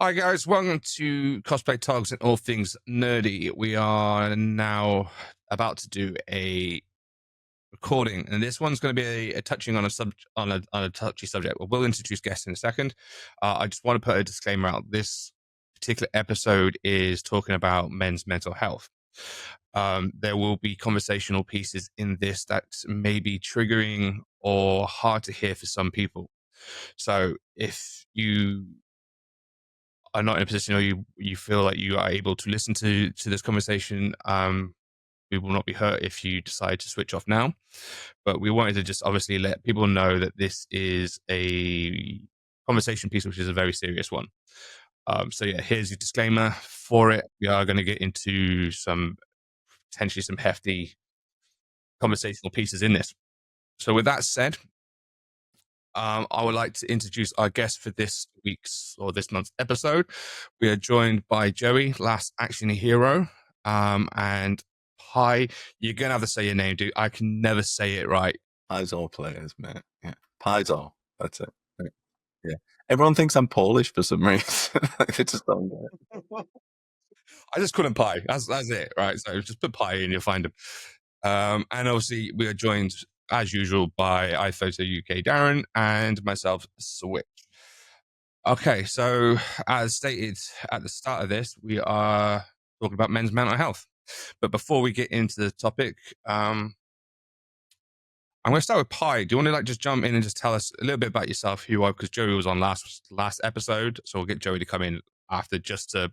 Hi guys, welcome to Cosplay Talks and all things nerdy. We are now about to do a recording, and this one's going to be a touching on a touchy subject. We'll introduce guests in a second. I just want to put a disclaimer out. This particular episode is talking about men's mental health. There will be conversational pieces in this that may be triggering or hard to hear for some people. So if you are not in a position or you feel like you are able to listen to this conversation, we will not be hurt if you decide to switch off now. But we wanted to just obviously let people know that this is a conversation piece, which is a very serious one. So yeah, here's your disclaimer for it. We are going to get into potentially some hefty conversational pieces in this. So with that said, I would like to introduce our guest for this month's episode. We are joined by Joey, Last Action Hero, and Pi. You're gonna have to say your name, dude. I can never say it right. Pi's all players, mate. Yeah, Pi's all. That's it. Yeah, everyone thinks I'm Polish for some reason. They just don't get it. I just call him Pi. That's it, right? So just put Pi in, you'll find him. And obviously, we are joined as usual by iPhoto UK Darren and myself, Switch. Okay, so as stated at the start of this, we are talking about men's mental health. But before we get into the topic, I'm going to start with Pi. Do you want to just jump in and just tell us a little bit about yourself, who you are? Because Joey was on last episode, so we'll get Joey to come in after just to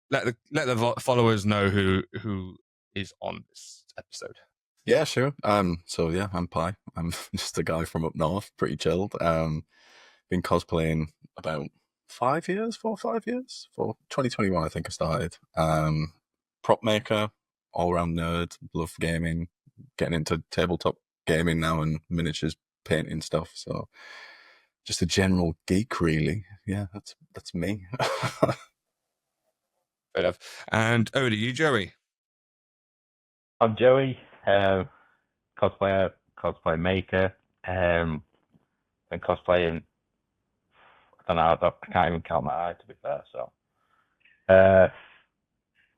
let the followers know who is on this episode. Yeah, sure. So yeah, I'm Pi. I'm just a guy from up north, pretty chilled. Been cosplaying about 4 or 5 years. For 2021, I think I started. Prop maker, all round nerd, love gaming, getting into tabletop gaming now and miniatures painting stuff. So just a general geek, really. Yeah, that's me. Fair enough. And over to you, Joey. I'm Joey, cosplayer, cosplay maker, been cosplaying, I don't know, I can't even count my eye, to be fair, so.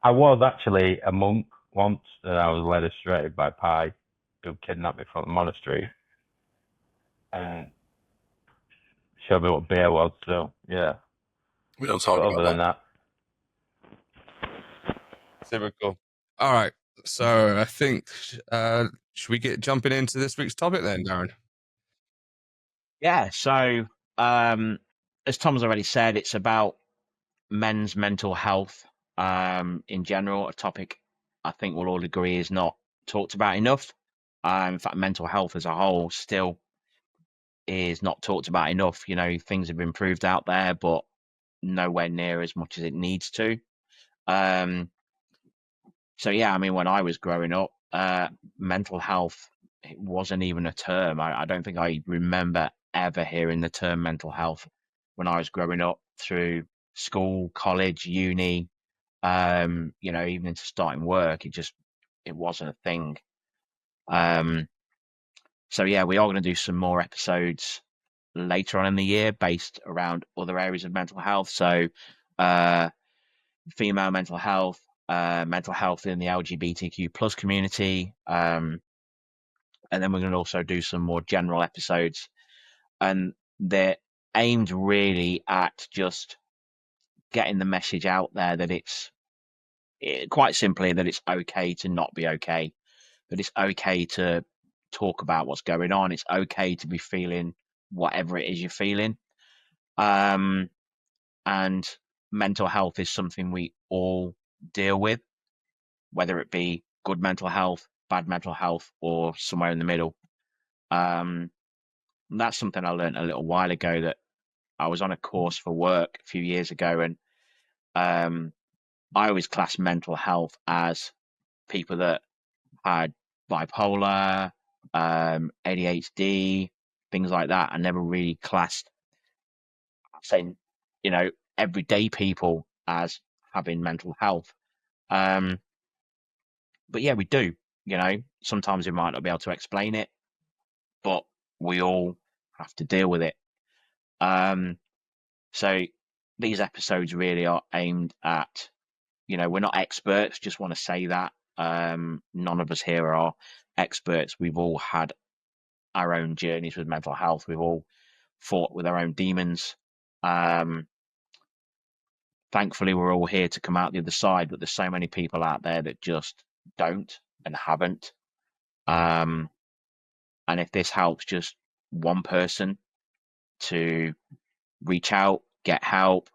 I was actually a monk once, and I was led astray by Pi, who kidnapped me from the monastery, and showed me what beer was, so, yeah. We don't talk Other than that. Super cool. All right. So I think, should we get jumping into this week's topic then, Darren? Yeah. So, as Tom's already said, it's about men's mental health in general, a topic I think we'll all agree is not talked about enough. In fact, mental health as a whole still is not talked about enough. You know, things have improved out there, but nowhere near as much as it needs to. So yeah, I mean, when I was growing up, mental health, it wasn't even a term. I don't think I remember ever hearing the term mental health when I was growing up through school, college, uni, even into starting work. It wasn't a thing. So yeah, we are going to do some more episodes later on in the year based around other areas of mental health. So, female mental health in the LGBTQ plus community. And then we're going to also do some more general episodes. And they're aimed really at just getting the message out there that quite simply, that it's okay to not be okay, that it's okay to talk about what's going on. It's okay to be feeling whatever it is you're feeling. And mental health is something we all deal with, whether it be good mental health, bad mental health, or somewhere in the middle. That's something I learned a little while ago, that I was on a course for work a few years ago, and I always classed mental health as people that had bipolar, ADHD, things like that. I never really classed, saying, everyday people as having mental health. But yeah, we do. Sometimes we might not be able to explain it, but we all have to deal with it. So these episodes really are aimed at, we're not experts, just want to say that. None of us here are experts. We've all had our own journeys with mental health. We've all fought with our own demons. Thankfully, we're all here to come out the other side, but there's so many people out there that just don't and haven't. And if this helps just one person to reach out, get help,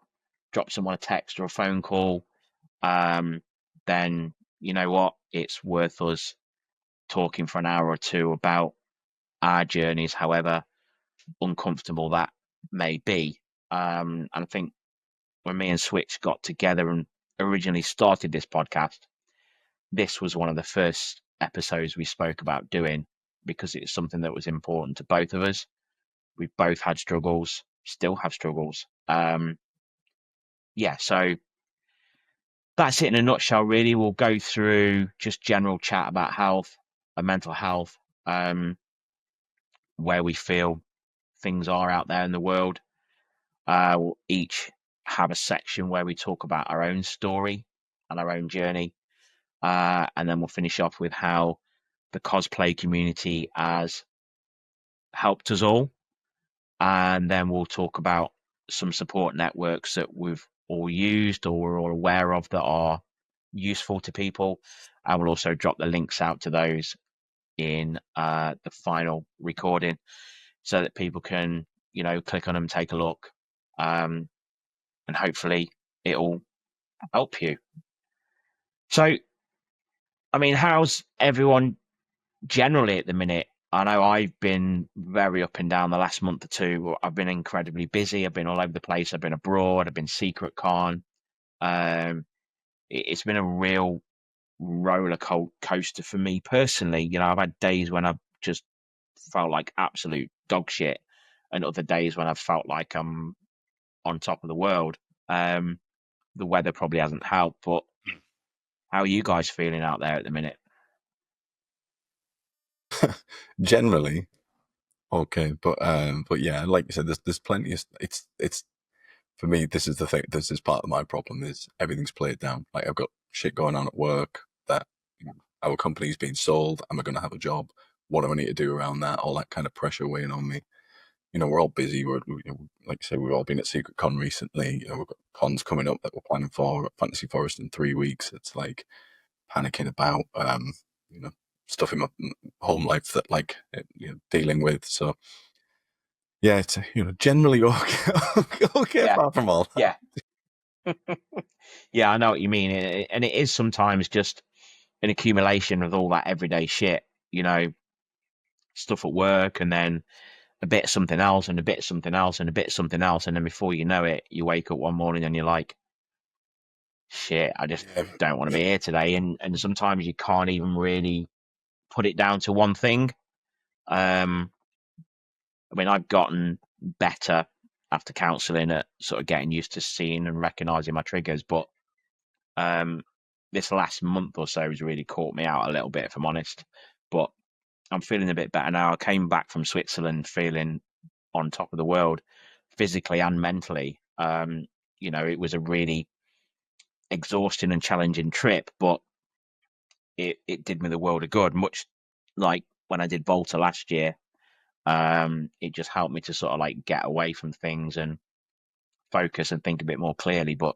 drop someone a text or a phone call, then you know what? It's worth us talking for an hour or two about our journeys, however uncomfortable that may be. And I think when me and Switch got together and originally started this podcast, this was one of the first episodes we spoke about doing because it's something that was important to both of us. We've both had struggles, still have struggles. So that's it in a nutshell, really. We'll go through just general chat about health and mental health, where we feel things are out there in the world. We'll each have a section where we talk about our own story and our own journey. And then we'll finish off with how the cosplay community has helped us all. And then we'll talk about some support networks that we've all used or we're all aware of that are useful to people. And we'll also drop the links out to those in the final recording so that people can, click on them, take a look, and hopefully it'll help you. So, I mean, how's everyone generally at the minute? I know I've been very up and down the last month or two. I've been incredibly busy. I've been all over the place. I've been abroad. I've been secret con. It's been a real roller coaster for me personally. I've had days when I've just felt like absolute dog shit, and other days when I've felt like I'm on top of the world. The weather probably hasn't helped, but how are you guys feeling out there at the minute? Generally, okay, but yeah, like you said, there's plenty of it's for me. This is the thing. This is part of my problem. Is everything's played down. Like I've got shit going on at work that our company's being sold. Am I going to have a job? What do I need to do around that? All that kind of pressure weighing on me. We're all busy. We're like I say, we've all been at Secret Con recently. We've got cons coming up that we're planning for. Fantasy Forest in 3 weeks. It's like panicking about stuff in my home life that dealing with. So yeah, it's generally okay, okay Yeah. apart from all that. Yeah. Yeah, I know what you mean. And it is sometimes just an accumulation of all that everyday shit, stuff at work, and then a bit of something else, and a bit of something else, and a bit of something else. And then before you know it, you wake up one morning and you're like, shit, I just don't want to be here today. And sometimes you can't even really put it down to one thing. I mean, I've gotten better after counselling at sort of getting used to seeing and recognising my triggers, but this last month or so has really caught me out a little bit, if I'm honest. But I'm feeling a bit better now. I came back from Switzerland feeling on top of the world, physically and mentally. It was a really exhausting and challenging trip, but it did me the world of good, much like when I did Volta last year. It just helped me to sort of like get away from things and focus and think a bit more clearly. But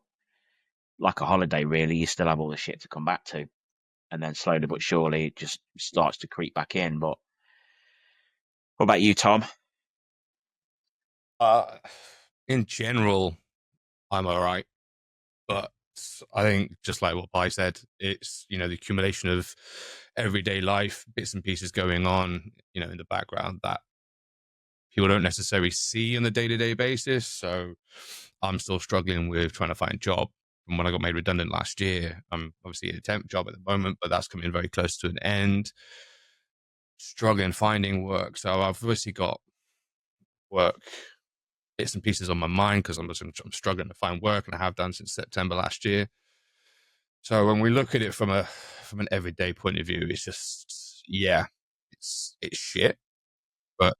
like a holiday, really, you still have all the shit to come back to. And then slowly but surely it just starts to creep back in. But what about you, Tom? In general, I'm all right. But I think just like what Pi said, it's, the accumulation of everyday life, bits and pieces going on, in the background that people don't necessarily see on a day-to-day basis. So I'm still struggling with trying to find a job. From when I got made redundant last year, I'm obviously in a temp job at the moment, but that's coming very close to an end. Struggling finding work. So I've obviously got work bits and pieces on my mind because I'm struggling to find work, and I have done since September last year. So when we look at it from an everyday point of view, it's just, it's shit, but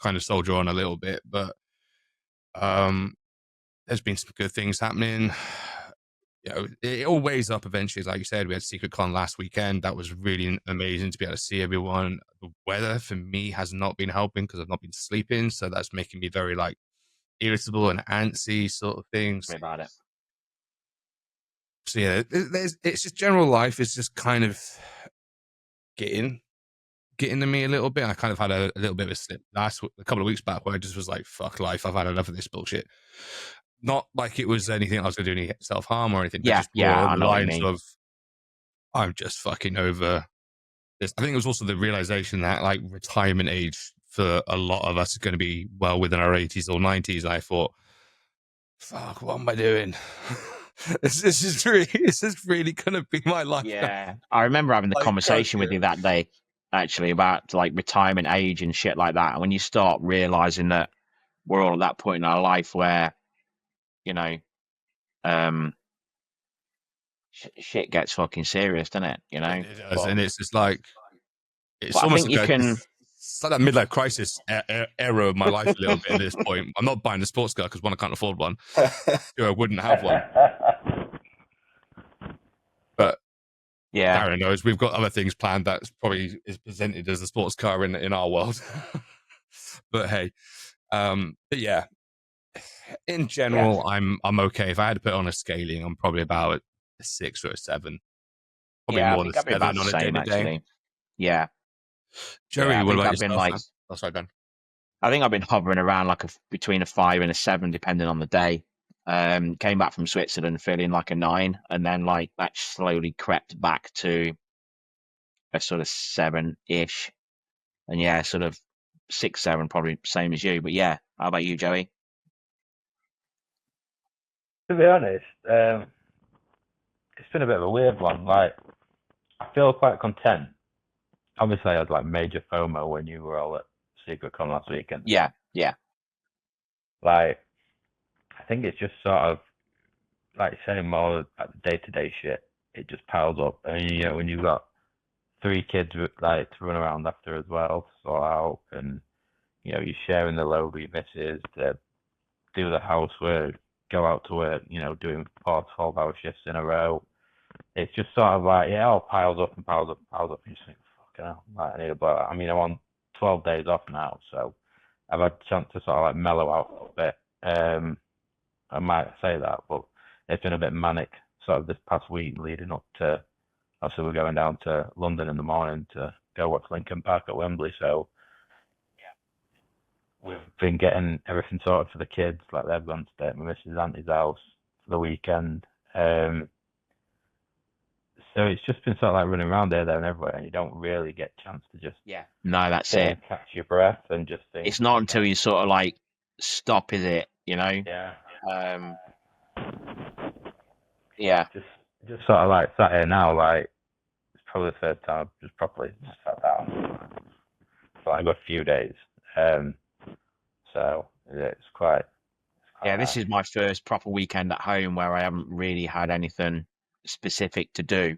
kind of soldier on a little bit. But there's been some good things happening. It all weighs up eventually. Like you said, we had Secret Con last weekend. That was really amazing to be able to see everyone. The weather for me has not been helping because I've not been sleeping, so that's making me very like irritable and antsy sort of things. Tell me about it. So yeah, it's just general life is just kind of getting to me a little bit. I kind of had a little bit of a slip a couple of weeks back where I just was like, fuck life, I've had enough of this bullshit. Not like it was anything I was going to do any self-harm or anything, but just more I on the know what you lines mean. of I'm just fucking over this. I think it was also the realization that like retirement age for a lot of us is going to be well within our 80s or 90s. I thought, fuck, what am I doing? This is really going to be my life. Yeah, I remember having the Like, conversation with you that day, actually, about like retirement age and shit like that. And when you start realizing that we're all at that point in our life where, you know, shit gets fucking serious, doesn't it? You know, It does, and it's just like it's but I almost think like you can. it's like that midlife crisis era of my life a little bit at this point. I'm not buying a sports car because one, I can't afford one. Two, I wouldn't have one. But Yeah, Darren knows we've got other things planned that probably is presented as a sports car in our world. But hey, but yeah, in general, I'm okay. If I had to put on a scaling, I'm probably about a 6 or a 7. Probably yeah, I more than think I've been about 7 the on a day same to day. actually. Yeah, Joey, I what think about I've been yourself, like, man? Oh, sorry, Ben. I think I've been hovering around like between a 5 and a 7, depending on the day. Came back from Switzerland feeling like a 9, and then like that slowly crept back to a sort of 7-ish, and yeah, sort of 6, 7, probably same as you. But yeah, how about you, Joey? To be honest, it's been a bit of a weird one. Like, I feel quite content. Obviously, I had like major FOMO when you were all at SecretCon last weekend. Yeah. Like, I think it's just sort of like saying more at the day-to-day shit. It just piles up, and you know when you've got 3 kids like to run around after as well to sort out, and you know you're sharing the load with your missus to do the housework, go out to work, you know, doing 4 to 12-hour shifts in a row. It's just sort of like, yeah, it all piles up and piles up and piles up. And you just think, fucking hell, like, I need a blow. I mean, I'm on 12 days off now, so I've had a chance to sort of like mellow out a little bit. I might say that, but it's been a bit manic sort of this past week leading up to, obviously we're going down to London in the morning to go watch Linkin Park at Wembley, so we've been getting everything sorted for the kids, like they've gone to stay at my missus' auntie's house for the weekend. So it's just been sort of like running around there and everywhere, and you don't really get a chance to just No, that's it. catch your breath and just think. It's not until you sort of like stop, is it? You know? Yeah. Yeah. Just sort of like sat here now, like it's probably the first time I've just properly sat down for like a few days. So yeah, it's quite Yeah, this nice. is my first proper weekend at home where I haven't really had anything specific to do.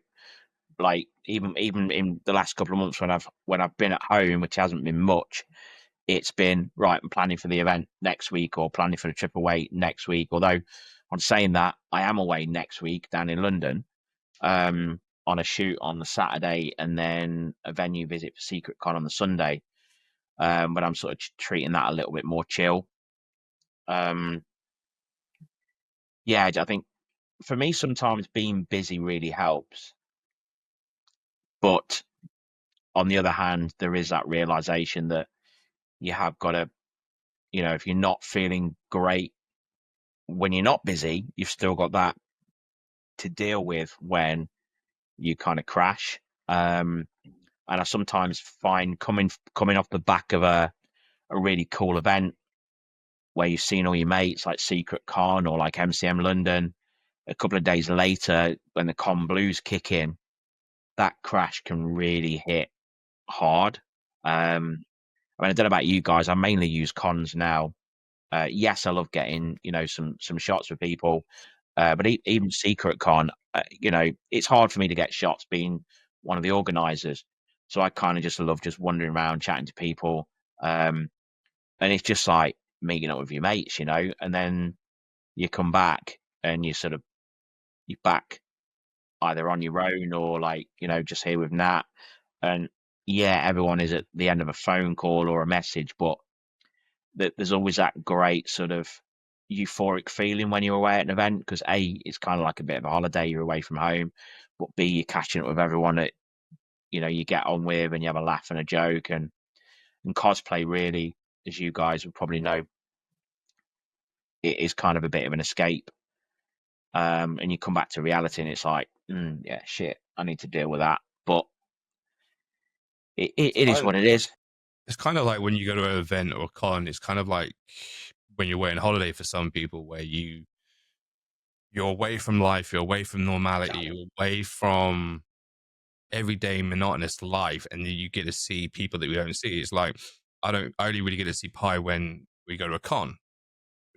Like even in the last couple of months when I've been at home, which hasn't been much, it's been right. I'm planning for the event next week or planning for the trip away next week. Although on saying that, I am away next week down in London on a shoot on the Saturday and then a venue visit for Secret Con on the Sunday. But I'm sort of treating that a little bit more chill. Yeah, I think for me, sometimes being busy really helps. But on the other hand, there is that realization that you have got to, you know, if you're not feeling great when you're not busy, you've still got that to deal with when you kind of crash. And I sometimes find coming off the back of a really cool event where you've seen all your mates like Secret Con or like MCM London, a couple of days later when the con blues kick in, that crash can really hit hard. I mean, I don't know about you guys. I mainly use cons now. Yes, I love getting some shots with people, but even Secret Con, it's hard for me to get shots being one of the organisers. So I kind of just love just wandering around chatting to people, and it's just like meeting up with your mates, and then you come back and you're back either on your own or like, just here with Nat. And yeah, everyone is at the end of a phone call or a message, but there's always that great sort of euphoric feeling when you're away at an event, because A, it's kind of like a bit of a holiday, you're away from home, but B, you're catching up with everyone that you get on with, and you have a laugh and a joke. And cosplay really, as you guys would probably know, it is kind of a bit of an escape. And you come back to reality and it's like, yeah, shit, I need to deal with that. But it is what it is. It's kind of like when you go to an event or a con, it's kind of like when you're away on holiday for some people, where you're away from life, you're away from normality, you're away from everyday monotonous life, and then you get to see people that we don't see. It's like I only really get to see Pi when we go to a con.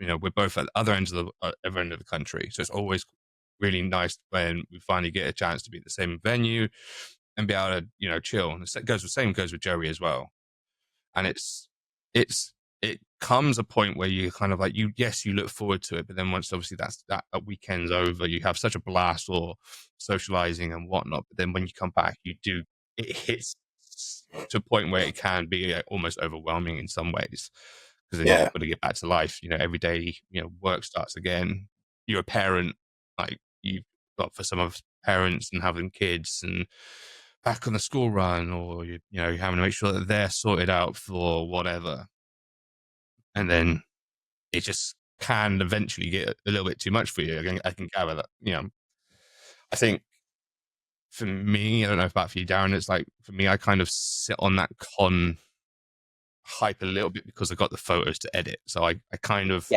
We're both at the other end of the country, so it's always really nice when we finally get a chance to be at the same venue and be able to chill. And the same goes with Joey as well. And it comes a point where you kind of like you look forward to it, but then once obviously that weekend's over, you have such a blast or socializing and whatnot. But then when you come back, it hits to a point where it can be almost overwhelming in some ways, because then you've got to get back to life. Every day, work starts again. You're a parent, like you've got for some of parents and having kids and back on the school run, or you're having to make sure that they're sorted out for whatever, and then it just can eventually get a little bit too much for you. I can gather that. I think for me, I don't know about for you, Darren, it's like for me, I kind of sit on that con hype a little bit because I got the photos to edit, so I kind of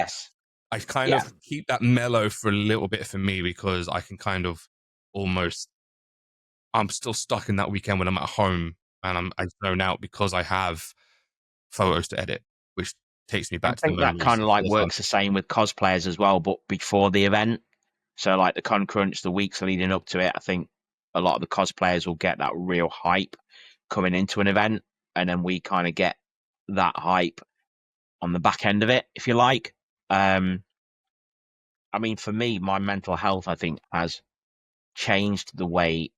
keep that mellow for a little bit for me, because I can kind of almost, I'm still stuck in that weekend when I'm at home and I zone out because I have photos to edit, which takes me back to the memories. I think that kind of like works the same with cosplayers as well, but before the event. So like the con crunch, the weeks leading up to it, I think a lot of the cosplayers will get that real hype coming into an event, and then we kind of get that hype on the back end of it, if you like. I mean, for me, my mental health, I think, has changed the way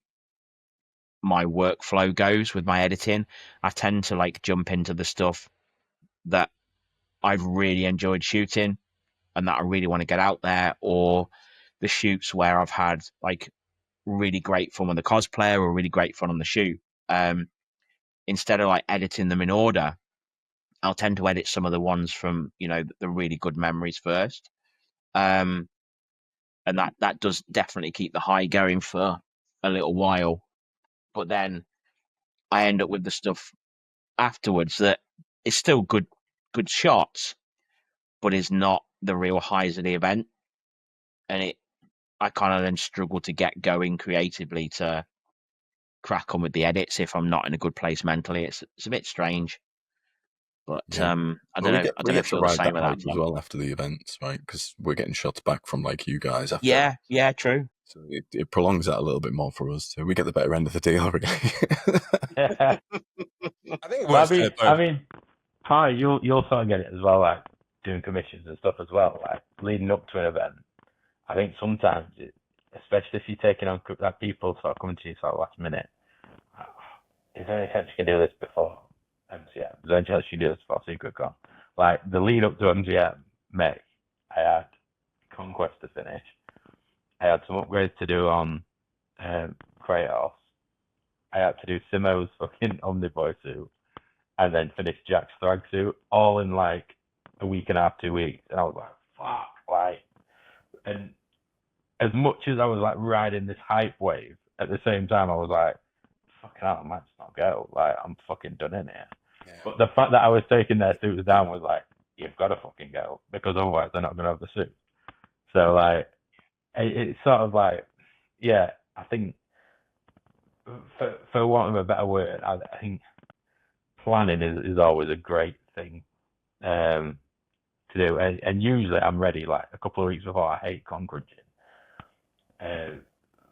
my workflow goes with my editing. I tend to like jump into the stuff that I've really enjoyed shooting and that I really want to get out there, or the shoots where I've had like really great fun with the cosplayer or really great fun on the shoot. Instead of like editing them in order, I'll tend to edit some of the ones from the really good memories first. And that does definitely keep the high going for a little while. But then I end up with the stuff afterwards that is still good shots, but is not the real highs of the event. And I kind of then struggle to get going creatively to crack on with the edits if I'm not in a good place mentally. It's a bit strange. But I don't know. I don't know if you're the same with that as well after the events, right? Because we're getting shots back from like you guys after. Yeah, true. So it prolongs that a little bit more for us. So we get the better end of the deal, really. I think. I mean, Pi, you'll sort of get it as well, like doing commissions and stuff as well, like leading up to an event. I think sometimes, especially if you're taking on like people sort of coming to you sort of last minute, is there any chance you can do this before MCM? Is there any chance you can do this before Secret Con? Like the lead up to MCM, May, I had Conquest to finish. I had some upgrades to do on Kratos. I had to do Simo's fucking Omniboy suit, and then finish Jack's Thrag suit, all in like a week and a half, 2 weeks. And I was like, fuck, like, and as much as I was like riding this hype wave, at the same time I was like, fucking hell, I might just not go. Like, I'm fucking done in here. Yeah. But the fact that I was taking their suits down was like, you've got to fucking go, because otherwise they're not going to have the suit. So like, it's sort of like, yeah, I think for want of a better word, I think planning is always a great thing to do, and usually I'm ready like a couple of weeks before. I hate con crunching,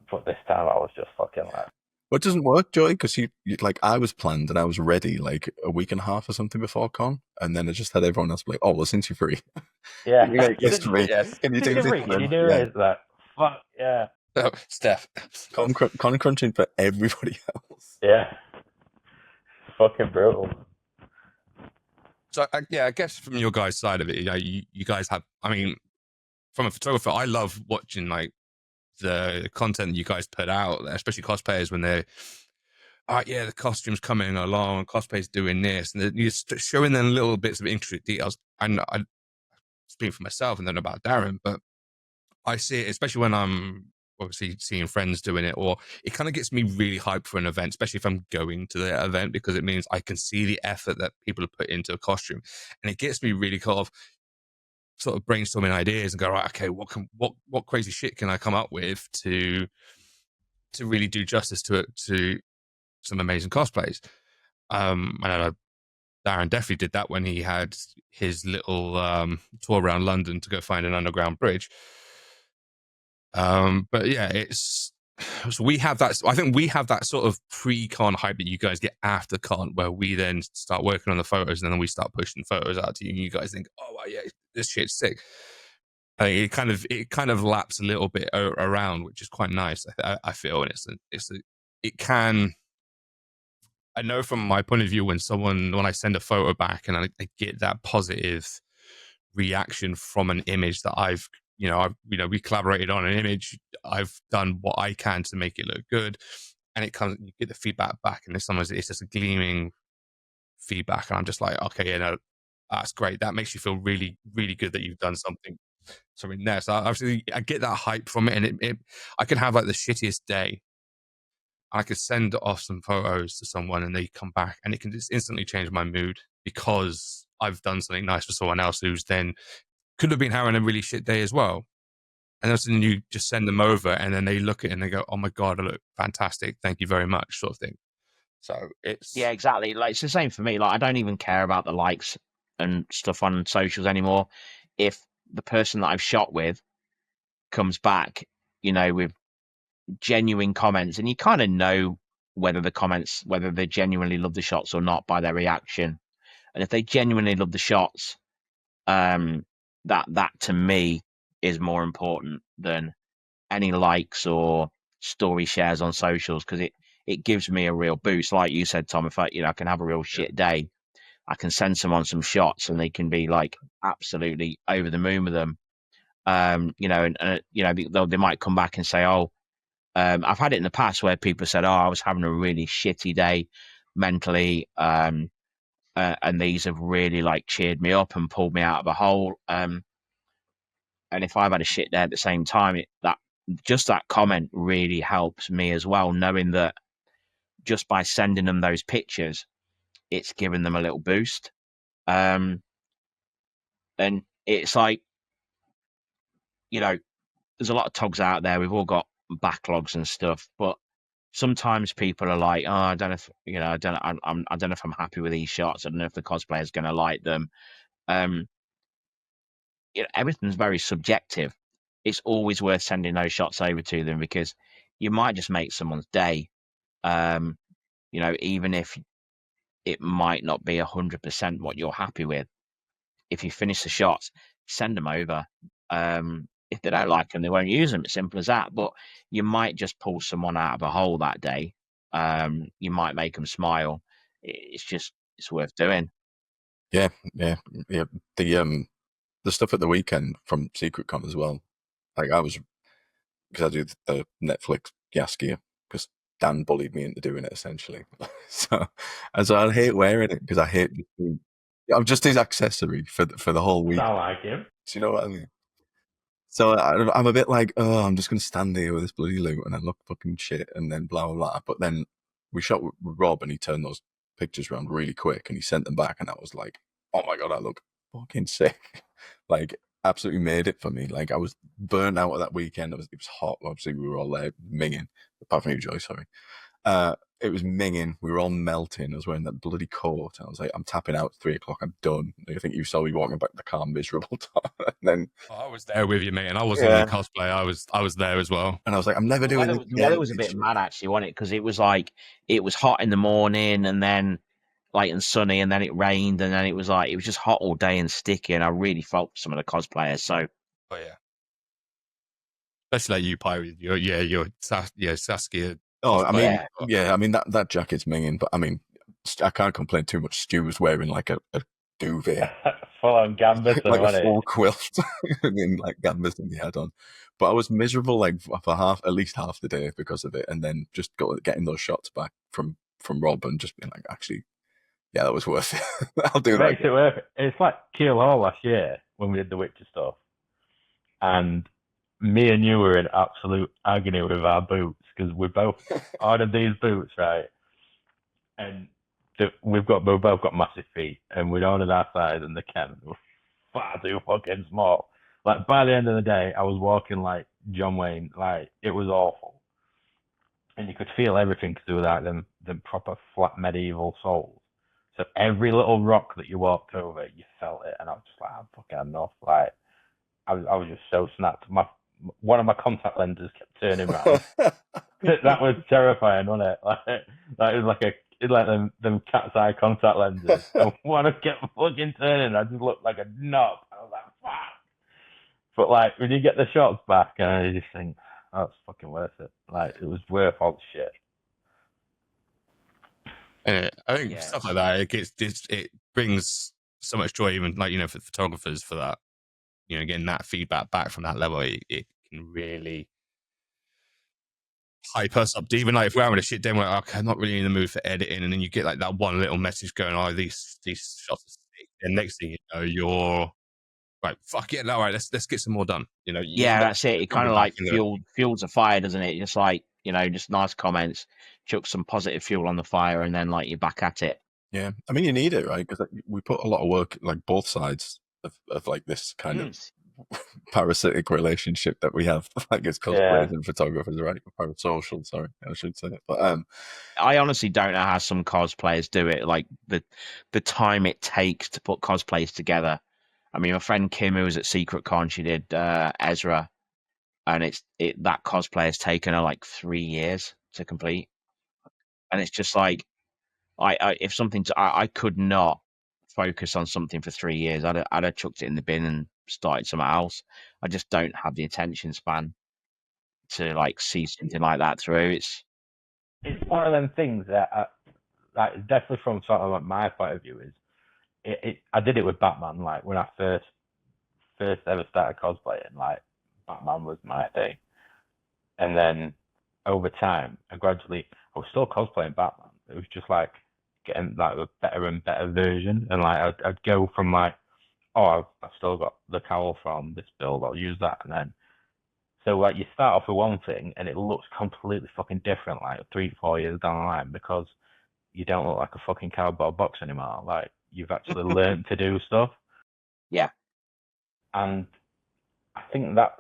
but this time I was just fucking like, But it doesn't work, Joey, because you like I was planned and I was ready like a week and a half or something before con, and then I just had everyone else be like, "Oh, well, since you're free, Yeah. you make this for me. Yes. Can you do You're this?" free. Can you Then? do Yeah, it? That fuck yeah. Oh, Steph. con crunching for everybody else. Yeah. Fucking brutal. So yeah, I guess from your guys' side of it, you guys have. I mean, from a photographer, I love watching like the content you guys put out, especially cosplayers when they're, yeah, the costume's coming along, cosplay's doing this, and you're showing them little bits of intricate details. And I speak for myself and then about Darren, but I see it, especially when I'm obviously seeing friends doing it, or it kind of gets me really hyped for an event, especially if I'm going to the event, because it means I can see the effort that people have put into a costume, and it gets me really sort of brainstorming ideas and go, right, okay, what crazy shit can I come up with to really do justice to some amazing cosplays. And I know Darren definitely did that when he had his little tour around London to go find an underground bridge. But yeah, so we have that. I think we have that sort of pre-con hype that you guys get after con, where we then start working on the photos and then we start pushing photos out to you. And you guys think, oh wow, yeah, this shit's sick. It kind of laps a little bit around, which is quite nice. I feel, and it can. I know from my point of view when I send a photo back and I get that positive reaction from an image that we collaborated on an image. I've done what I can to make it look good, and you get the feedback back, and sometimes it's just a gleaming feedback, and I'm just like, okay, yeah, no, that's great. That makes you feel really, really good that you've done something there. So obviously, I get that hype from it, and I can have like the shittiest day. I could send off some photos to someone and they come back and it can just instantly change my mood because I've done something nice for someone else who's then could have been having a really shit day as well. And then you just send them over and then they look at it and they go, oh my God, I look fantastic. Thank you very much, sort of thing. So yeah, exactly. Like it's the same for me. Like I don't even care about the likes and stuff on socials anymore. If the person that I've shot with comes back, with genuine comments, and you kind of know whether they genuinely love the shots or not by their reaction. And if they genuinely love the shots, that to me is more important than any likes or story shares on socials, because it gives me a real boost. Like you said, Tom, if I can have a real shit day, I can send someone some shots and they can be like absolutely over the moon with them. They might come back and say, oh, I've had it in the past where people said, oh, I was having a really shitty day mentally. And these have really like cheered me up and pulled me out of a hole. And if I've had a shit day at the same time, that comment really helps me as well, knowing that just by sending them those pictures, it's given them a little boost. And it's like, there's a lot of togs out there. We've all got backlogs and stuff, but sometimes people are like, oh, I don't know if I don't know if I'm happy with these shots. I don't know if the cosplayer is going to like them. Everything's very subjective. It's always worth sending those shots over to them because you might just make someone's day. Even if it might not be 100% what you're happy with, if you finish the shots, send them over. If they don't like them, they won't use them. It's simple as that. But you might just pull someone out of a hole that day. You might make them smile. It's worth doing. Yeah. The stuff at the weekend from Secret Con as well. Like because I do the Netflix gas gear because Dan bullied me into doing it essentially. so I hate wearing it because I'm just his accessory for the whole week. Sound like him. Do you know what I mean? So I'm a bit like, oh, I'm just going to stand here with this bloody loot and I look fucking shit and then blah, blah, blah. But then we shot with Rob and he turned those pictures around really quick and he sent them back and I was like, oh my God, I look fucking sick. Like, absolutely made it for me. Like, I was burnt out of that weekend. It was hot. Obviously, we were all there minging, apart from you, Joy, sorry. it was minging. We were all melting. I was wearing that bloody coat. I was like, I'm tapping out at 3 o'clock. I'm done. I think you saw me walking back the car miserable. And then I was there with you, mate, and I wasn't even cosplay. I was there as well. And I was like, I'm never doing The this weather again. was a bit mad, actually, wasn't it? Because it was like, it was hot in the morning and then light and sunny, and then it rained, and then it was just hot all day and sticky, and I really felt for some of the cosplayers. So, But yeah, especially like you, Pyre, your Saskia. Oh, I mean, Yeah. I mean that jacket's minging, but I mean, I can't complain too much. Stu was wearing like a duvet, full on Gambit, like wasn't a full it? quilt, and like Gambit in the head on. But I was miserable like for at least half the day because of it, and then just getting those shots back from Rob and just being like, actually, yeah, that was worth it. I'll do It that. makes it worth it. It's like Keel Hall last year when we did the Witcher stuff, and me and you were in absolute agony with our boots because we both ordered these boots, right? And we've both got massive feet, and we'd ordered our size, and the can were far too fucking small. Like by the end of the day, I was walking like John Wayne. Like it was awful, and you could feel everything because they were like them proper flat medieval soles. So every little rock that you walked over, you felt it, and I was just like, I'm fucking enough. Like I was just so snapped. One of my contact lenses kept turning around. That was terrifying, wasn't it? Like it was like them cat's eye contact lenses. And one of kept fucking turning, I just looked like a knob. I was like, fuck. But like when you get the shots back, you just think, oh, it's fucking worth it. Like it was worth all the shit. I think stuff like that, it brings so much joy, even like, for photographers, for that, getting that feedback back from that level, it can really hype us up. Even like if we're having a shit day, we're like, okay, I'm not really in the mood for editing, and then you get like that one little message going, oh, these shots are sick. And next thing you know, you're like, fuck it, all right, let's get some more done. That's it. It kind of like fuels a fire, doesn't it? Just like, just nice comments, chuck some positive fuel on the fire, and then like you're back at it. Yeah, I mean, you need it, right? Because we put a lot of work, like both sides of like this kind of parasitic relationship that we have, like as cosplayers and photographers, right? Parasocial, sorry, I should say it. But I honestly don't know how some cosplayers do it. Like the time it takes to put cosplays together. I mean, my friend Kim, who was at Secret Con, she did Ezra, and that cosplay has taken her like 3 years to complete. And it's just like, I could not focus on something for 3 years. I'd have chucked it in the bin and started something else. I just don't have the attention span to like see something like that through. It's one of them things that like definitely from sort of like my point of view is I did it with Batman. Like when I first ever started cosplaying, like Batman was my thing, and then over time I was still cosplaying Batman. It was just like getting like a better and better version, and like I'd go from like, oh, I've still got the cowl from this build, I'll use that, and then so like you start off with one thing and it looks completely fucking different like 3-4 years down the line because you don't look like a fucking cardboard box anymore. Like you've actually learned to do stuff. Yeah. And I think that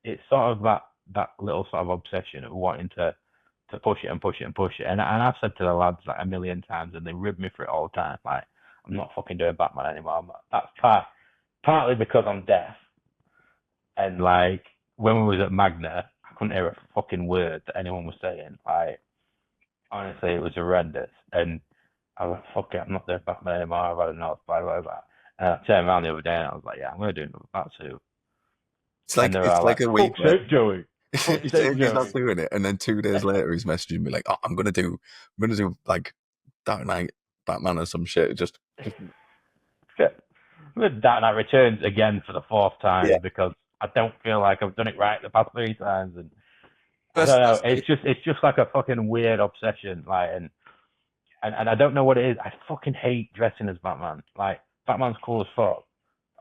it's sort of that little sort of obsession of wanting to push it and push it and push it. And I've said to the lads like a million times, and they rib me for it all the time. Like I'm not fucking doing Batman anymore. That's partly because I'm deaf, and like when we was at Magna, I couldn't hear a fucking word that anyone was saying. Like honestly, it was horrendous. And I was like, fuck it, I'm not doing Batman anymore. I've had enough. Blah blah blah. And I turned around the other day and I was like, yeah, I'm gonna do another Batsuit. It's like a week. Joey. He's not doing it, and then 2 days later he's messaging me like, "Oh, I'm gonna do like Dark Knight Batman or some shit." Just Dark Knight Returns again for the 4th time because I don't feel like I've done it right the past 3 times, and I don't know. It's just like a fucking weird obsession, like, and I don't know what it is. I fucking hate dressing as Batman. Like Batman's cool as fuck.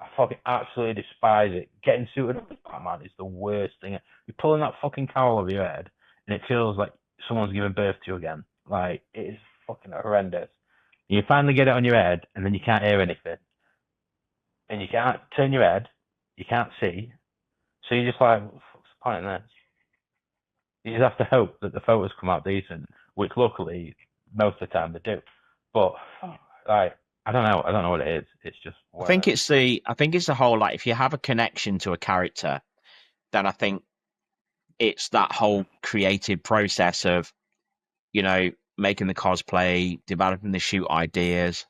I fucking absolutely despise it. Getting suited up as Batman is the worst thing. You're pulling that fucking cowl over your head, and it feels like someone's giving birth to you again. Like, it is fucking horrendous. You finally get it on your head, and then you can't hear anything. And you can't turn your head. You can't see. So you're just like, what's the point in this? You just have to hope that the photos come out decent, which luckily most of the time they do. But like, I don't know what it is. It's just I think it's the whole, like, if you have a connection to a character, then I think it's that whole creative process of, making the cosplay, developing the shoot ideas,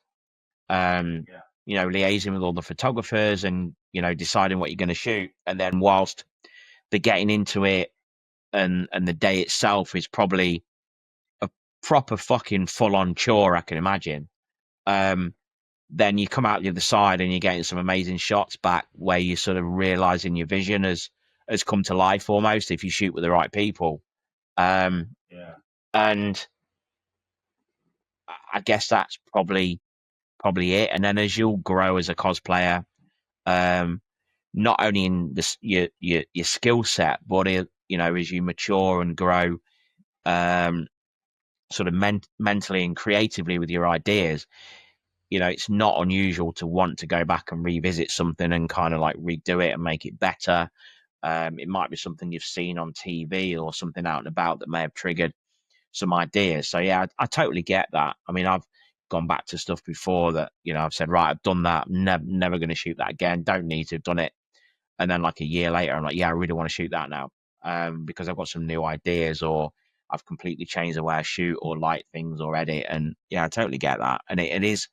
liaising with all the photographers and, deciding what you're going to shoot. And then whilst the getting into it and the day itself is probably a proper fucking full on chore, I can imagine. Then you come out the other side and you're getting some amazing shots back where you're sort of realizing your vision has come to life almost if you shoot with the right people. And I guess that's probably it. And then as you'll grow as a cosplayer, not only in this your skill set, but as you mature and grow, sort of mentally and creatively with your ideas, it's not unusual to want to go back and revisit something and kind of like redo it and make it better. It might be something you've seen on TV or something out and about that may have triggered some ideas. So yeah, I totally get that. I mean, I've gone back to stuff before that, I've said, right, I've done that. Never going to shoot that again. Don't need to have done it. And then like a year later, I'm like, yeah, I really want to shoot that now. Because I've got some new ideas, or I've completely changed the way I shoot or light things or edit. And yeah, I totally get that. And it is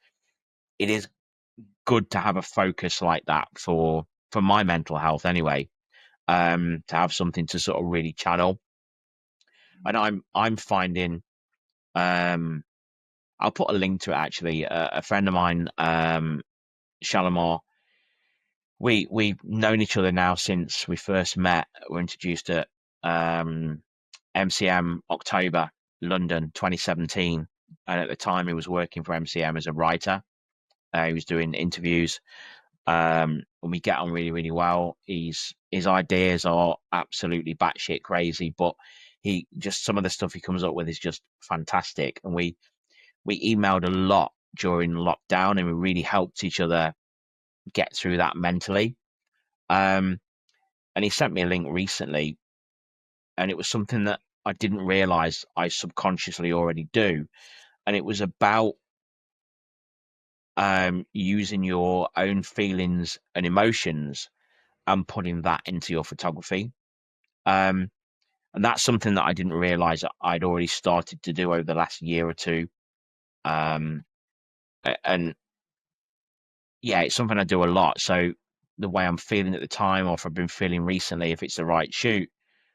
good to have a focus like that for my mental health anyway. To have something to sort of really channel. And I'm finding, I'll put a link to it actually. A friend of mine, Shalimar, we've known each other now since we first met. We're introduced at MCM October, London 2017. And at the time he was working for MCM as a writer. He was doing interviews. And we get on really, really well. His ideas are absolutely batshit crazy, but he just, some of the stuff he comes up with is just fantastic. And we emailed a lot during lockdown, and we really helped each other get through that mentally. And he sent me a link recently, and it was something that I didn't realize I subconsciously already do. And it was about using your own feelings and emotions and putting that into your photography. And that's something that I didn't realize I'd already started to do over the last year or two. And yeah, it's something I do a lot. So the way I'm feeling at the time, or if I've been feeling recently, if it's the right shoot,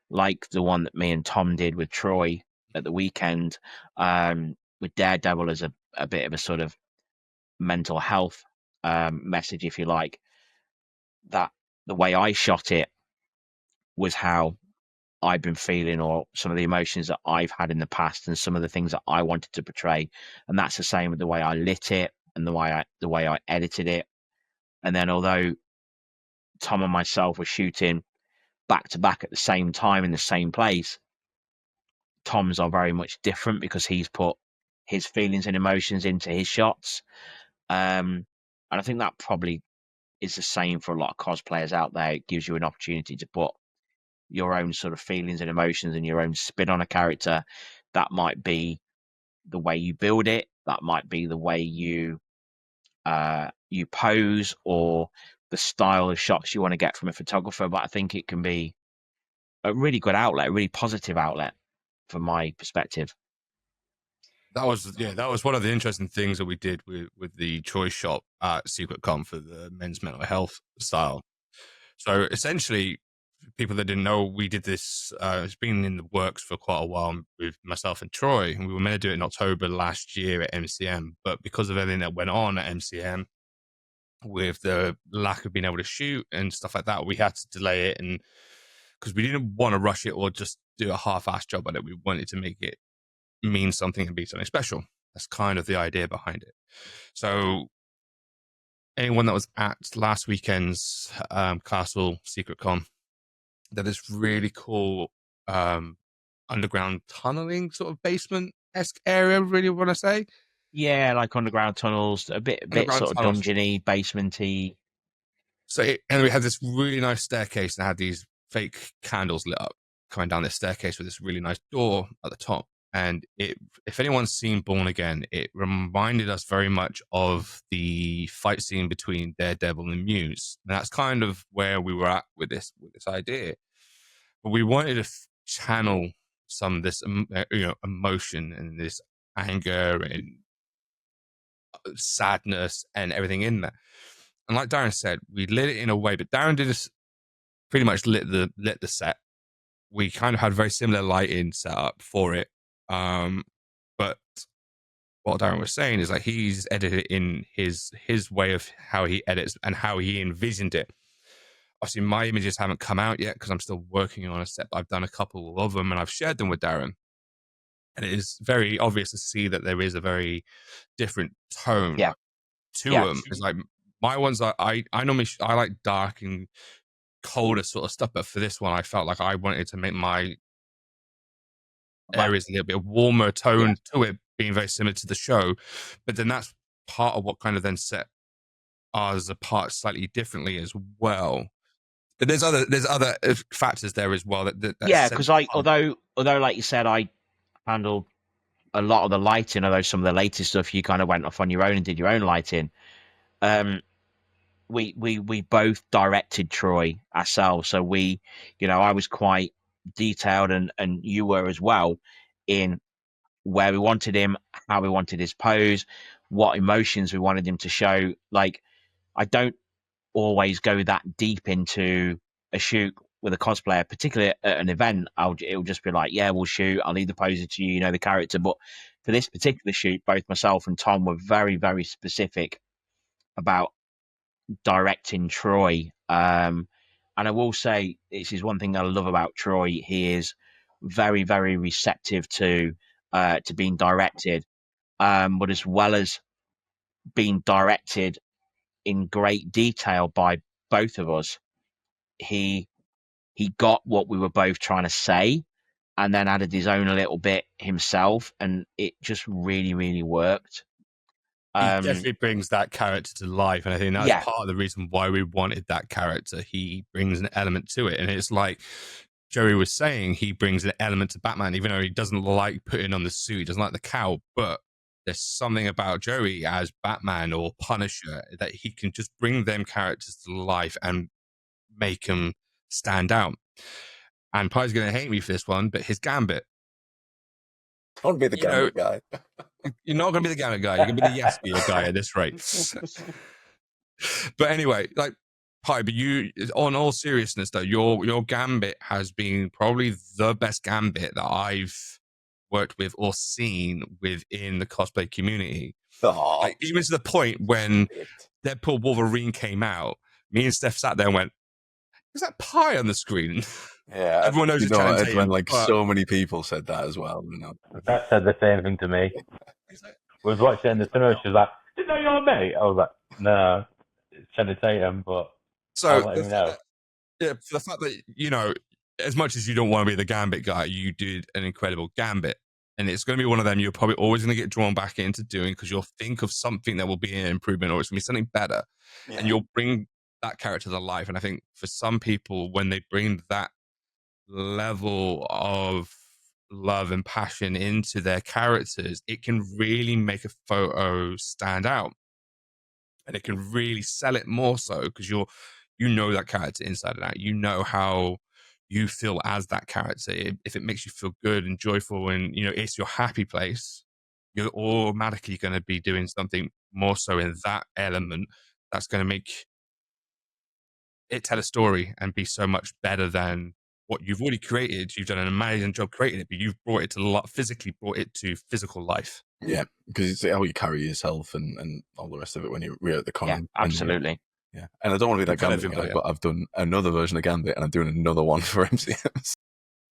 like the one that me and Tom did with Troy at the weekend, with Daredevil as a bit of a sort of mental health message, if you like, that the way I shot it was how I've been feeling, or some of the emotions that I've had in the past, and some of the things that I wanted to portray. And that's the same with the way I lit it and the way I edited it. And then although Tom and myself were shooting back to back at the same time in the same place, Tom's are very much different because he's put his feelings and emotions into his shots. And I think that probably is the same for a lot of cosplayers out there. It gives you an opportunity to put your own sort of feelings and emotions and your own spin on a character. That might be the way you build it. That might be the way you pose, or the style of shots you want to get from a photographer. But I think it can be a really good outlet, a really positive outlet from my perspective. That was one of the interesting things that we did with the choice shop at Secret Con for the men's mental health style. So essentially, people that didn't know, we did this. It's been in the works for quite a while with myself and Troy, and we were meant to do it in October last year at MCM. But because of everything that went on at MCM, with the lack of being able to shoot and stuff like that, we had to delay it, and because we didn't want to rush it or just do a half-assed job on it, we wanted to make it mean something and be something special. That's kind of the idea behind it. So anyone that was at last weekend's Castle Secret Con, that is really cool underground tunneling sort of basement-esque area, really want to say. Yeah, like underground tunnels, a bit sort of dungeony, basementy. So and we had this really nice staircase that had these fake candles lit up coming down this staircase with this really nice door at the top. And if anyone's seen Born Again, it reminded us very much of the fight scene between Daredevil and Muse. And that's kind of where we were at with this idea. But we wanted to channel some of this, emotion and this anger and sadness and everything in there. And like Darren said, we lit it in a way, but Darren did this pretty much lit the set. We kind of had very similar lighting set up for it. But what Darren was saying is like he's edited it in his way of how he edits and how he envisioned it. Obviously, my images haven't come out yet because I'm still working on a set. But I've done a couple of them and I've shared them with Darren. And it is very obvious to see that there is a very different tone to them. It's like my ones I normally I like dark and colder sort of stuff, but for this one I felt like I wanted to make my areas a little bit warmer tone to it, being very similar to the show. But then that's part of what kind of then set ours apart slightly differently as well. But there's other factors there as well. Because although like you said, I handled a lot of the lighting, although some of the latest stuff you kind of went off on your own and did your own lighting. We both directed Troy ourselves, so I was quite detailed, and you were as well, in where we wanted him, how we wanted his pose, what emotions we wanted him to show. Like, I don't always go that deep into a shoot with a cosplayer, particularly at an event. It'll just be like, yeah, we'll shoot. I'll leave the poser to you, the character. But for this particular shoot, both myself and Tom were very, very specific about directing Troy. And I will say, this is one thing I love about Troy. He is very, very receptive to being directed, but as well as being directed in great detail by both of us, he got what we were both trying to say, and then added his own a little bit himself, and it just really, really worked. He definitely brings that character to life, and I think that's part of the reason why we wanted that character. He brings an element to it, and it's like Joey was saying, he brings an element to Batman, even though he doesn't like putting on the suit, he doesn't like the cowl, but there's something about Joey as Batman or Punisher that he can just bring them characters to life and make them stand out. And Pie's going to hate me for this one, but his Gambit. Don't be the Gambit guy. You're not going to be the Gambit guy. You're going to be the Yes Be guy at this rate. But anyway, like, Pie, but you, on all seriousness though, your Gambit has been probably the best Gambit that I've worked with or seen within the cosplay community. Like, even to the point when Deadpool Wolverine came out, me and Steph sat there and went, is that Pie on the screen? Yeah, everyone knows it's when so many people said that as well. That said the same thing to me. We was watching in the cinema. She was like, "Didn't know you're mate." I was like, "No, it's Channing Tatum." But so I'll let him know. For the fact that as much as you don't want to be the Gambit guy, you did an incredible Gambit, and it's going to be one of them you're probably always going to get drawn back into doing because you'll think of something that will be an improvement or it's going to be something better, and you'll bring that character to life. And I think for some people, when they bring that level of love and passion into their characters, it can really make a photo stand out, and it can really sell it more so because you know that character inside and out. You know how you feel as that character. If it makes you feel good and joyful and it's your happy place, you're automatically going to be doing something more so in that element that's going to make it tell a story and be so much better than what you've already created. You've done an amazing job creating it, but you've brought it to physically brought it to physical life. Yeah, because it's how you carry yourself and all the rest of it when you're at the con. Yeah, absolutely. Yeah, and I don't want to be that Gambit guy, but I've done another version of Gambit, and I'm doing another one for MCMs.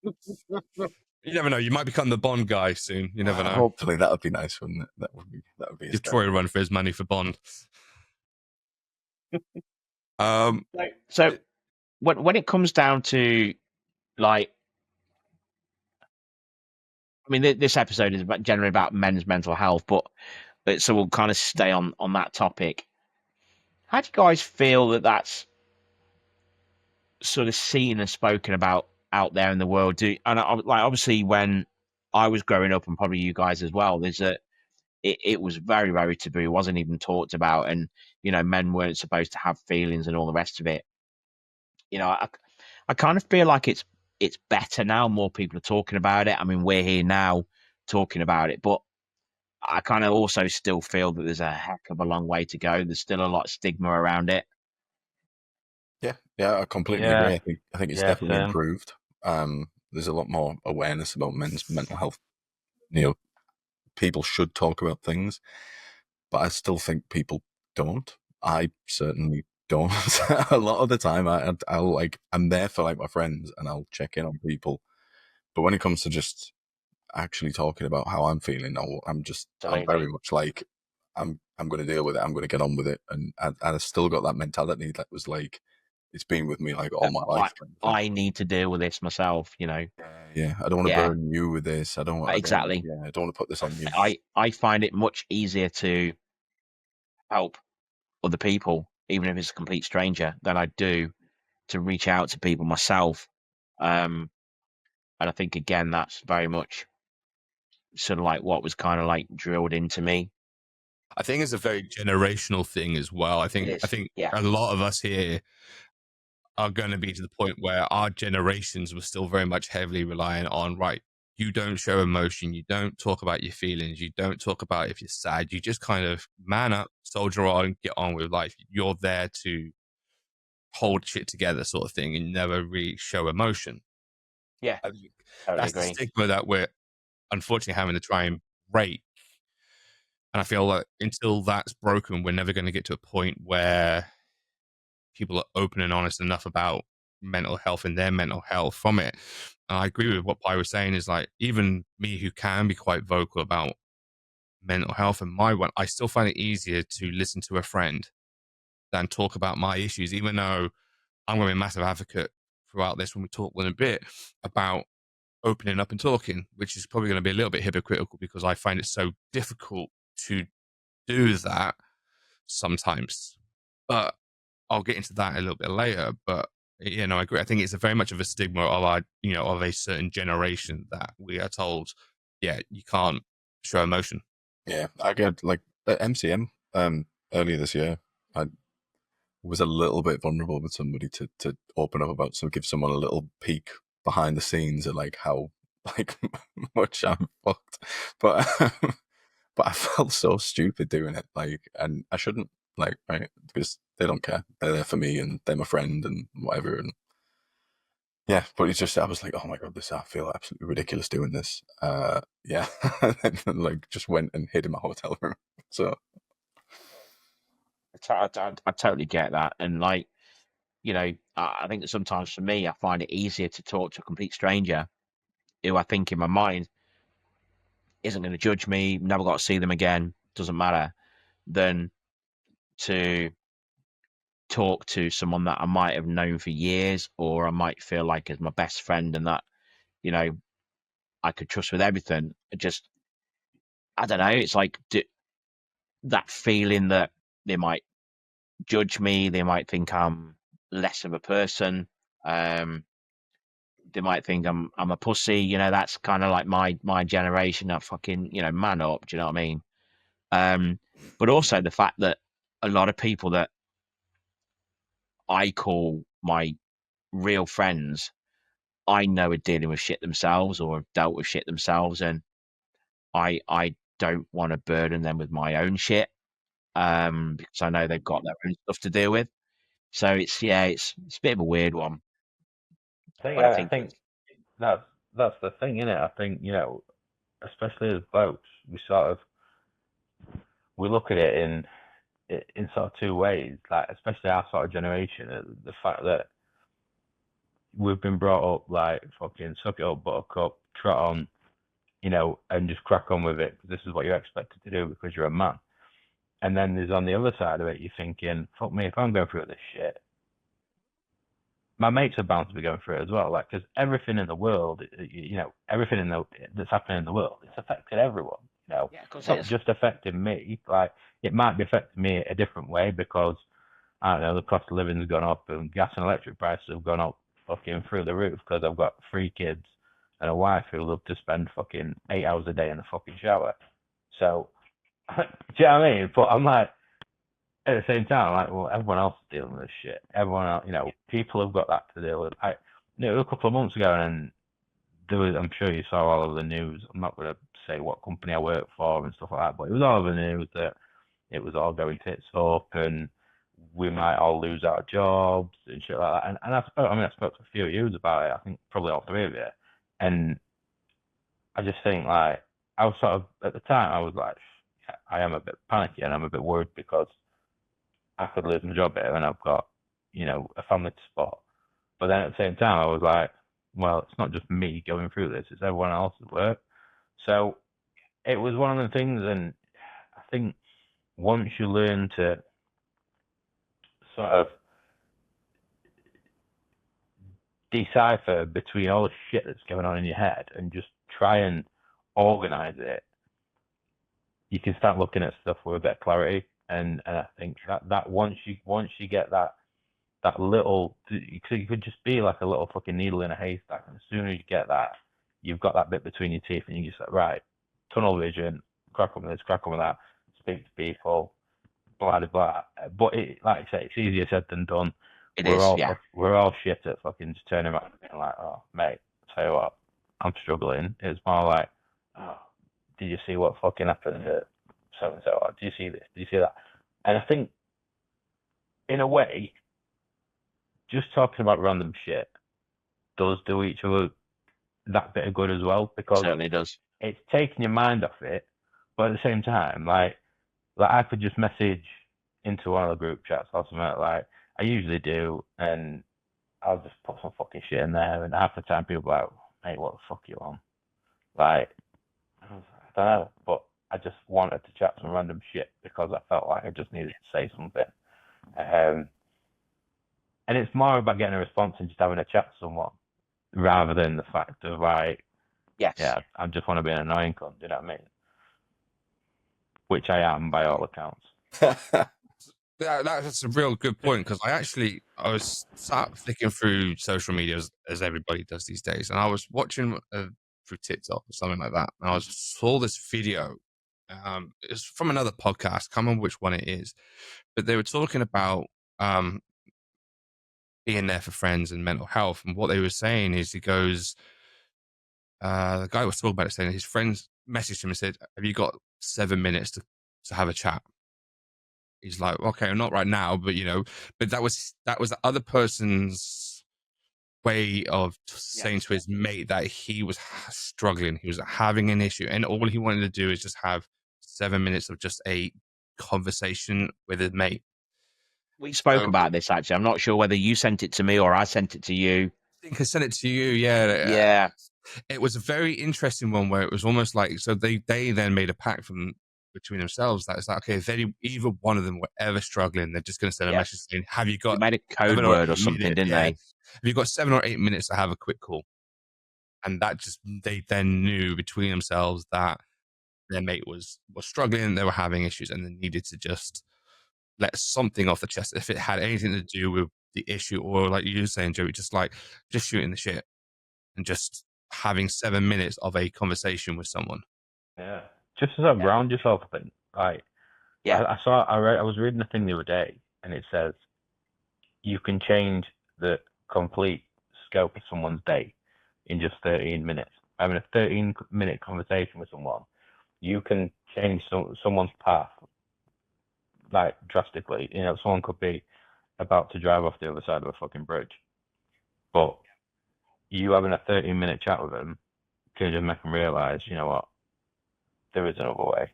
You never know. You might become the Bond guy soon. You never know. Hopefully, that would be nice, wouldn't it? That would be. Give Troy a run for his money for Bond. So when it comes down to, like, I mean, this episode is generally about men's mental health, but so we'll kind of stay on that topic. How do you guys feel that that's sort of seen and spoken about out there in the world? And obviously, when I was growing up, and probably you guys as well, is that it was very, very taboo. It wasn't even talked about, and men weren't supposed to have feelings and all the rest of it. I kind of feel like it's better now. More people are talking about it. I mean, we're here now talking about it, but I kind of also still feel that there's a heck of a long way to go. There's still a lot of stigma around it. Yeah, I completely Yeah. agree. I think it's Yeah, definitely same. improved. There's a lot more awareness about men's mental health. People should talk about things, but I still think people don't. I certainly don't. A lot of the time, I'm there for like my friends, and I'll check in on people. But when it comes to just actually talking about how I'm feeling, I'm very much like I'm going to deal with it. I'm going to get on with it, and I still got that mentality that was like it's been with me like all my life. I need to deal with this myself. Yeah, I don't want to burn you with this. Exactly. I don't want to put this on you. I find it much easier to help other people, even if it's a complete stranger, than I do to reach out to people myself. And I think again, that's very much sort of like what was kind of like drilled into me. I think it's a very generational thing as well. I think a lot of us here are going to be to the point where our generations were still very much heavily reliant on, right, you don't show emotion, you don't talk about your feelings, you don't talk about if you're sad, you just kind of man up, soldier on, get on with life. You're there to hold shit together, sort of thing, and never really show emotion. Yeah, totally agree. The stigma that we're unfortunately having to try and break. And I feel like until that's broken, we're never going to get to a point where people are open and honest enough about mental health and their mental health from it. And I agree with what Pi was saying, is like, even me who can be quite vocal about mental health and my one, I still find it easier to listen to a friend than talk about my issues, even though I'm going to be a massive advocate throughout this when we talk in a bit about opening up and talking, which is probably going to be a little bit hypocritical because I find it so difficult to do that sometimes. But I'll get into that a little bit later. But I agree. I think it's very much of a stigma of of a certain generation that we are told, yeah, you can't show emotion. Yeah, I get like at MCM earlier this year. I was a little bit vulnerable with somebody to open up about, so give someone a little peek behind the scenes of like how like much I'm fucked. But I felt so stupid doing it, like, and I shouldn't, like, right, because they don't care. They're there for me, and they're my friend, and whatever. And yeah, but it's just, I was like, oh my god, I feel absolutely ridiculous doing this. Yeah, and then like just went and hid in my hotel room. So I totally get that, and like, I think that sometimes for me, I find it easier to talk to a complete stranger who I think in my mind isn't going to judge me, never got to see them again, doesn't matter, than to talk to someone that I might have known for years, or I might feel like is my best friend and that, I could trust with everything. I don't know. It's like that feeling that they might judge me, they might think I'm less of a person. They might think I'm a pussy. That's kind of like my generation. That fucking man up. Do you know what I mean? But also the fact that a lot of people that I call my real friends, I know are dealing with shit themselves or have dealt with shit themselves, and I don't want to burden them with my own shit, because I know they've got their own stuff to deal with. So it's a bit of a weird one. I think that's the thing, isn't it? I think, especially as blokes, we look at it in sort of two ways, like especially our sort of generation, the fact that we've been brought up like fucking suck it up, buttercup, trot on, and just crack on with it, because this is what you're expected to do because you're a man. And then there's on the other side of it, you're thinking, fuck me, if I'm going through this shit, my mates are bound to be going through it as well. Like, because everything in the world, everything that's happening in the world, it's affected everyone. It's not just affecting me. Like, it might be affecting me a different way because, I don't know, the cost of living has gone up and gas and electric prices have gone up fucking through the roof because I've got 3 kids and a wife who love to spend fucking 8 hours a day in the fucking shower. So, do you know what I mean? But I'm like, at the same time, I'm like, well, everyone else is dealing with this shit. Everyone else, people have got that to deal with. It was a couple of months ago, and there was, I'm sure you saw all over the news. I'm not going to say what company I work for and stuff like that, but it was all over the news that it was all going tits up, and we might all lose our jobs and shit like that. And I spoke to a few of you about it. I think probably all three of you. And I just think, like, I was sort of, at the time, I was like, I am a bit panicky and I'm a bit worried because I could lose my job here and I've got, a family to support. But then at the same time, I was like, well, it's not just me going through this, it's everyone else's work. So it was one of the things, and I think once you learn to sort of decipher between all the shit that's going on in your head and just try and organize it, you can start looking at stuff with a bit of clarity. And I think that once you get that little, you could just be like a little fucking needle in a haystack. And as soon as you get that, you've got that bit between your teeth, and you just like, right, tunnel vision, crack on with this, crack on with that, speak to people, blah blah blah. But like I say, it's easier said than done. We're all shit at fucking just turning around and being like, oh mate, I'll tell you what, I'm struggling. It's more like, oh, did you see what fucking happened at so and so? Did you see this? Did you see that? And I think, in a way, just talking about random shit does do each other that bit of good as well, because it certainly does. It's taking your mind off it, but at the same time, like I could just message into one of the group chats or something like I usually do, and I'll just put some fucking shit in there, and half the time people are like, mate, what the fuck are you on? Like, I don't know, but I just wanted to chat some random shit because I felt like I just needed to say something. And it's more about getting a response and just having a chat to someone, rather than the fact of like, yes, yeah, I just want to be an annoying cunt, do you know what I mean? Which I am by all accounts. That's a real good point, because I was sat flicking through social media as everybody does these days, and I was watching through TikTok or something like that, and I saw this video. It's from another podcast, can't remember which one it is, but they were talking about being there for friends and mental health, and what they were saying is, he goes, the guy was talking about it, saying his friends messaged him and said, "Have you got 7 minutes to have a chat?" He's like, okay, not right now, but but that was the other person's way of saying to his mate that he was struggling, he was having an issue, and all he wanted to do is just have 7 minutes of just a conversation with his mate. We spoke about this, actually. I'm not sure whether you sent it to me or I sent it to you. I think I sent it to you. Yeah. It was a very interesting one, where it was almost like, so they then made a pact between themselves that it's like, okay, if either one of them were ever struggling, they're just going to send a message saying, have you got, they made a code word or something, didn't they? Have you got 7 or 8 minutes to have a quick call? And that just, they then knew between themselves that their mate was struggling, they were having issues, and they needed to just let something off the chest. If it had anything to do with the issue, or like you were saying, Joey, just shooting the shit and just having 7 minutes of a conversation with someone. Yeah. Just to sort of ground yourself a bit. Like, I was reading a thing the other day, and it says you can change the complete scope of someone's day in just 13 minutes. Having a 13-minute conversation with someone, you can change someone's path, like, drastically. Someone could be about to drive off the other side of a fucking bridge, but you having a 13-minute chat with them can just make them realize, you know what, there is another way.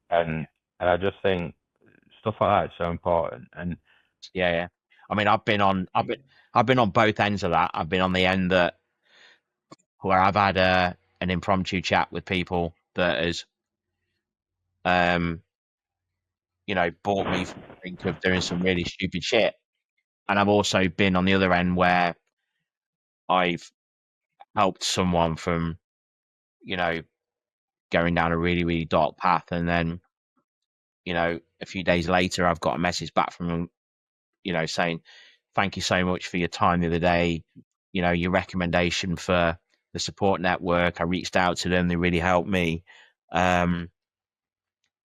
And I just think stuff like that is so important. And I mean, I've been on both ends of that. I've been on the end where I've had an impromptu chat with people that has brought me to think of doing some really stupid shit. And I've also been on the other end where I've helped someone from, going down a really, really dark path. And then, a few days later, I've got a message back from them, saying, thank you so much for your time the other day. Your recommendation for the support network. I reached out to them. They really helped me. And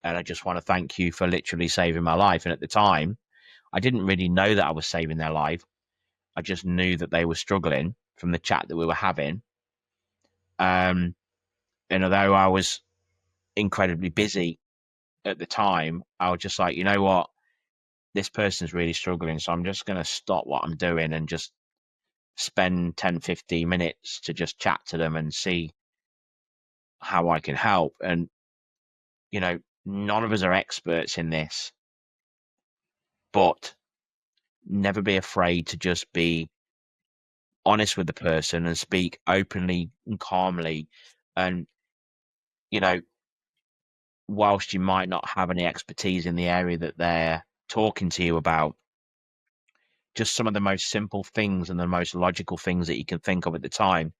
I just want to thank you for literally saving my life. And at the time, I didn't really know that I was saving their life. I just knew that they were struggling from the chat that we were having. And although I was incredibly busy at the time, I was just like, you know what? This person's really struggling. So I'm just going to stop what I'm doing and just spend 10, 15 minutes to just chat to them and see how I can help. And, you know, none of us are experts in this, but never be afraid to just be honest with the person and speak openly and calmly. And, you know, whilst you might not have any expertise in the area that they're talking to you about, just some of the most simple things and the most logical things that you can think of at the time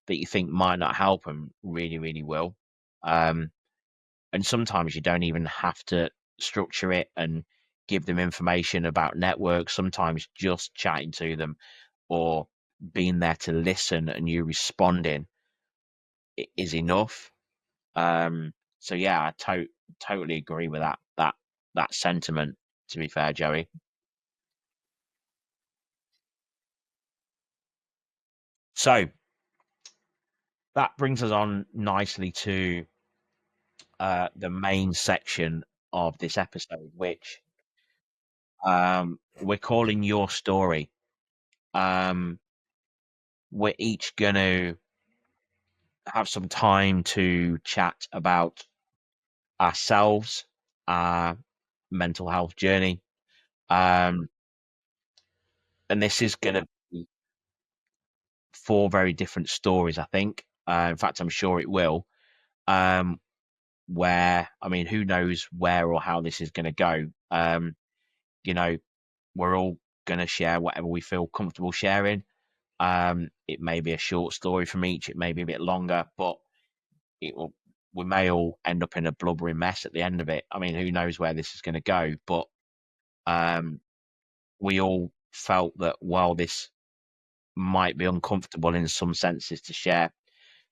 that you think might not help them really, really will. And sometimes you don't even have to structure it and give them information about networks. Sometimes just chatting to them or being there to listen and you responding is enough. So yeah, I totally agree with that sentiment, to be fair, Joey. So that brings us on nicely to the main section of this episode, which we're calling Your Story. We're each going to have some time to chat about ourselves, our mental health journey. And this is going to be 4 very different stories, I think. In fact, I'm sure it will. Where, I mean, who knows where or how this is going to go. You know, we're all going to share whatever we feel comfortable sharing. It may be a short story from each. It may be a bit longer, but we may all end up in a blubbery mess at the end of it. I mean, who knows where this is going to go, but we all felt that while this might be uncomfortable in some senses to share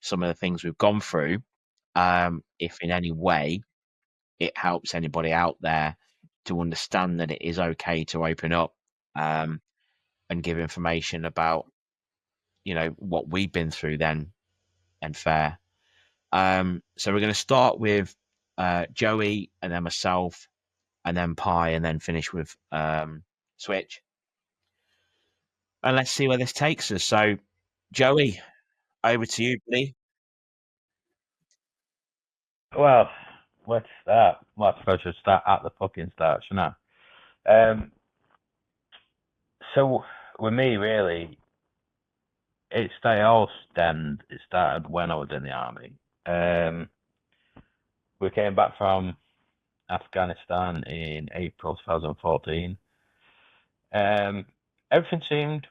some of the things we've gone through, if in any way it helps anybody out there to understand that it is okay to open up and give information about, you know, what we've been through, then and fair. So we're going to start with Joey, and then myself, and then Pi, and then finish with Switch. And let's see where this takes us. So, Joey, over to you, buddy. Well, let's start. Well, I suppose I should start at the fucking start, shouldn't I? So with me, really, it started when I was in the army. We came back from Afghanistan in April 2014. Everything seemed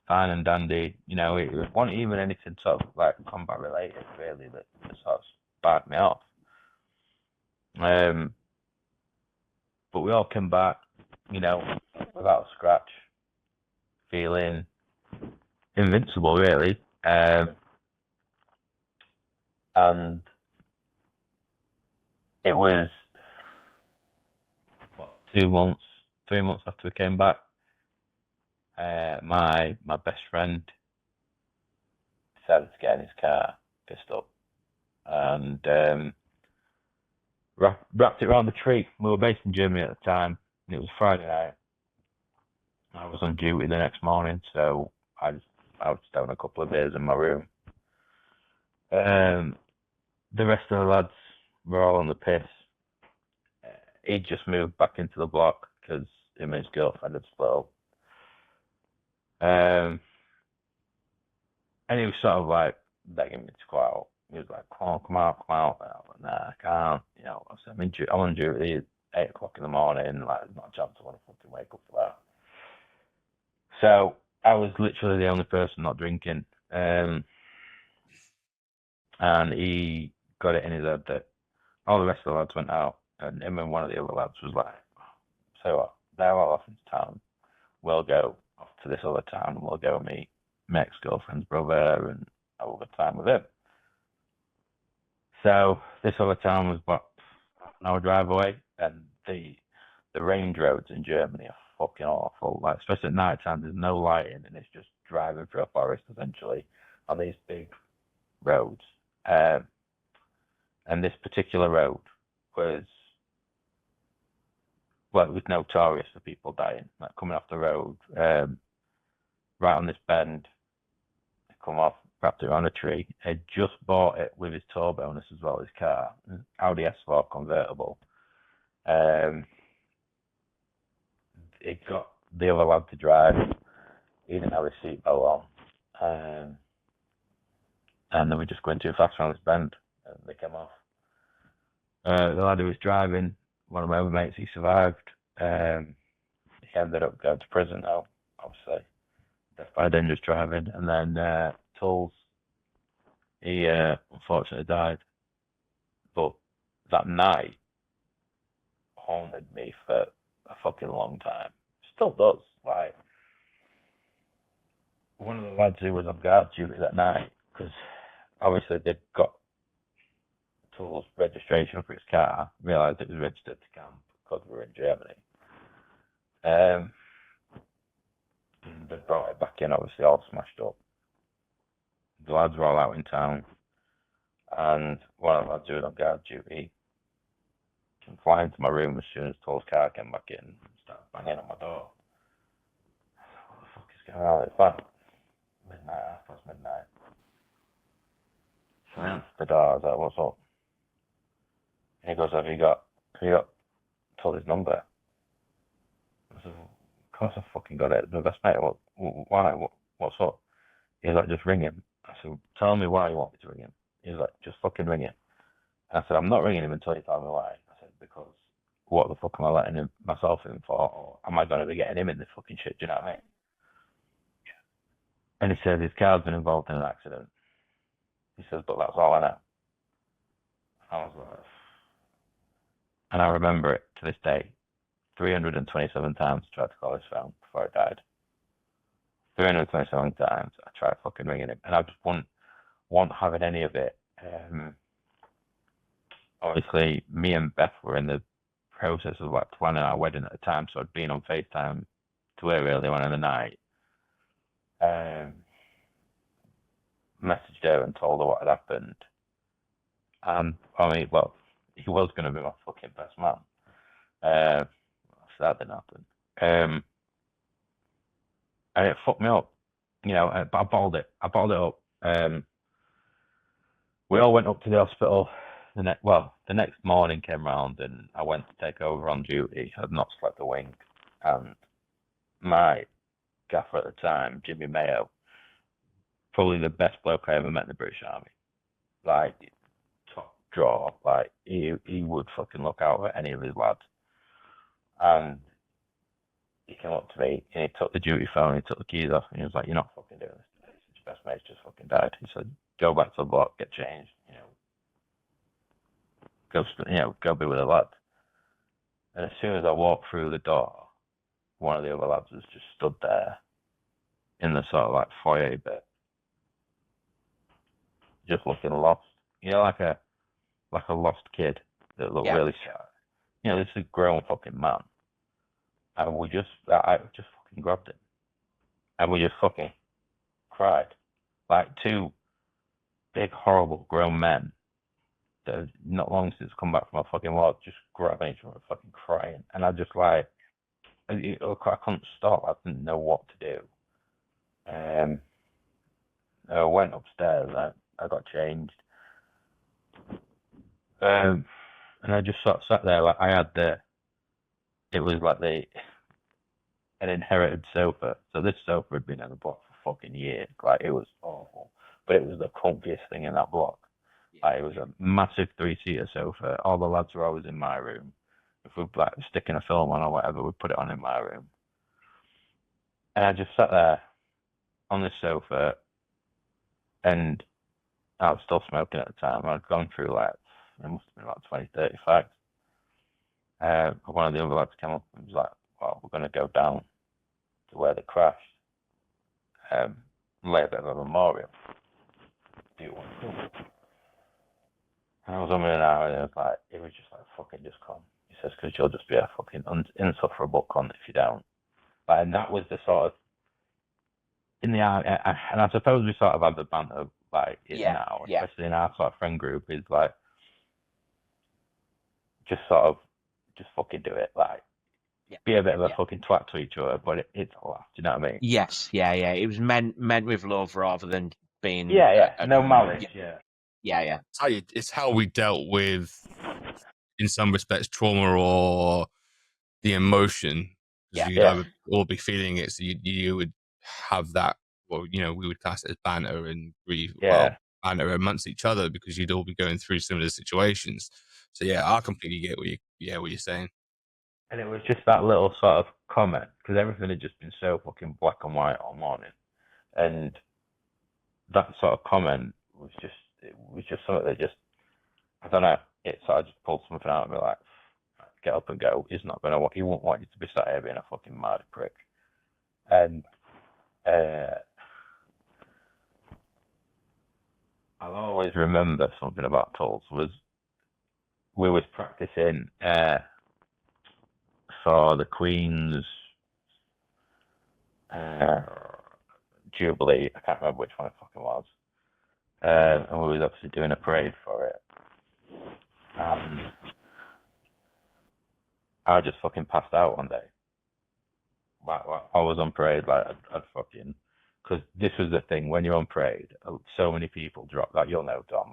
fine and dandy. You know, it wasn't even anything sort of like combat related, really, that sort of sparked me off. But we all came back, you know, without a scratch, feeling invincible, really. And it was, what, 2 months, 3 months after we came back, my best friend decided to get in his car, pissed up, and wrapped it around the tree. We were based in Germany at the time. It was Friday night. I was on duty the next morning, so I was down a couple of days in my room. The rest of the lads were all on the piss. He just moved back into the block because him and his girlfriend had split up. And he was sort of like begging me to go out. He was like, "Come on, come out, come out." And I was like, "Nah, I can't." You know, I said, I'm on duty at 8 o'clock in the morning. Like, there's not a chance I want to fucking wake up for that. So I was literally the only person not drinking. And he got it in his head that all the rest of the lads went out, and him and one of the other lads was like, "So what? They're all off into town. We'll go off to this other town, and we'll go meet my ex-girlfriend's brother, and have a good time with him. So this other town was about an hour drive away, and the range roads in Germany are fucking awful. Like, especially at night time, there's no lighting, and it's just driving through a forest essentially on these big roads. And this particular road was, well, it was notorious for people dying, like coming off the road, right on this bend, they come off, wrapped it around a tree. He'd just bought it with his tow bonus as well, his car, Audi S4 convertible. It got the other lad to drive. He didn't have his seatbelt on. And then we just went too fast around this bend, and they came off. The lad who was driving, one of my other mates, he survived. He ended up going to prison though, obviously. Death by dangerous driving. And then Tulls, he unfortunately died. But that night haunted me for a fucking long time. Still does. Like, one of the lads who was on guard duty that night, because obviously they'd got Tulls registration for his car, realised it was registered to camp because we were in Germany. They brought it back in, obviously all smashed up. The lads were all out in town, and one of the lads who was on guard duty came flying to my room as soon as Tull's car came back in and started banging on my door. What the fuck is going on? It's like midnight, half past midnight. So I answered the door, I was like, what's up? And he goes, have you got Tull's number? I said, of course I fucking got it. My best mate. Why? What's up? He's like, just ring him. I said, tell me why you want me to ring him. He's like, just fucking ring him. And I said, I'm not ringing him until you tell me why. I said, because what the fuck am I letting myself in for? Or am I going to be getting him in this fucking shit? Do you know what I mean? And he said his car's been involved in an accident. He says, but that's all I know. I was like, and I remember it to this day. 327 times I tried to call his phone before I died. 327 times I tried fucking ringing him, and I just wasn't having any of it. Obviously, me and Beth were in the process of like planning our wedding at the time, so I'd been on FaceTime to her early on in the night. Messaged her and told her what had happened. I mean, well, he was going to be my fucking best man. That didn't happen. And it fucked me up, you know. But I bottled it up. We all went up to the hospital. The next morning came round, and I went to take over on duty. I'd not slept a wink, and my gaffer at the time, Jimmy Mayo, probably the best bloke I ever met in the British Army. Like, top draw. Like, he would fucking look out for any of his lads. And he came up to me and he took the duty phone, he took the keys off, and he was like, you're not fucking doing this today. His best mate's just fucking died. He said, go back to the block, get changed, go be with the lads. And as soon as I walked through the door, one of the other lads was just stood there in the sort of like foyer bit, just looking lost. Like a lost kid that looked really sad. This is a grown fucking man. And I just fucking grabbed him. And we just fucking cried. Like two big, horrible grown men that have not long since come back from a fucking walk, just grabbing each other, fucking crying. And I just like, I couldn't stop. I didn't know what to do. I went upstairs. I got changed. And I just sort of sat there. Like, I had it was like an inherited sofa. So this sofa had been in the block for fucking years. Like, it was awful. But it was the comfiest thing in that block. Like, it was a massive 3-seater sofa. All the lads were always in my room. If we like sticking a film on or whatever, we'd put it on in my room. And I just sat there on this sofa, and I was still smoking at the time. I'd gone through like, it must have been about 20, 30 facts. One of the other lads came up and was like, well, we're going to go down to where they crashed, lay a bit of a memorial. do one. And I was on an hour, and it was just like, fucking just come. He says, because you'll just be a fucking insufferable cunt if you don't. And that was the sort of, in the and I suppose we sort of had the banter now, especially in our sort of friend group, is like, just sort of, just fucking do it, be a bit of a fucking twat to each other, but it's a laugh. Do you know what I mean? Yes, yeah. It was meant with love rather than being no malice. Yeah. It's how we dealt with, in some respects, trauma or the emotion. Because you'd either all be feeling it, so you would have that. Well, we would class it as banter and grief. Well, banter amongst each other because you'd all be going through similar situations. So I completely get what you're saying. And it was just that little sort of comment, because everything had just been so fucking black and white all morning, and that sort of comment was just something that just, I don't know, it sort of just pulled something out of me, like, get up and go. He won't want you to be sat here being a fucking mad prick. And I'll always remember something about Tulls was we was practicing for the Queen's Jubilee. I can't remember which one it fucking was. And we was obviously doing a parade for it. And I just fucking passed out one day. I was on parade, I'd fucking, because this was the thing, when you're on parade, so many people drop, you'll know, Tom,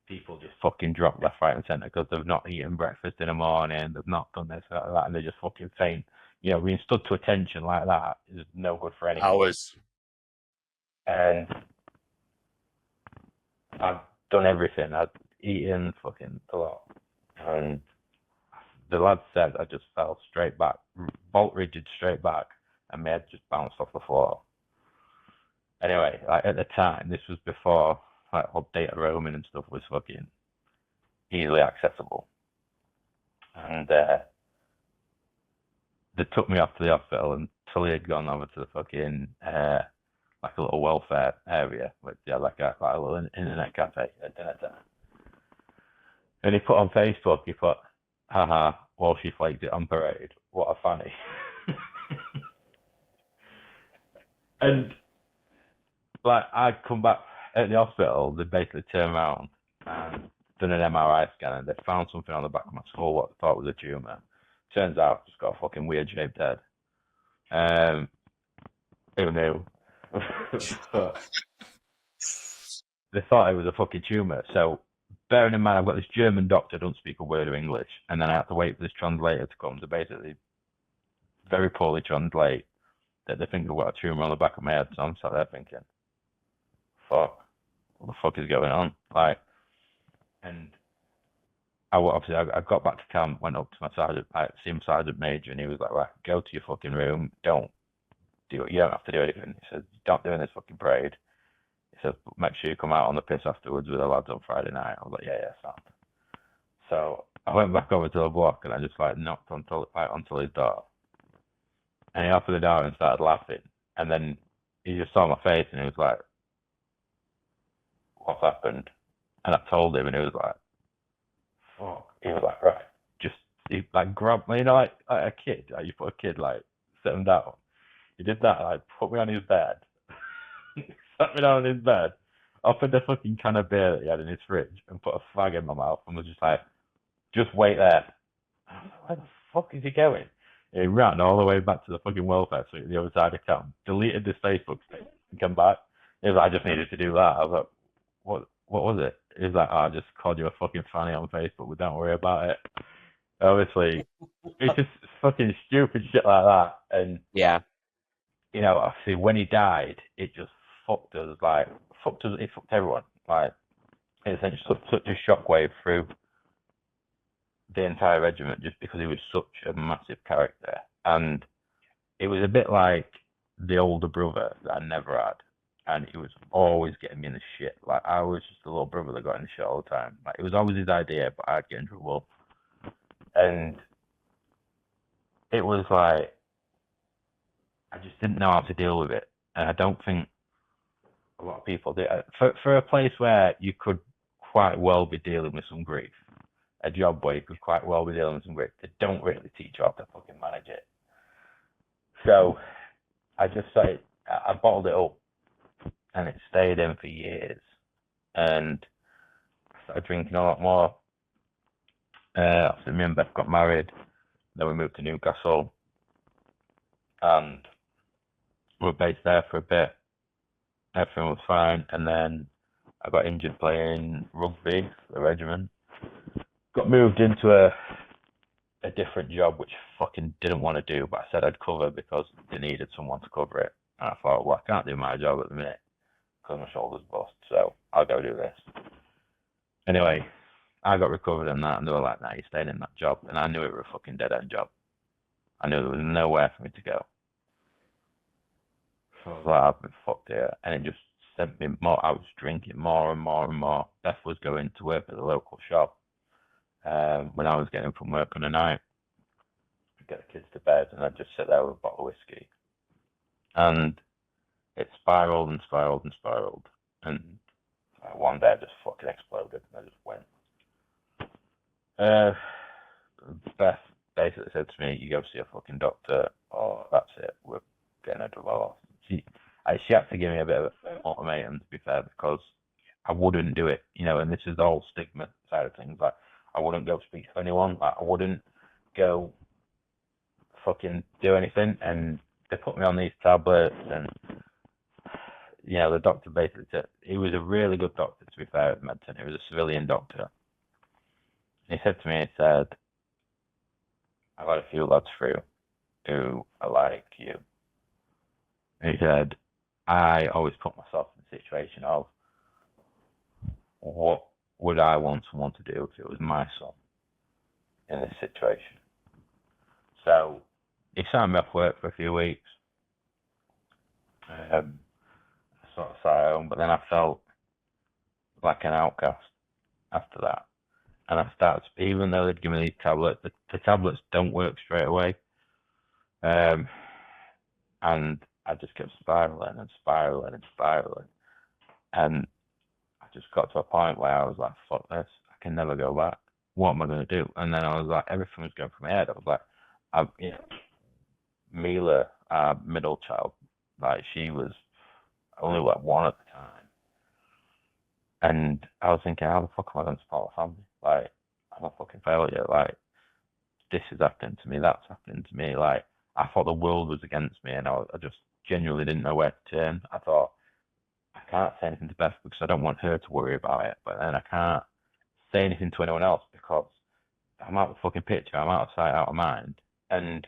people just fucking drop left, right, and centre because they've not eaten breakfast in the morning, they've not done this, that, and they just fucking faint. Being stood to attention like that is no good for anyone. Hours. And I've done everything. I've eaten fucking a lot. And the lad said I just fell straight back, bolt rigid straight back, and my head just bounced off the floor. Anyway, at the time, this was before all data roaming and stuff was fucking easily accessible. And they took me off to the hospital, and Tully had gone over to the fucking a little welfare area with a little internet cafe at dinner time. And he put on Facebook, haha, well, she flaked it on parade. What a fanny. And I'd come back at the hospital, they basically turned around and done an MRI scan, and they found something on the back of my skull what they thought was a tumour. Turns out I've just got a fucking weird shaped head. Who knew? They thought it was a fucking tumour. So bearing in mind I've got this German doctor who don't speak a word of English, and then I have to wait for this translator to come to basically very poorly translate that they think I've got a tumour on the back of my head. So I'm sat there thinking, fuck, what the fuck is going on? And I got back to camp, went up to my sergeant, sergeant major, and he was like, right, go to your fucking room, you don't have to do anything. He said, stop doing this fucking parade. He said, make sure you come out on the piss afterwards with the lads on Friday night. I was like, yeah, sound. So I went back over to the block, and I just knocked on Tully's door. And he opened the door and started laughing. And then he just saw my face, and he was like, what's happened? And I told him, and he was like, fuck. He was like, right, he grabbed me, like a kid. You put a kid, sit him down. He did that, put me on his bed. Sat me down on his bed, offered the fucking can of beer that he had in his fridge, and put a fag in my mouth, and was just like, just wait there. And I was like, where the fuck is he going? And he ran all the way back to the fucking welfare suite at the other side of town, deleted this Facebook page, and come back. He was like, I just needed to do that. I was like, what was it? He was like, I just called you a fucking fanny on Facebook, but don't worry about it. Obviously, it's just fucking stupid shit like that. And obviously when he died, it just fucked us. It fucked everyone. It sent such a shockwave through the entire regiment just because he was such a massive character. And it was a bit like the older brother that I never had. And he was always getting me in the shit. I was just a little brother that got in the shit all the time. It was always his idea, but I'd get in trouble. And it was I just didn't know how to deal with it. And I don't think a lot of people do. For a place where you could quite well be dealing with some grief, a job where you could quite well be dealing with some grief, they don't really teach you how to fucking manage it. So I just started, I bottled it up, and it stayed in for years, and I started drinking a lot more. After me and Beth got married, then we moved to Newcastle, and we were based there for a bit. Everything was fine, and then I got injured playing rugby for the regiment. Got moved into a different job, which I fucking didn't want to do, but I said I'd cover because they needed someone to cover it. And I thought, well, I can't do my job at the minute because my shoulder's bust, so I'll go do this. Anyway, I got recovered in that, and they were like, nah, you're staying in that job. And I knew it was a fucking dead-end job. I knew there was nowhere for me to go. So I was like, I've been fucked here. And it just sent me more. I was drinking more and more and more. Beth was going to work at the local shop when I was getting from work on a night. I'd get the kids to bed, and I'd just sit there with a bottle of whiskey. And it spiraled and spiraled and spiraled. And one day I just fucking exploded, and I just went. Beth basically said to me, you go see a fucking doctor, or that's it, we're getting a divorce. She had to give me a bit of an ultimatum, to be fair, because I wouldn't do it, and this is the whole stigma side of things. Like, I wouldn't go speak to anyone, like, I wouldn't go fucking do anything, and they put me on these tablets, and, the doctor basically said, he was a really good doctor, to be fair, at medicine. He was a civilian doctor. He said to me, I've got a few lads through who are like you. He said, I always put myself in the situation of what would I want someone to do if it was my son in this situation. So he signed me off work for a few weeks. I sort of sat at home, but then I felt like an outcast after that. And I started, even though they'd give me these tablets, the tablets don't work straight away. And I just kept spiraling and spiraling and spiraling. And I just got to a point where I was like, fuck this, I can never go back. What am I going to do? And then I was like, everything was going through my head. I was like, Mila, our middle child, like, she was only like one at the time. And I was thinking, how the fuck am I going to support a family? Like, I'm a fucking failure. Like, this is happening to me, that's happening to me. Like, I thought the world was against me, and I just genuinely didn't know where to turn. I thought, I can't say anything to Beth because I don't want her to worry about it. But then I can't say anything to anyone else because I'm out of the fucking picture. I'm out of sight, out of mind. And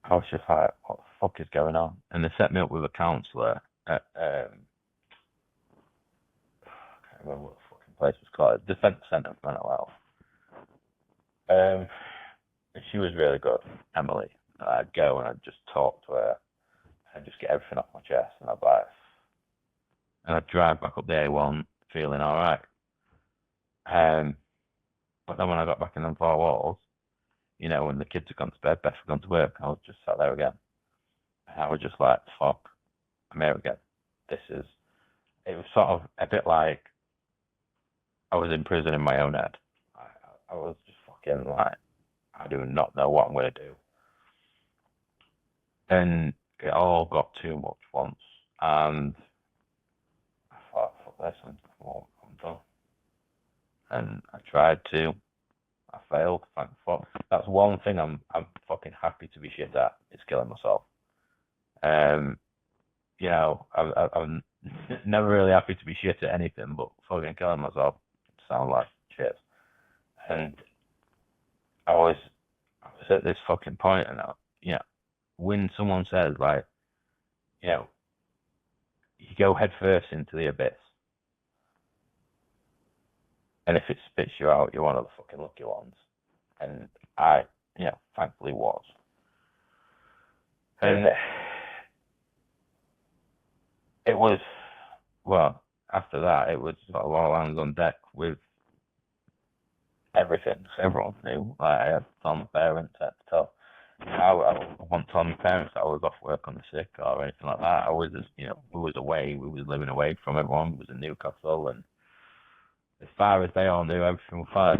I was just like, what the fuck is going on? And they set me up with a counsellor at, I can't remember what the fucking place was called, Defence Centre for Mental Health. She was really good, Emily. I'd go and I'd just talk to her and just get everything off my chest, and I'd drive back up the A1 feeling alright. But then when I got back in them four walls, when the kids had gone to bed, Beth had gone to work, I was just sat there again. And I was just like, fuck, I'm here again. It was sort of a bit like I was in prison in my own head. I was just fucking like, I do not know what I'm going to do. And it all got too much once. And I thought, fuck this, I'm done. And I tried to. I failed, thank fuck. That's one thing I'm fucking happy to be shit at, is killing myself. I'm never really happy to be shit at anything, but fucking killing myself sounds like shit. And I was at this fucking point, and when someone says, like, you go head first into the abyss, and if it spits you out, you're one of the fucking lucky ones. And I, thankfully was. And it was, well, after that, it was sort of all hands on deck with everything. Everyone knew. Like, I had to tell my parents, I had to tell I wasn't telling my parents that I was off work on the sick or anything like that. I was just, we was away, we was living away from everyone. We was in Newcastle, and as far as they all knew, everything was fine.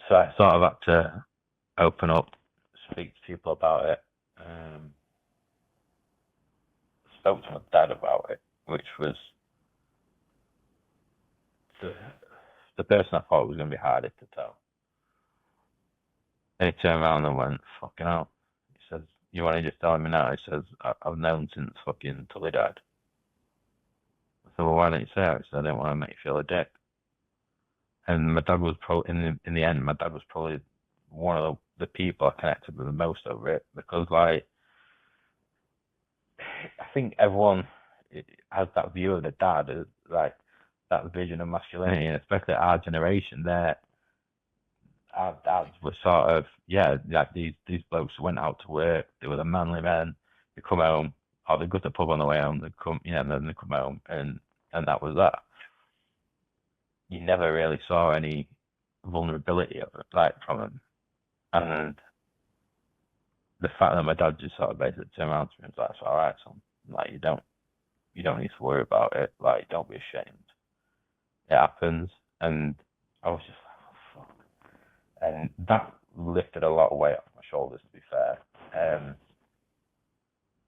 So I sort of had to open up, speak to people about it. Spoke to my dad about it, which was the person I thought was going to be hardest to tell. And he turned around and went, fucking hell. He says, you want to just tell me now? He says, I've known since fucking till he died. I said, well, why don't you say it? He said, I didn't want to make you feel a dick. And my dad was probably, in the end, my dad was probably one of the people I connected with the most over it, because, like, I think everyone has that view of the dad as, like, that vision of masculinity, and especially our generation, our dads were sort of, like these blokes who went out to work, they were the manly men, they come home, or they go to the pub on the way home, and then they come home, and that was that. You never really saw any vulnerability of it, like, from them. And the fact that my dad just sort of basically turned around to me and was like, it's alright, son. Like, you don't need to worry about it. Like, don't be ashamed. It happens. And I was just like, oh, fuck. And that lifted a lot of weight off my shoulders, to be fair.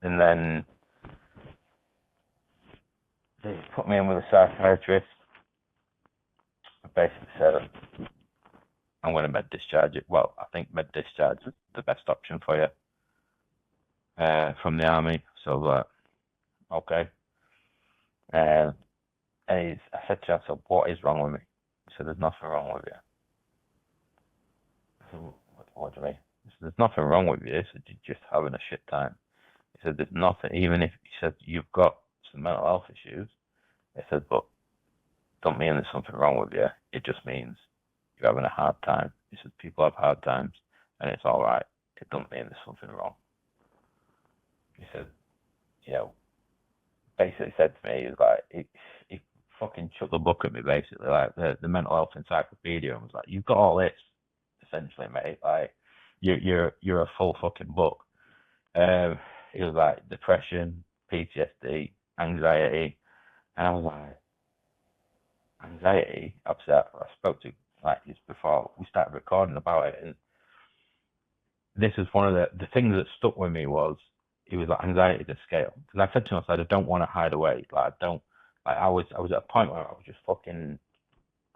And then they put me in with a psychiatrist. I basically said, I'm going to med discharge it. Well, I think med discharge is the best option for you from the army. So, okay. And I said to him, so what is wrong with me? He said, there's nothing wrong with you. I said, what do you mean? He said, there's nothing wrong with you. He said, you're just having a shit time. He said, there's nothing, even if, he said, you've got some mental health issues. He said, but don't mean there's something wrong with you. It just means you're having a hard time. He said, people have hard times, and it's all right. It doesn't mean there's something wrong. He said, basically said to me, he was like, he fucking chucked the book at me, basically, like the mental health encyclopedia, and was like, you've got all this, essentially, mate. Like, you're a full fucking book. He was like, depression, PTSD, anxiety, and I was like, anxiety? Obviously, I spoke to, like, just before we started recording about it, and this is one of the things that stuck with me was, it was like anxiety to scale. Because I said to myself, I don't want to hide away. Like, I was at a point where I was just fucking,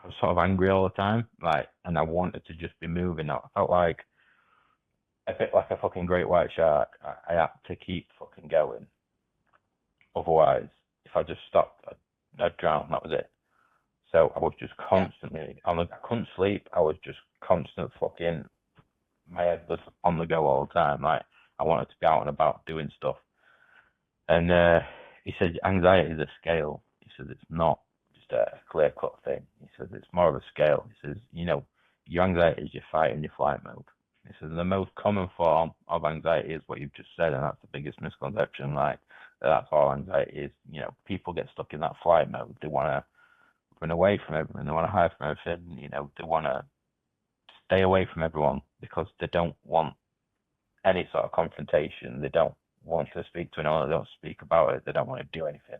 I was sort of angry all the time. Like, and I wanted to just be moving. I felt like a bit like a fucking great white shark. I had to keep fucking going. Otherwise, if I just stopped, I'd drown. That was it. So I was just constantly, I couldn't sleep. I was just constant fucking, my head was on the go all the time. Like, I wanted to be out and about doing stuff. And he said, anxiety is a scale. He said, it's not just a clear-cut thing. He says, it's more of a scale. He says, your anxiety is your fight and your flight mode. He says, the most common form of anxiety is what you've just said, and that's the biggest misconception. Like, that's all anxiety is. People get stuck in that flight mode. They want to run away from everyone. They want to hide from everything. They want to stay away from everyone because they don't want any sort of confrontation. They don't want to speak to anyone. They don't speak about it. They don't want to do anything.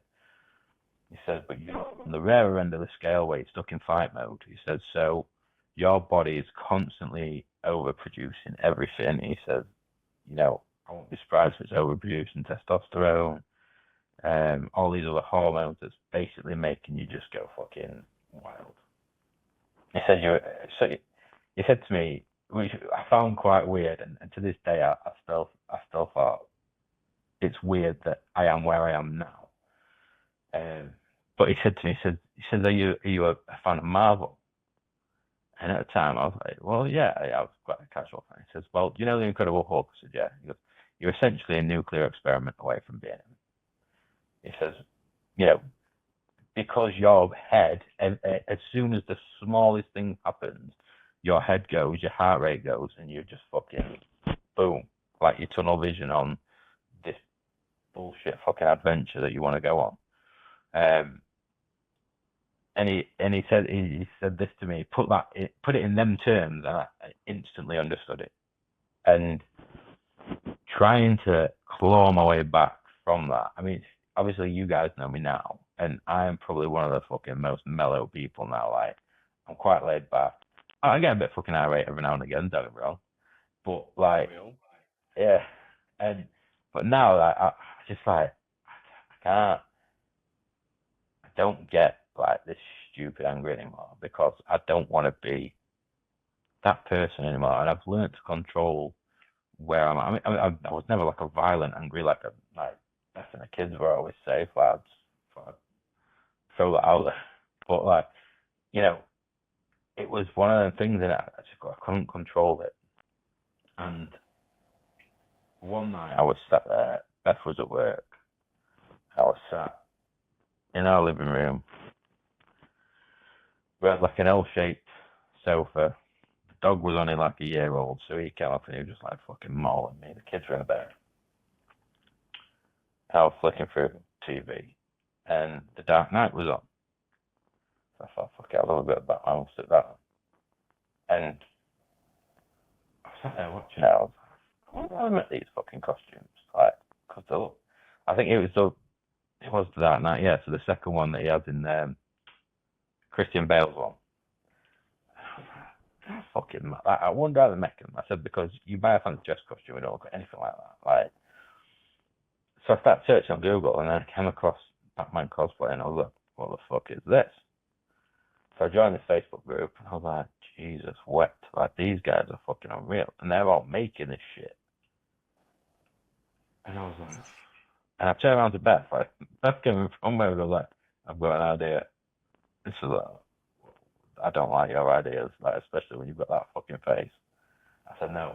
He says, but you're on the rarer end of the scale where you're stuck in fight mode. He says, so your body is constantly overproducing everything. He says, I won't be surprised if it's overproducing testosterone, all these other hormones that's basically making you just go fucking wild. He said, he said to me, which I found quite weird, and to this day I still thought it's weird that I am where I am now. But he said to me, he said, are you a fan of Marvel? And at the time I was like, well, yeah, I was quite a casual fan. He says, well, do you know the Incredible Hulk? I said, yeah. He goes, you're essentially a nuclear experiment away from being him. He says, because your head, as soon as the smallest thing happens, your head goes, your heart rate goes, and you're just fucking boom, like your tunnel vision on this bullshit fucking adventure that you want to go on. And he said this to me. Put it in them terms, and I instantly understood it. and trying to claw my way back from that. I mean, obviously you guys know me now, and I am probably one of the fucking most mellow people now. Like, I'm quite laid back. I get a bit fucking irate every now and again, don't get me wrong. But like, yeah, but now like, I just like I don't get like this stupid angry anymore because I don't want to be that person anymore, and I've learned to control where I'm at. I was never like a violent angry like back when the kids were always safe. Like, I'd throw that out there, but like, you know, it was one of the things that I couldn't control it. And one night I was sat there, Beth was at work. I was sat in our living room. We had like an L-shaped sofa. The dog was only like a year old, so he came up and he was just like fucking mauling me. The kids were in bed. I was flicking through TV, and The Dark Knight was on. So I thought, fuck it, I love a bit of Batman, I'll stick that on. And I sat there watching it, I was like, I wonder how they make these fucking costumes. Like, cause I think it was The Dark Knight, yeah, so the second one that he has in Christian Bale's one. Fucking mad. I wonder how they make them. I said, because you buy a fancy dress costume, we don't look at anything like that. Like, so I started searching on Google, and then I came across Batman cosplay, and I was like, what the fuck is this? So I joined this Facebook group, and I was like, Jesus wept. Like, these guys are fucking unreal, and they're all making this shit. And I was like, and I turned around to Beth, like, Beth came from where I was like, I've got an idea. This is like, I don't like your ideas, like, especially when you've got that fucking face. I said, no,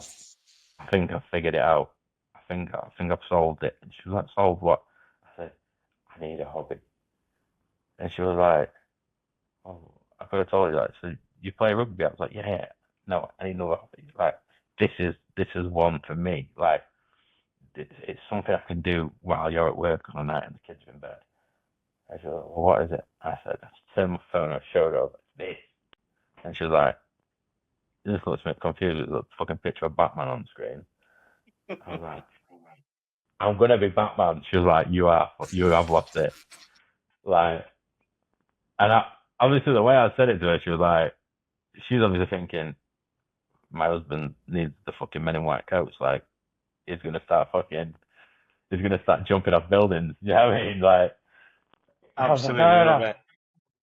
I think I've figured it out. I think I've solved it. And she was like, solved what? I said, I need a hobby. And she was like, oh, I could have told you that. So you play rugby? I was like, yeah. No, I need another hobby. Like, this is one for me. Like, it's something I can do while you're at work on a night and the kids are in bed. I said, well, what is it? I said, I turned my phone, I showed her, this. And she was like, this looks a bit confused with the fucking picture of Batman on the screen. I was like, I'm gonna be Batman. She was like, you have lost it. Like, and obviously the way I said it to her, she was like, she's obviously thinking, my husband needs the fucking men in white coats. Like, he's gonna start jumping off buildings. You know what I mean? Like, Absolutely love it.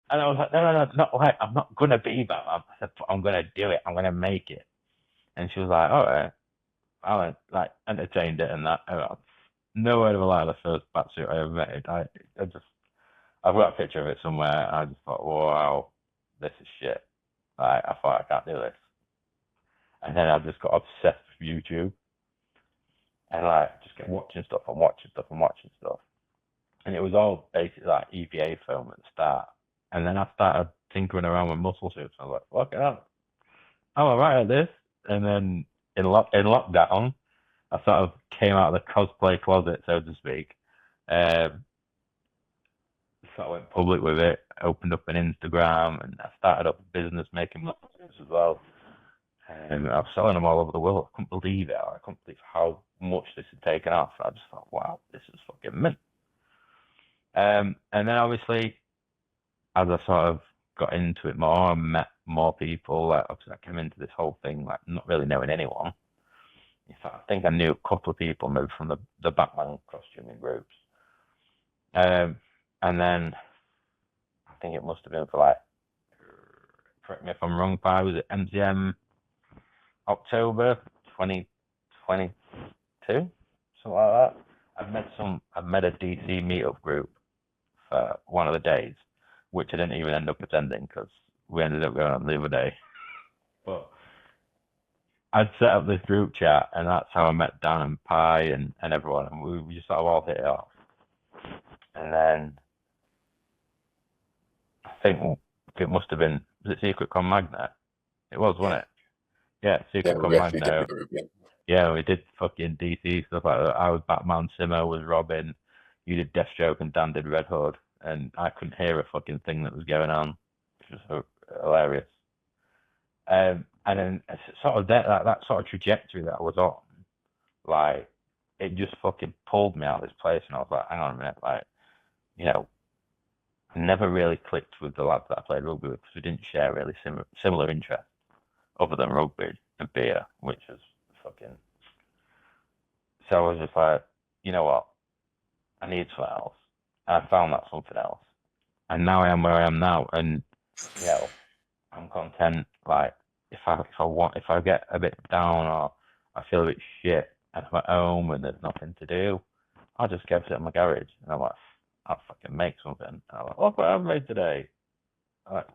And I was like, no, not like, I'm not gonna be Batman. I said, I'm gonna do it. I'm gonna make it. And she was like, all right. I went, like, entertained it and that. No word of a lie, the first batsuit I ever made. I've got a picture of it somewhere. I just thought, wow, this is shit. Like, I thought I can't do this. And then I just got obsessed with YouTube. And like, just kept watching stuff and watching stuff and watching stuff. And it was all basically like EVA film at the start. And then I started tinkering around with muscle suits. I was like, fuck it up. I'm alright at this. And then in lockdown, I sort of came out of the cosplay closet, so to speak. Sort of went public with it, opened up an Instagram, and I started up a business making muscles as well. And I was selling them all over the world. I couldn't believe it. I couldn't believe how much this had taken off. I just thought, wow, this is fucking mint. And then obviously, as I sort of got into it more and met more people, like obviously I came into this whole thing like not really knowing anyone. In fact, I think I knew a couple of people maybe from the Batman costuming groups. And then I think it must have been for like, correct me if I'm wrong, Pi, was it MCM October 2022? Something like that. I've met a DC meetup group for one of the days, which I didn't even end up attending because we ended up going on the other day. But I'd set up this group chat, and that's how I met Dan and Pi and everyone, and we just sort of all hit it off. And then I think it must have been, was it Secret Con Magnet? It was, wasn't it? Yeah, Secret Con Magnet. Yeah, we did fucking DC stuff like that. I was Batman, Simo was Robin, you did Deathstroke, and Dan did Red Hood, and I couldn't hear a fucking thing that was going on, which was hilarious. And then sort of that sort of trajectory that I was on, like, it just fucking pulled me out of this place, and I was like, hang on a minute, like, you know, I never really clicked with the lads that I played rugby with because we didn't share really similar interests other than rugby and beer, which was fucking. So I was just like, you know what, I need something else, and I found that something else, and now I am where I am now, and you know, I'm content. Like, if I get a bit down or I feel a bit shit and I'm at home and there's nothing to do, I'll just go sit in my garage and I'm like, I'll fucking make something. And I'm like, look what I've made today. I'm like,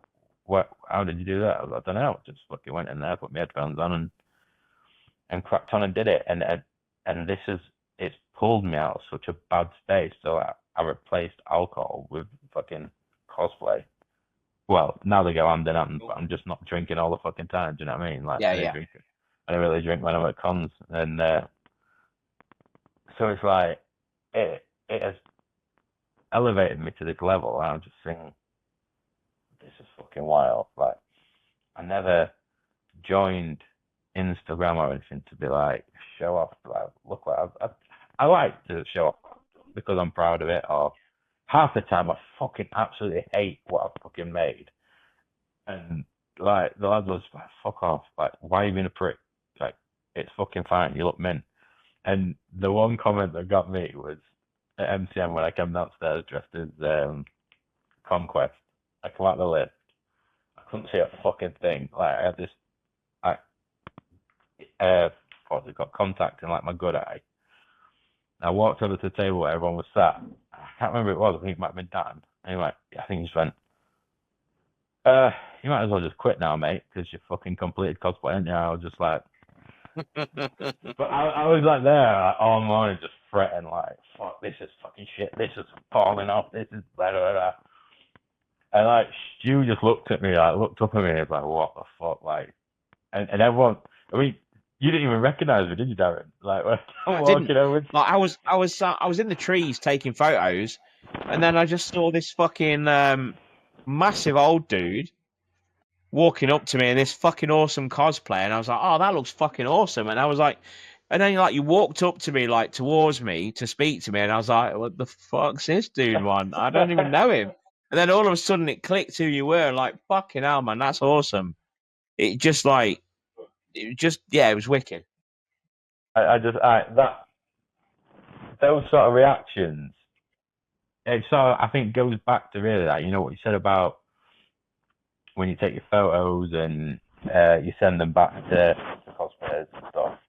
what? How did you do that? I was like, I don't know. Just fucking went in there, put my headphones on, and cracked on and did it. And it's pulled me out of such a bad space. So I replaced alcohol with fucking cosplay. Well, now they go hand in hand, but I'm just not drinking all the fucking time. Do you know what I mean? Like, Yeah, I yeah. don't really drink when I'm at cons, and so it's like it has elevated me to this level. And I'm just thinking, this is fucking wild. Like, I never joined Instagram or anything to be like show off. Like, look what I like to show off because I'm proud of it. Or half the time, I fucking absolutely hate what I've fucking made. And like the lad was like, fuck off, like, why are you being a prick? Like, it's fucking fine, you look mint. And the one comment that got me was at MCM when I came downstairs dressed as Conquest. I come out the lift, I couldn't see a fucking thing. Like, I had this what's it got, contact in like my good eye. I walked over to the table where everyone was sat. I can't remember who it was, I think it might have been Dan. Anyway, I think he just went, you might as well just quit now, mate, because you fucking completed cosplay, ain't you? I was just like, but I was like there like, all morning just fretting, like, fuck, this is fucking shit, this is falling off, this is blah, blah, blah. And like, Stu just looked up at me, and was like, what the fuck, like, and everyone, I mean, you didn't even recognize me, did you, Darren? Like, when I'm walking over. Like, I was in the trees taking photos, and then I just saw this fucking massive old dude walking up to me in this fucking awesome cosplay, and I was like, oh, that looks fucking awesome. And I was like, and then like you walked up to me, like towards me to speak to me, and I was like, what the fuck's this dude, man? I don't even know him. And then all of a sudden it clicked who you were, like, fucking hell, man, that's awesome. It just like, it was wicked. Those sort of reactions, it sort of, I think, goes back to really that, you know, what you said about when you take your photos and you send them back to cosplayers and stuff.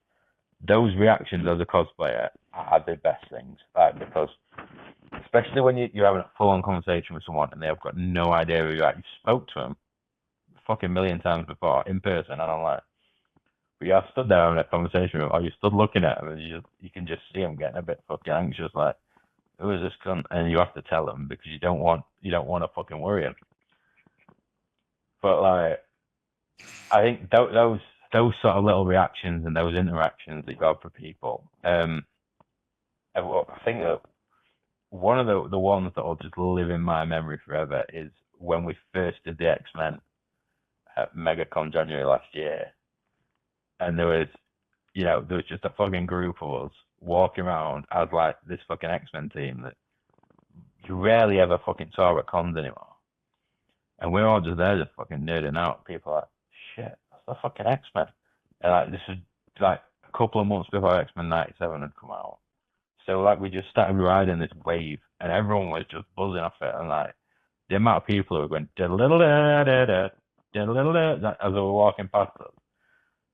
Those reactions as a cosplayer are the best things, like, because especially when you're having a full-on conversation with someone and they've got no idea who you are. You spoke to them fucking million times before in person, and I'm like, but you have stood there having a conversation with them, or you stood looking at them, and you can just see them getting a bit fucking anxious, like, who is this cunt? And you have to tell them because you don't want to fucking worry them. But like, I think those sort of little reactions and those interactions that you have for people, I think that one of the ones that will just live in my memory forever is when we first did the X-Men at MegaCon January last year, and there was just a fucking group of us walking around as like this fucking X-Men team that you rarely ever fucking saw at cons anymore. And we're all just there, just fucking nerding out. People are like, shit, that's the fucking X-Men. And like, this is like a couple of months before X-Men 97 had come out. So like, we just started riding this wave, and everyone was just buzzing off it. And like, the amount of people who were going as they were walking past us.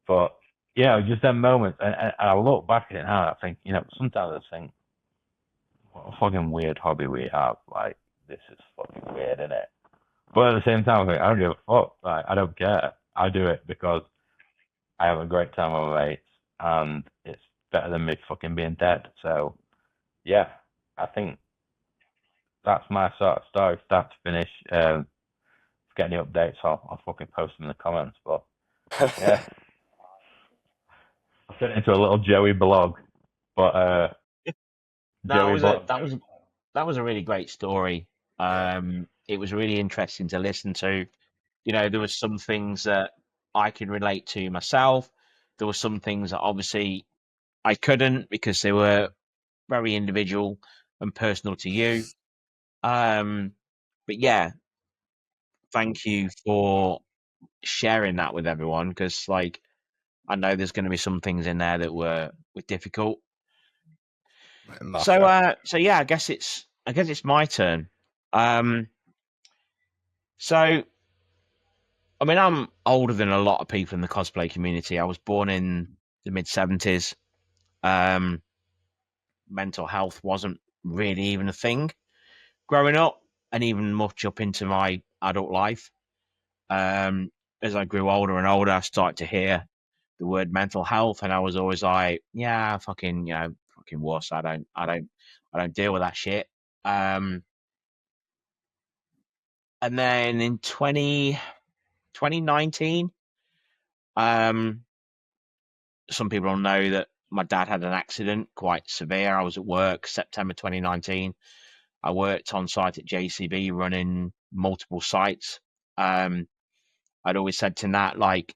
But yeah, just them moments. And I look back at it now, and I think, sometimes I think, what a fucking weird hobby we have. Like, this is fucking weird, isn't it? But at the same time, I don't give a fuck. Like, I don't care. I do it because I have a great time with my mates, and it's better than me fucking being dead. So, yeah, I think that's my sort of story, start to finish. If I get any updates, I'll fucking post them in the comments. But yeah, I sent it into a little Joey blog. But that was a really great story. It was really interesting to listen to. There was some things that I could relate to myself. There were some things that obviously I couldn't because they were very individual and personal to you. But yeah, thank you for sharing that with everyone, because like I know there's going to be some things in there that were difficult. So so yeah, I guess it's my turn. So I mean, I'm older than a lot of people in the cosplay community. I was born in the mid-70s. Mental health wasn't really even a thing growing up, and even much up into my adult life. As I grew older and older, I started to hear the word mental health, and I was always like, yeah, fucking, fucking wuss. I don't deal with that shit. And then in 2019, some people don't know that my dad had an accident, quite severe. I was at work, September 2019. I worked on site at JCB, running multiple sites. I'd always said to Nat, like,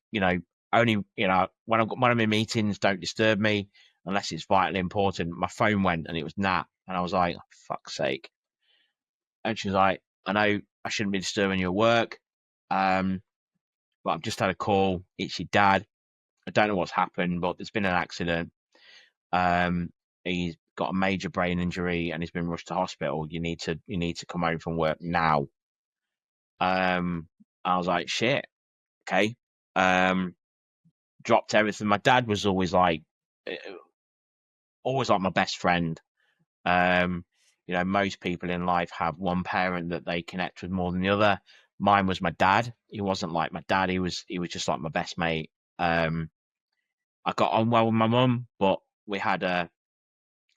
only, when I'm in meetings, don't disturb me unless it's vitally important. My phone went and it was Nat. And I was like, oh, fuck's sake. And she was like, I know I shouldn't be disturbing your work. But I've just had a call. It's your dad. I don't know what's happened, but there's been an accident. He's got a major brain injury and he's been rushed to hospital. You need to come home from work now. I was like, shit. Okay. Dropped everything. My dad was always like my best friend. Most people in life have one parent that they connect with more than the other. Mine was my dad. He wasn't like my dad. He was just like my best mate. I got on well with my mum, but we had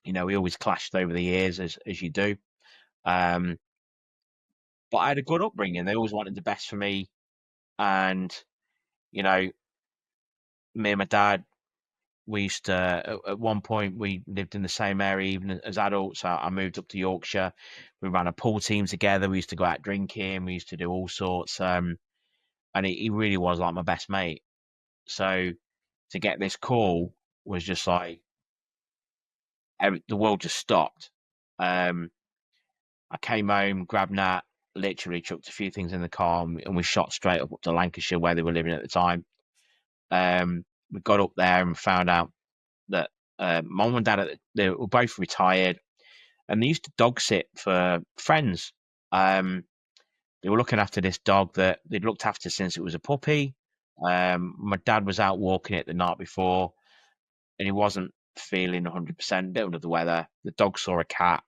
we always clashed over the years, as you do. But I had a good upbringing. They always wanted the best for me, and me and my dad, we used to, at one point, we lived in the same area even as adults. I moved up to Yorkshire. We ran a pool team together. We used to go out drinking. We used to do all sorts. And he really was like my best mate. So to get this call was just like, the world just stopped. I came home, grabbed Nat, literally chucked a few things in the car, and we shot straight up to Lancashire, where they were living at the time. We got up there and found out that mom and dad, they were both retired, and they used to dog sit for friends. They were looking after this dog that they'd looked after since it was a puppy. My dad was out walking it the night before, and he wasn't feeling 100%, bit under the weather. The dog saw a cat.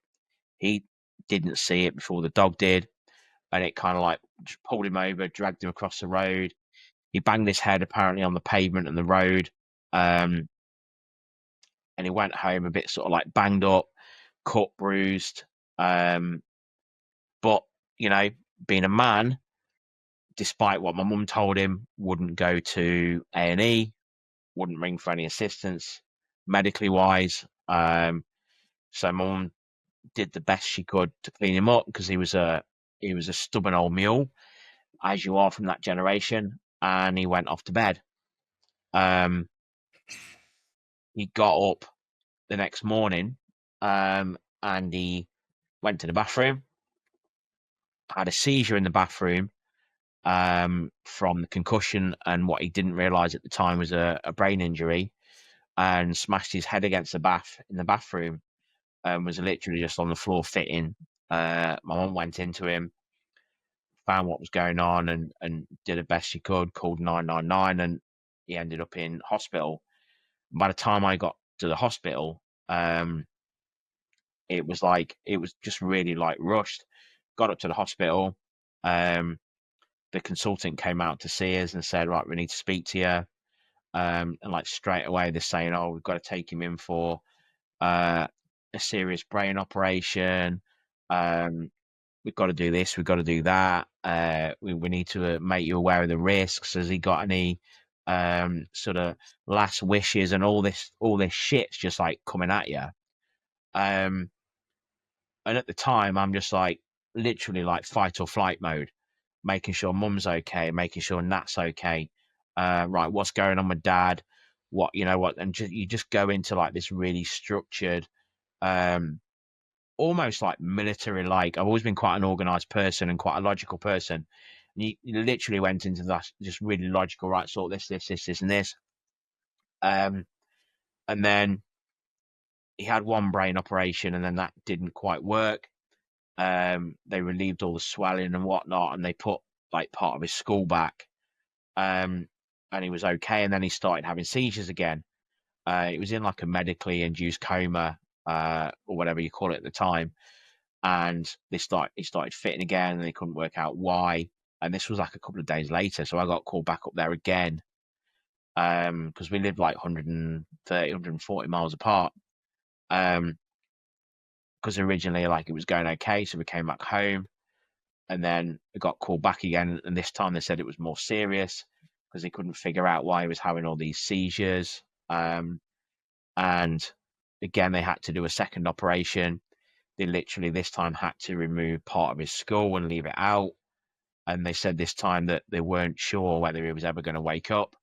He didn't see it before the dog did, and it kind of like just pulled him over, dragged him across the road. He banged his head apparently on the pavement and the road. And he went home a bit sort of like banged up, cut, bruised. But, being a man, despite what my mum told him, wouldn't go to A&E, wouldn't ring for any assistance medically wise. So mum did the best she could to clean him up, because he was a stubborn old mule, as you are from that generation, and he went off to bed. He got up the next morning, and he went to the bathroom, had a seizure in the bathroom, from the concussion, and what he didn't realise at the time was a brain injury, and smashed his head against the bath in the bathroom, and was literally just on the floor fitting. My mum went into him, found what was going on, and did the best she could, called 999, and he ended up in hospital. By the time I got to the hospital, it was just really like rushed. Got up to the hospital. The consultant came out to see us and said, right, we need to speak to you. And like straight away they're saying, oh, we've got to take him in for a serious brain operation. We've got to do this, we've got to do that. We need to make you aware of the risks. Has he got any sort of last wishes, and all this shit's just like coming at you. And at the time, I'm just like literally like fight or flight mode, making sure mum's okay, making sure Nat's okay. right, what's going on with dad? What, and you just go into like this really structured, almost like military like. I've always been quite an organized person and quite a logical person. And you literally went into that just really logical, right? Sort this, and this. And then he had one brain operation, and then that didn't quite work. They relieved all the swelling and whatnot, and they put like part of his skull back. And he was okay, and then he started having seizures again. It was in like a medically induced coma, or whatever you call it at the time. And he started fitting again, and they couldn't work out why. And this was like a couple of days later, so I got called back up there again, because we lived like 130, 140 miles apart. Because originally like it was going okay, so we came back home, and then it got called back again, and this time they said it was more serious because they couldn't figure out why he was having all these seizures. And again, they had to do a second operation. They literally this time had to remove part of his skull and leave it out. And they said this time that they weren't sure whether he was ever going to wake up.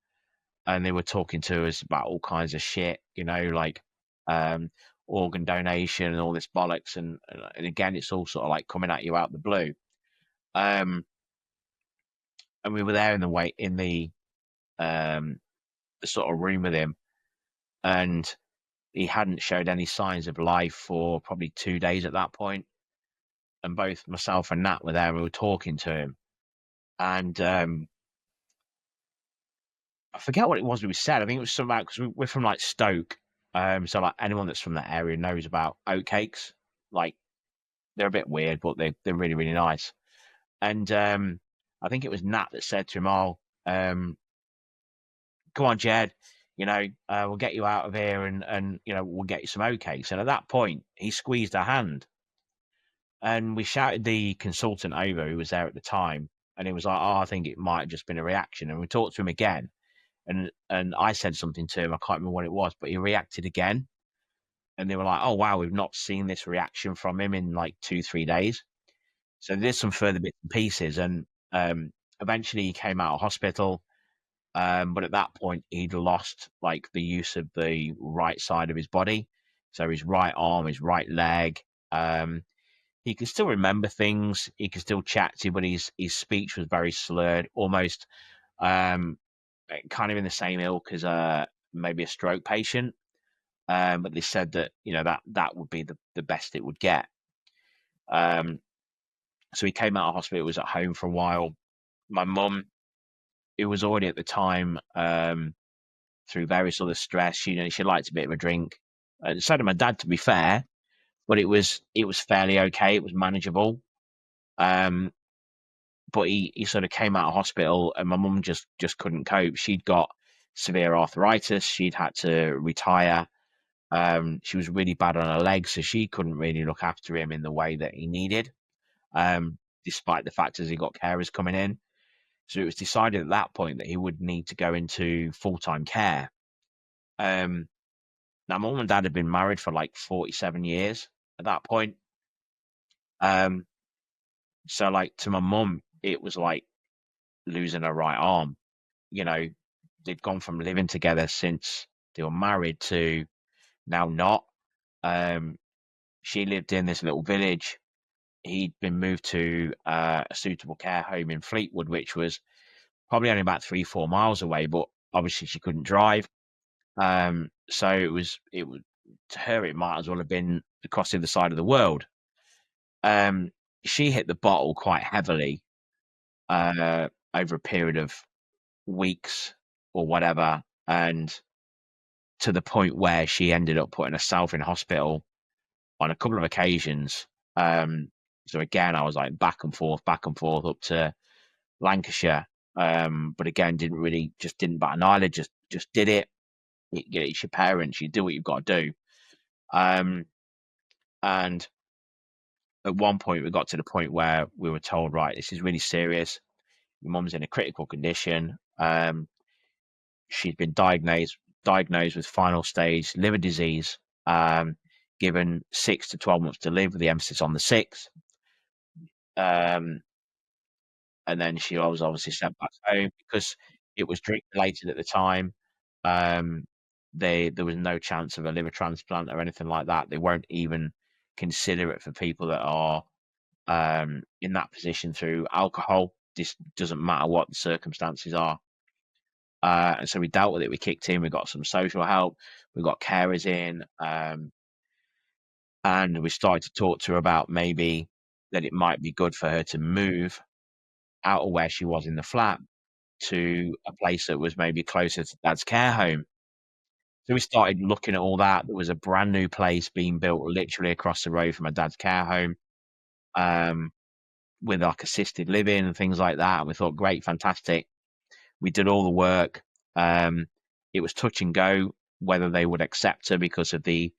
And they were talking to us about all kinds of shit, like organ donation and all this bollocks. And again, it's all sort of like coming at you out the blue. And we were there in the sort of room with him, and he hadn't showed any signs of life for probably 2 days at that point. And both myself and Nat were there, and we were talking to him. And I forget what it was we said. I think it was something about, because we're from like Stoke. So like anyone that's from that area knows about oatcakes. Like they're a bit weird, but they're really, really nice. And I think it was Nat that said to him, "Oh, come on, Jed, we'll get you out of here, and we'll get you some oatcakes." And at that point, he squeezed our hand, and we shouted the consultant over who was there at the time, and he was like, "Oh, I think it might have just been a reaction." And we talked to him again, and I said something to him. I can't remember what it was, but he reacted again, and they were like, "Oh wow, we've not seen this reaction from him in like 2-3 days." So there's some further bits and pieces, and eventually he came out of hospital. But at that point, he'd lost like the use of the right side of his body, so his right arm, his right leg. He could still remember things. He could still chat to you, but his speech was very slurred, almost kind of in the same ilk as maybe a stroke patient. But they said that that would be the best it would get. So he came out of hospital, was at home for a while. My mum, who was already at the time through various other stress, she liked a bit of a drink. So did my dad, to be fair, but it was fairly okay. It was manageable. But he sort of came out of hospital, and my mum just couldn't cope. She'd got severe arthritis. She'd had to retire. She was really bad on her legs, so she couldn't really look after him in the way that he needed, despite the fact as he got carers coming in. So it was decided at that point that he would need to go into full-time care. Now, mum and dad had been married for like 47 years at that point. So like to my mum, it was like losing her right arm. They'd gone from living together since they were married to now not. She lived in this little village. He'd been moved to a suitable care home in Fleetwood, which was probably only about 3-4 miles away, but obviously she couldn't drive. So it was to her, it might as well have been across the other side of the world. She hit the bottle quite heavily over a period of weeks or whatever, and to the point where she ended up putting herself in hospital on a couple of occasions. So again, I was like back and forth up to Lancashire. But again, didn't bat an eyelid, just did it. It's your parents, you do what you've got to do. And at one point, we got to the point where we were told, right, this is really serious. Your mum's in a critical condition. She'd been diagnosed with final stage liver disease, given 6 to 12 months to live, with the emphasis on the 6. And then she was obviously sent back home because It was drink related at the time. There was no chance of a liver transplant or anything like that. They won't even consider it for people that are in that position through alcohol. This doesn't matter what the circumstances are. And so we dealt with it. We kicked in. We got some social help. We got carers in, and we started to talk to her about maybe that it might be good for her to move out of where she was in the flat to a place that was maybe closer to Dad's care home. So we started looking at all that. There was a brand new place being built literally across the road from my dad's care home, with like assisted living and things like that. And we thought, great, fantastic. We did all the work. It was touch and go whether they would accept her because of the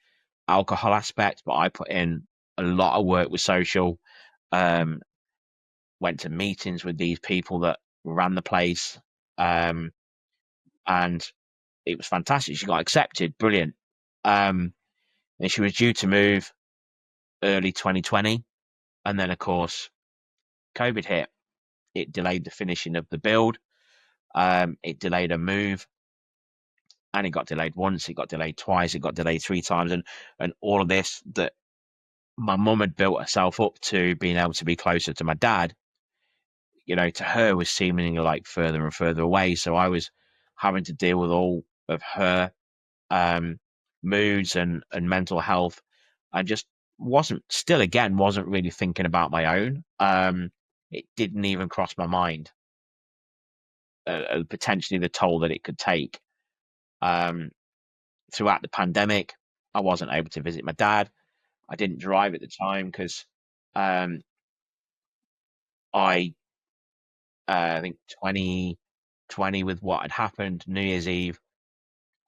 alcohol aspect, but I put in a lot of work with social. Went to meetings with these people that ran the place, and it was fantastic. She got accepted, brilliant. And she was due to move early 2020, and then of course COVID hit. It delayed the finishing of the build. It delayed a move, and it got delayed once. It got delayed twice. It got delayed 3 times, and all of this that my mum had built herself up to being able to be closer to my dad, to her was seemingly like further and further away. So I was having to deal with all of her moods and mental health. I just wasn't really thinking about my own. It didn't even cross my mind potentially the toll that it could take. Throughout the pandemic, I wasn't able to visit my dad. I didn't drive at the time because I think 2020 with what had happened, New Year's Eve,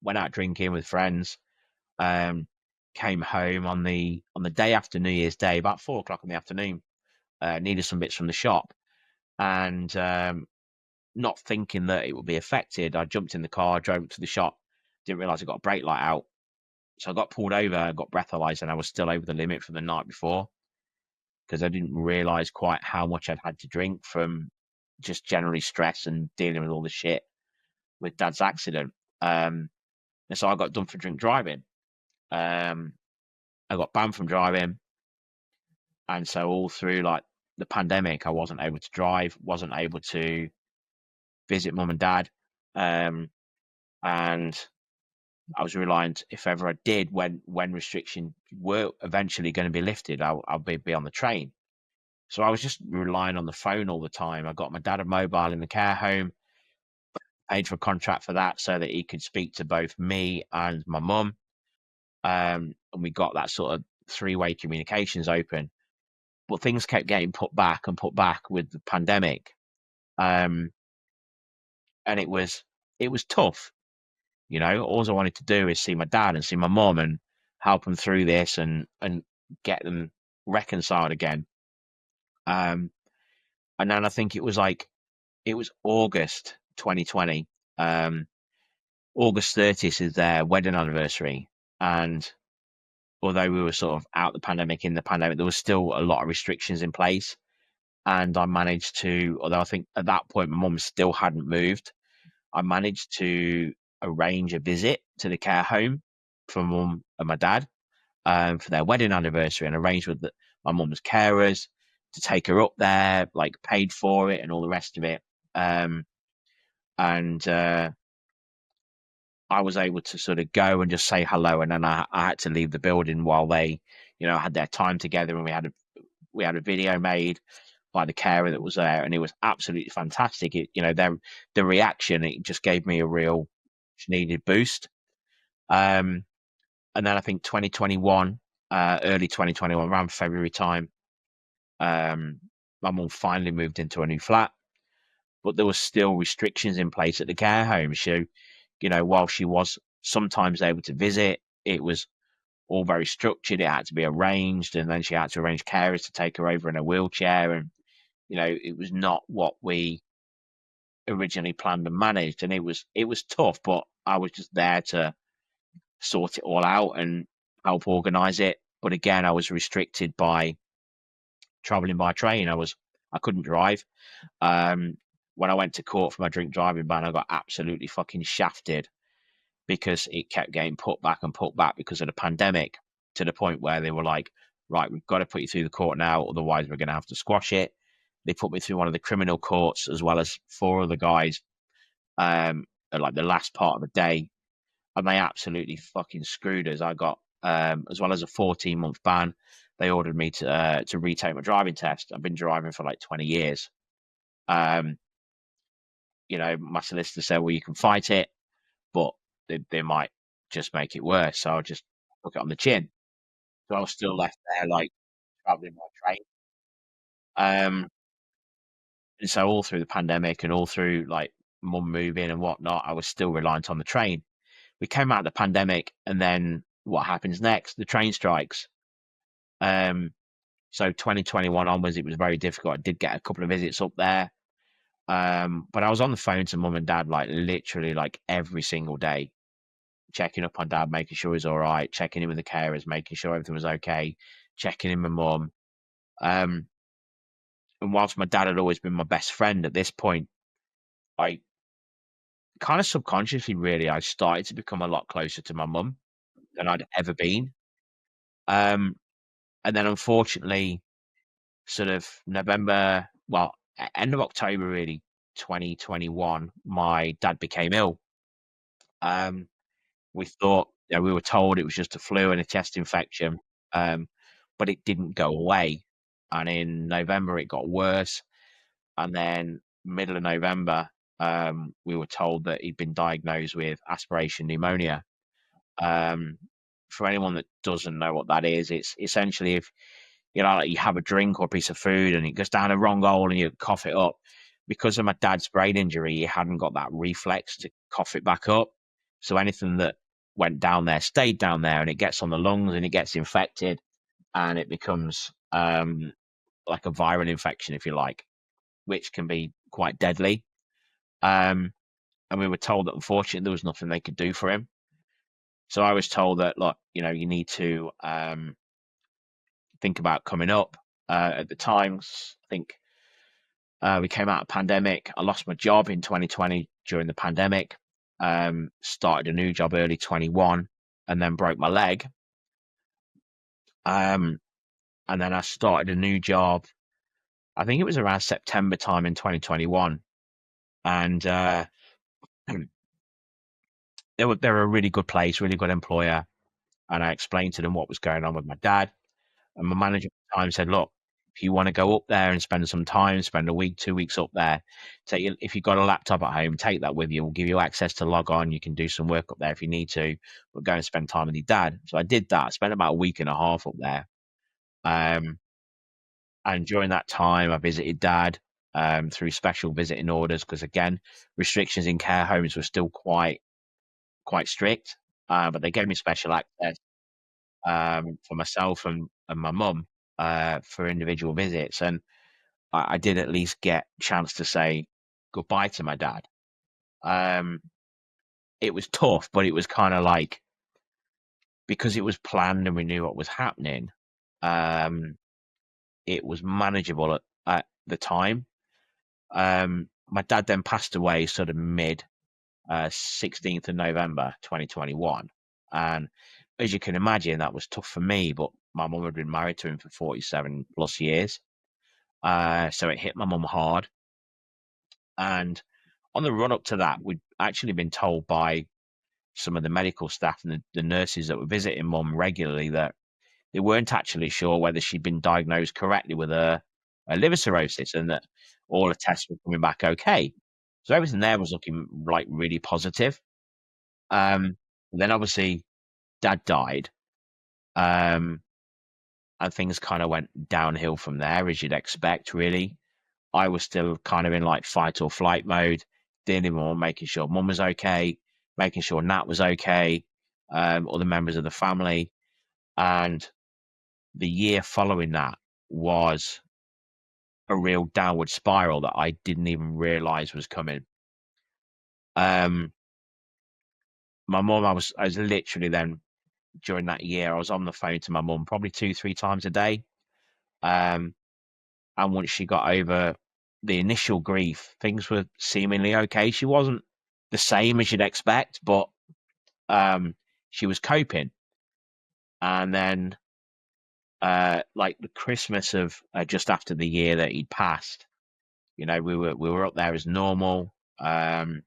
went out drinking with friends, came home on the day after New Year's Day, about 4:00 in the afternoon, needed some bits from the shop, and not thinking that it would be affected, I jumped in the car, drove up to the shop, didn't realise I got a brake light out. So I got pulled over, I got breathalyzed, and I was still over the limit from the night before because I didn't realise quite how much I'd had to drink from just generally stress and dealing with all the shit with Dad's accident. And so I got done for drink driving. I got banned from driving. And so all through like the pandemic, I wasn't able to drive, wasn't able to visit mum and dad. And I was reliant, if ever I did, when restrictions were eventually going to be lifted, I'll be on the train. So I was just relying on the phone all the time. I got my dad a mobile in the care home, paid for a contract for that so that he could speak to both me and my mum. And we got that sort of 3-way communications open. But things kept getting put back with the pandemic. And it was tough. All I wanted to do is see my dad and see my mum and help them through this and get them reconciled again. And then I think it was August 2020. August 30th is their wedding anniversary. And although we were sort of out the pandemic, in the pandemic, there was still a lot of restrictions in place. And I managed to, although I think at that point my mum still hadn't moved, I managed to arrange a visit to the care home for mum and my dad for their wedding anniversary, and arranged with my mum's carers to take her up there, like paid for it and all the rest of it. And I was able to sort of go and just say hello, and then I had to leave the building while they, had their time together, and we had a video made by the carer that was there, and it was absolutely fantastic. The reaction, it just gave me a real needed boost. And then I think 2021, early 2021, around February time, my mum finally moved into a new flat, but there was still restrictions in place at the care home. So, while she was sometimes able to visit, it was all very structured. It had to be arranged, and then she had to arrange carers to take her over in a wheelchair, and it was not what we originally planned and managed, and it was tough, but I was just there to sort it all out and help organize it. But again, I was restricted by traveling by train. I couldn't drive. when I went to court for my drink driving ban, I got absolutely fucking shafted because it kept getting put back because of the pandemic, to the point where they were like, right, we've got to put you through the court now, otherwise we're going to have to squash it. They put me through one of the criminal courts as well as 4 other guys at like the last part of the day, and they absolutely fucking screwed us. I got as well as a 14-month ban. They ordered me to retake my driving test. I've been driving for like 20 years. My solicitor said, well, you can fight it, but they might just make it worse. So I'll just took it on the chin. So I was still left there, like, traveling by train. And so all through the pandemic and all through like mum moving and whatnot, I was still reliant on the train. We came out of the pandemic, and then what happens next? The train strikes. So 2021 onwards, it was very difficult. I did get a couple of visits up there. But I was on the phone to mum and dad, like literally like every single day, checking up on dad, making sure he's all right, checking in with the carers, making sure everything was okay, checking in with mum. And whilst my dad had always been my best friend, at this point, I kind of subconsciously, really, I started to become a lot closer to my mum than I'd ever been. And then unfortunately, sort of November, well, end of October, really, 2021, my dad became ill. We thought, we were told it was just a flu and a chest infection, but it didn't go away. And in November, it got worse. And then middle of November, we were told that he'd been diagnosed with aspiration pneumonia. For anyone that doesn't know what that is, it's essentially if like you have a drink or a piece of food and it goes down a wrong hole and you cough it up. Because of my dad's brain injury, he hadn't got that reflex to cough it back up. So anything that went down there stayed down there, and it gets on the lungs and it gets infected, and it becomes like a viral infection, if you like, which can be quite deadly. And we were told that unfortunately there was nothing they could do for him. So I was told that, look, you need to think about coming up. At the times, I think we came out of pandemic. I lost my job in 2020 during the pandemic. Started a new job early 21, and then broke my leg. And then I started a new job, I think it was around September time in 2021. And they're a really good place, really good employer. And I explained to them what was going on with my dad. And my manager at the time said, look, if you want to go up there and spend some time, spend a week, 2 weeks up there, if you've got a laptop at home, take that with you. We'll give you access to log on. You can do some work up there if you need to, but go and spend time with your dad. So I did that. I spent about a week and a half up there. And during that time, I visited dad through special visiting orders, because again, restrictions in care homes were still quite strict. But they gave me special access for myself and my mum for individual visits, and I did at least get a chance to say goodbye to my dad. It was tough, but it was kind of like, because it was planned and we knew what was happening, it was manageable at the time. My dad then passed away sort of mid 16th of November 2021, and as you can imagine, that was tough for me, but my mum had been married to him for 47 plus years. So it hit my mum hard. And on the run up to that, we'd actually been told by some of the medical staff and the nurses that were visiting mum regularly that they weren't actually sure whether she'd been diagnosed correctly with a liver cirrhosis, and that all the tests were coming back okay. So everything there was looking like really positive. Then obviously dad died. And things kind of went downhill from there, as you'd expect, really. I was still kind of in like fight or flight mode, dealing with making sure mum was okay, making sure Nat was okay, other members of the family. And the year following that was a real downward spiral that I didn't even realize was coming. My mum, I was literally then, during that year, I was on the phone to my mum probably 2-3 times a day. And once she got over the initial grief, things were seemingly okay. She wasn't the same as you'd expect, but she was coping. And then, like the Christmas of just after the year that he'd passed, you know, we were up there as normal. And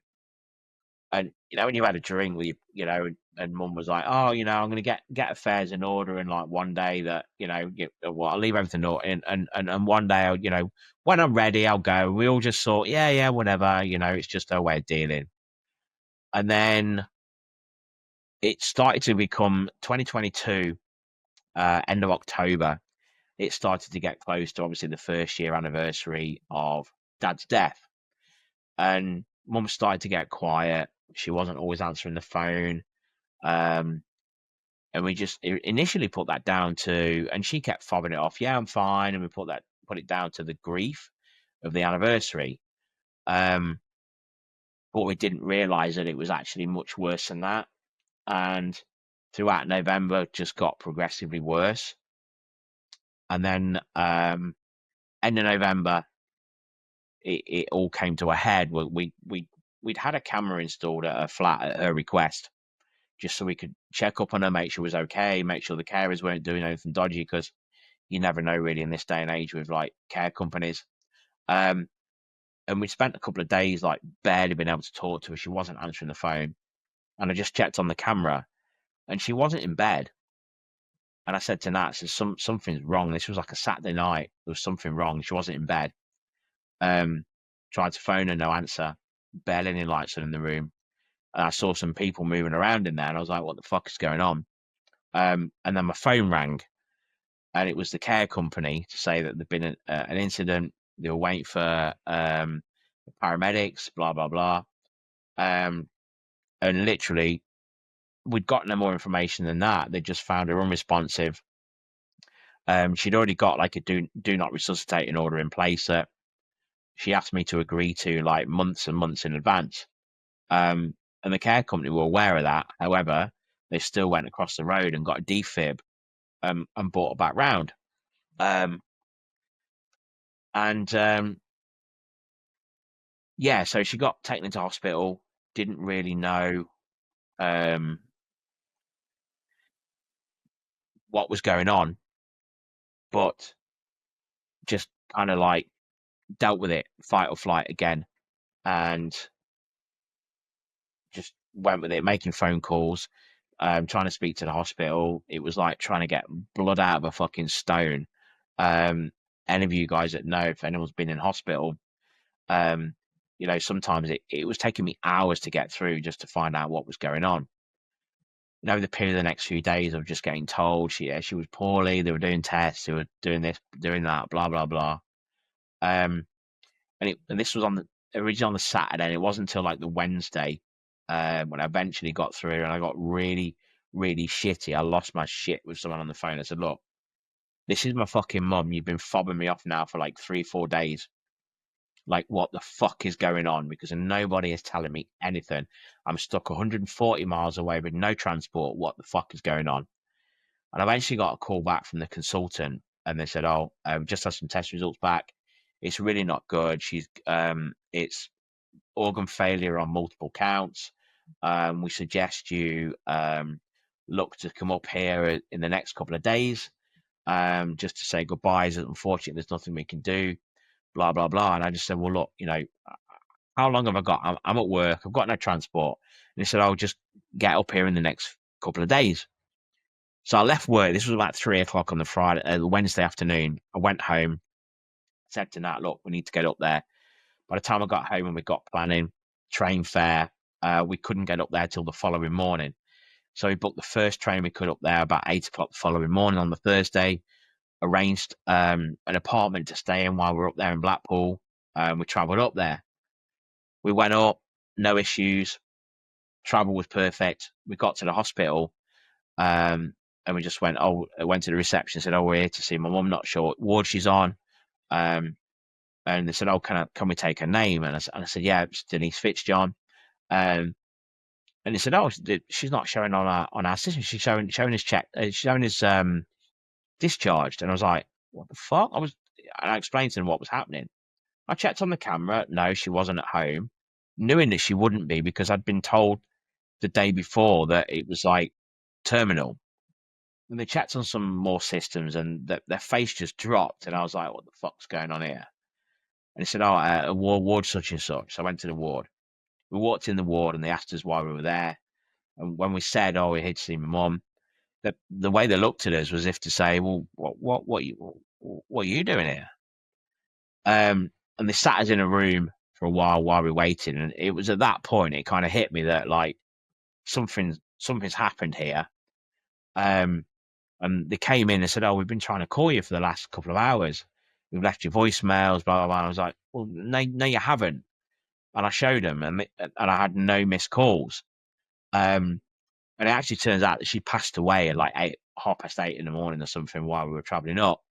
you know, when you had a drink with you know, and Mum was like, "Oh, you know, I'm going to get affairs in order, and like one day that you know, well, I'll leave everything in, and one day, I'll, you know, when I'm ready, I'll go." We all just thought, yeah, whatever, you know, it's just our way of dealing. And then it started to become 2022, end of October. It started to get close to obviously the first year anniversary of Dad's death, and Mum started to get quiet. She wasn't always answering the phone. And we just initially put that down to, and she kept fobbing it off. Yeah, I'm fine. And we put it down to the grief of the anniversary. But we didn't realize that it was actually much worse than that. And throughout November, just got progressively worse. And then end of November, it all came to a head. We'd had a camera installed at her flat at her request, just so we could check up on her, make sure it was okay, make sure the carers weren't doing anything dodgy, because you never know really in this day and age with like care companies. And we spent a couple of days like barely being able to talk to her. She wasn't answering the phone. And I just checked on the camera and she wasn't in bed. And I said to Nat, something's wrong. This was like a Saturday night. There was something wrong. She wasn't in bed. Tried to phone her, no answer. Barely any lights in the room. And I saw some people moving around in there, and I was like, what the fuck is going on? And then my phone rang, and it was the care company to say that there'd been an incident. They were waiting for paramedics, blah, blah, blah. And literally, we'd got no more information than that. They just found her unresponsive. She'd already got like a do not resuscitate an order in place that she asked me to agree to like months and months in advance. And the care company were aware of that. However, they still went across the road and got a defib and brought her back round. Yeah, so she got taken into hospital. Didn't really know what was going on, but just kind of like dealt with it, fight or flight again, and just went with it, making phone calls, trying to speak to the hospital. It was like trying to get blood out of a fucking stone. Any of you guys that know, if anyone's been in hospital, you know, sometimes it was taking me hours to get through just to find out what was going on. You know, the period of the next few days of just getting told she was poorly, they were doing tests, they were doing this, doing that, blah, blah, blah. And this was originally on the Saturday, and it wasn't until like the Wednesday when I eventually got through, and I got really, really shitty. I lost my shit with someone on the phone. I said, look, this is my fucking mum. You've been fobbing me off now for like 3-4 days. Like, what the fuck is going on? Because nobody is telling me anything. I'm stuck 140 miles away with no transport. What the fuck is going on? And I eventually got a call back from the consultant, and they said, "Oh, just had some test results back. It's really not good. It's organ failure on multiple counts. We suggest you look to come up here in the next couple of days, just to say goodbyes. Unfortunately, there's nothing we can do." Blah, blah, blah. And I just said, well, look, you know, how long have I got? I'm at work. I've got no transport. And he said, I'll just get up here in the next couple of days. So I left work. This was about 3:00 on the Wednesday afternoon. I went home, said to Nat, look, we need to get up there. By the time I got home and we got planning, train fare, we couldn't get up there till the following morning. So we booked the first train we could up there about 8:00 the following morning on the Thursday. Arranged an apartment to stay in while we were up there in Blackpool. We travelled up there. We went up, no issues. Travel was perfect. We got to the hospital, and we just went to the reception, said, we're here to see my mum, not sure what ward she's on. And they said, can we take her name? And I said, yeah, it's Denise Fitzjohn. And they said, she's not showing on our system. She's showing his check. She's showing his discharged. And I was like, what the fuck? And I explained to them what was happening. I checked on the camera. No, she wasn't at home, knowing that she wouldn't be because I'd been told the day before that it was like terminal. And they checked on some more systems, and their face just dropped. And I was like, "What the fuck's going on here?" And they said, "Oh, a ward such and such." So I went to the ward. We walked in the ward, and they asked us why we were there. And when we said, "Oh, we're here to see my mum," the way they looked at us was if to say, "Well, what are you doing here?" And they sat us in a room for a while we waited. And it was at that point it kind of hit me that like something's happened here. And they came in and said, "Oh, we've been trying to call you for the last couple of hours. We've left your voicemails, blah, blah, blah." And I was like, "Well, no, you haven't." And I showed them, and I had no missed calls. And it actually turns out that she passed away at like 8:30 in the morning or something while we were traveling up.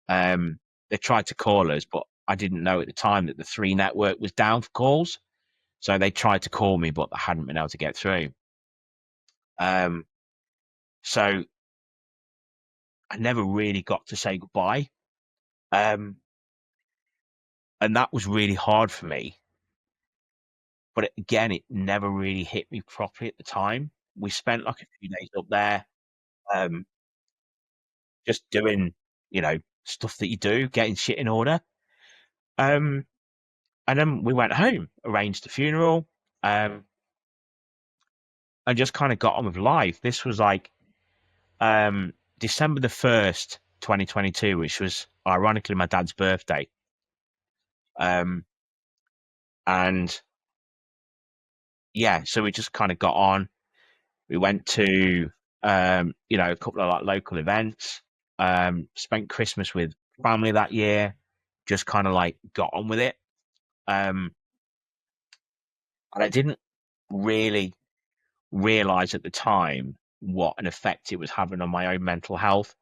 They tried to call us, but I didn't know at the time that the 3 network was down for calls. So they tried to call me, but they hadn't been able to get through. So I never really got to say goodbye. And that was really hard for me. But again, it never really hit me properly at the time. We spent like a few days up there, just doing, stuff that you do, getting shit in order. And then we went home, arranged the funeral, and just kind of got on with life. This was like December the 1st, 2022, which was ironically my dad's birthday. And yeah, so we just kind of got on. We went to, a couple of like local events, spent Christmas with family that year, just kind of like got on with it. And I didn't really realize at the time what an effect it was having on my own mental health.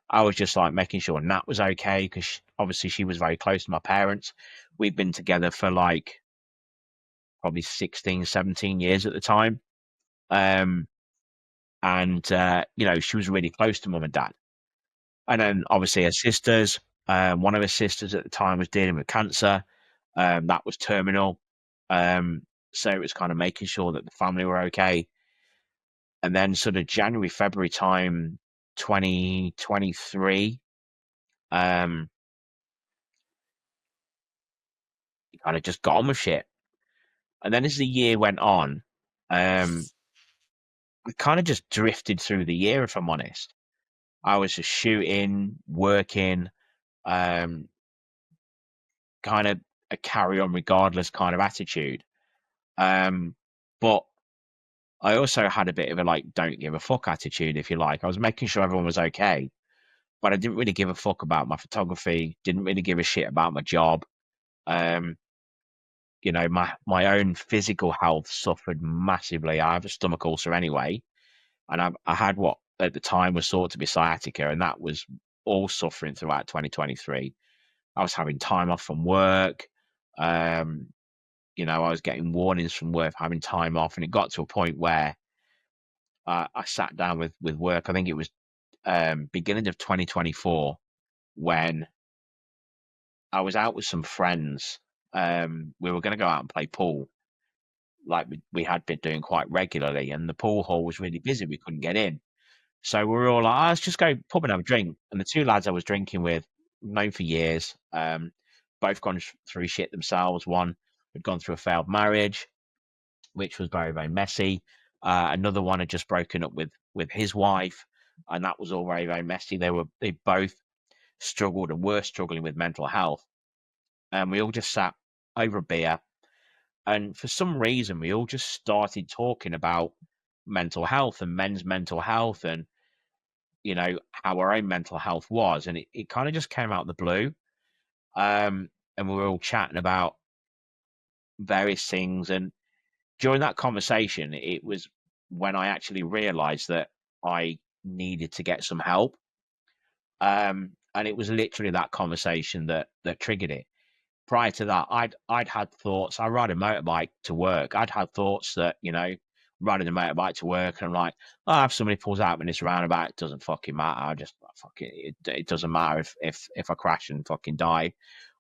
I was just like making sure Nat was okay because obviously she was very close to my parents. We'd been together for like probably 16, 17 years at the time. She was really close to mum and dad. And then obviously her sisters, one of her sisters at the time was dealing with cancer. That was terminal. So it was kind of making sure that the family were okay. And then sort of January, February time, 2023, you kind of just got on with shit. And then as the year went on, I kind of just drifted through the year, if I'm honest. I was just shooting, working, kind of a carry on regardless kind of attitude. But I also had a bit of a like don't give a fuck attitude, if you like. I was making sure everyone was okay, but I didn't really give a fuck about my photography, didn't really give a shit about my job. My own physical health suffered massively. I have a stomach ulcer anyway, and I had what at the time was thought to be sciatica, and that was all suffering throughout 2023. I was having time off from work. I was getting warnings from work having time off, and it got to a point where I sat down with work. I think it was beginning of 2024 when I was out with some friends. We were going to go out and play pool, like we had been doing quite regularly, and the pool hall was really busy. We couldn't get in. So we were all like, let's just go pub and have a drink. And the 2 lads I was drinking with, known for years, both gone through shit themselves. One had gone through a failed marriage, which was very, very messy. Another one had just broken up with his wife, and that was all very, very messy. They both struggled and were struggling with mental health. And we all just sat over a beer. And for some reason, we all just started talking about mental health and men's mental health and, how our own mental health was. And it kind of just came out of the blue. And we were all chatting about various things. And during that conversation, it was when I actually realized that I needed to get some help. And it was literally that conversation that triggered it. Prior to that, I'd had thoughts. I ride a motorbike to work. I'd had thoughts that, riding a motorbike to work, and I'm like, oh, if somebody pulls out in this roundabout, it doesn't fucking matter. I just fucking it doesn't matter if I crash and fucking die,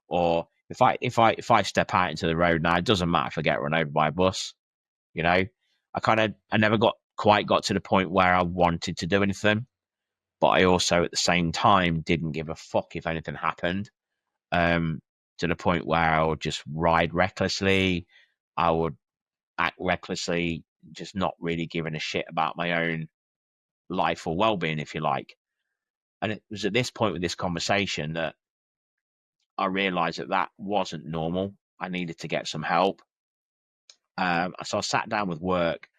or if I step out into the road now, it doesn't matter if I get run over by a bus. You know, I never quite got to the point where I wanted to do anything, but I also at the same time didn't give a fuck if anything happened. To the point where I would just ride recklessly, I would act recklessly, just not really giving a shit about my own life or well-being, if you like. And it was at this point with this conversation that I realized that wasn't normal. I needed to get some help. So I sat down with work,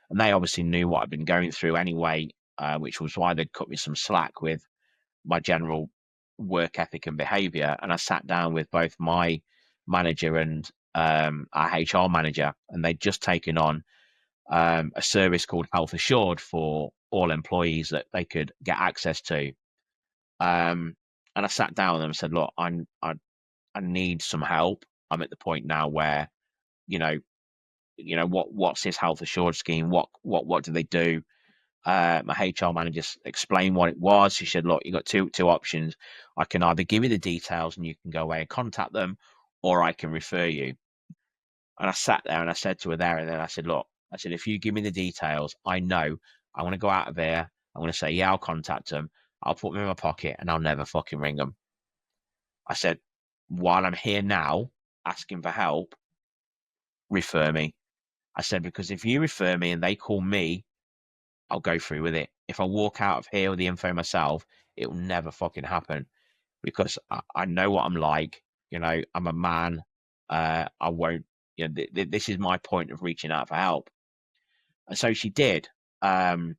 and they obviously knew what I'd been going through anyway, which was why they'd cut me some slack with my general work ethic and behavior. And I sat down with both my manager and our HR manager, and they'd just taken on a service called Health Assured for all employees that they could get access to. And I sat down with them and said, look, I need some help. I'm at the point now where, you know, what's this Health Assured scheme? What do they do? My HR manager explained what it was. She said, look, you got two options. I can either give you the details and you can go away and contact them, or I can refer you. And I sat there and I said to her there, and then I said, look, if you give me the details, I know I want to go out of here. I'm going to say, yeah, I'll contact them. I'll put them in my pocket and I'll never fucking ring them. I said, while I'm here now asking for help, refer me. I said, because if you refer me and they call me, I'll go through with it. If I walk out of here with the info myself, it will never fucking happen, because I know what I'm like. You know, I'm a man. I won't, you know, this is my point of reaching out for help. And so she did. And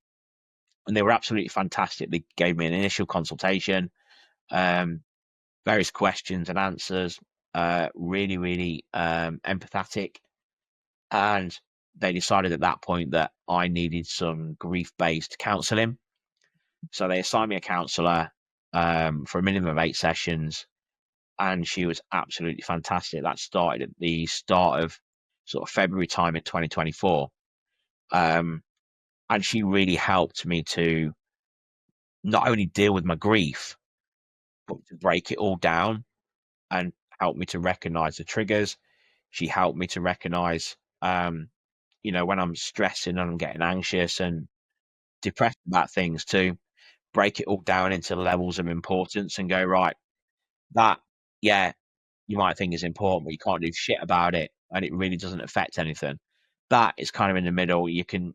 they were absolutely fantastic. They gave me an initial consultation, various questions and answers, really, really empathetic. And they decided at that point that I needed some grief-based counselling. So they assigned me a counsellor for a minimum of 8 sessions, and she was absolutely fantastic. That started at the start of sort of February time in 2024. And she really helped me to not only deal with my grief, but to break it all down and help me to recognize the triggers. She helped me to recognize, you know, when I'm stressing and I'm getting anxious and depressed about things, to break it all down into levels of importance and go, right, that, yeah, you might think is important, but you can't do shit about it, and it really doesn't affect anything. That is kind of in the middle. You can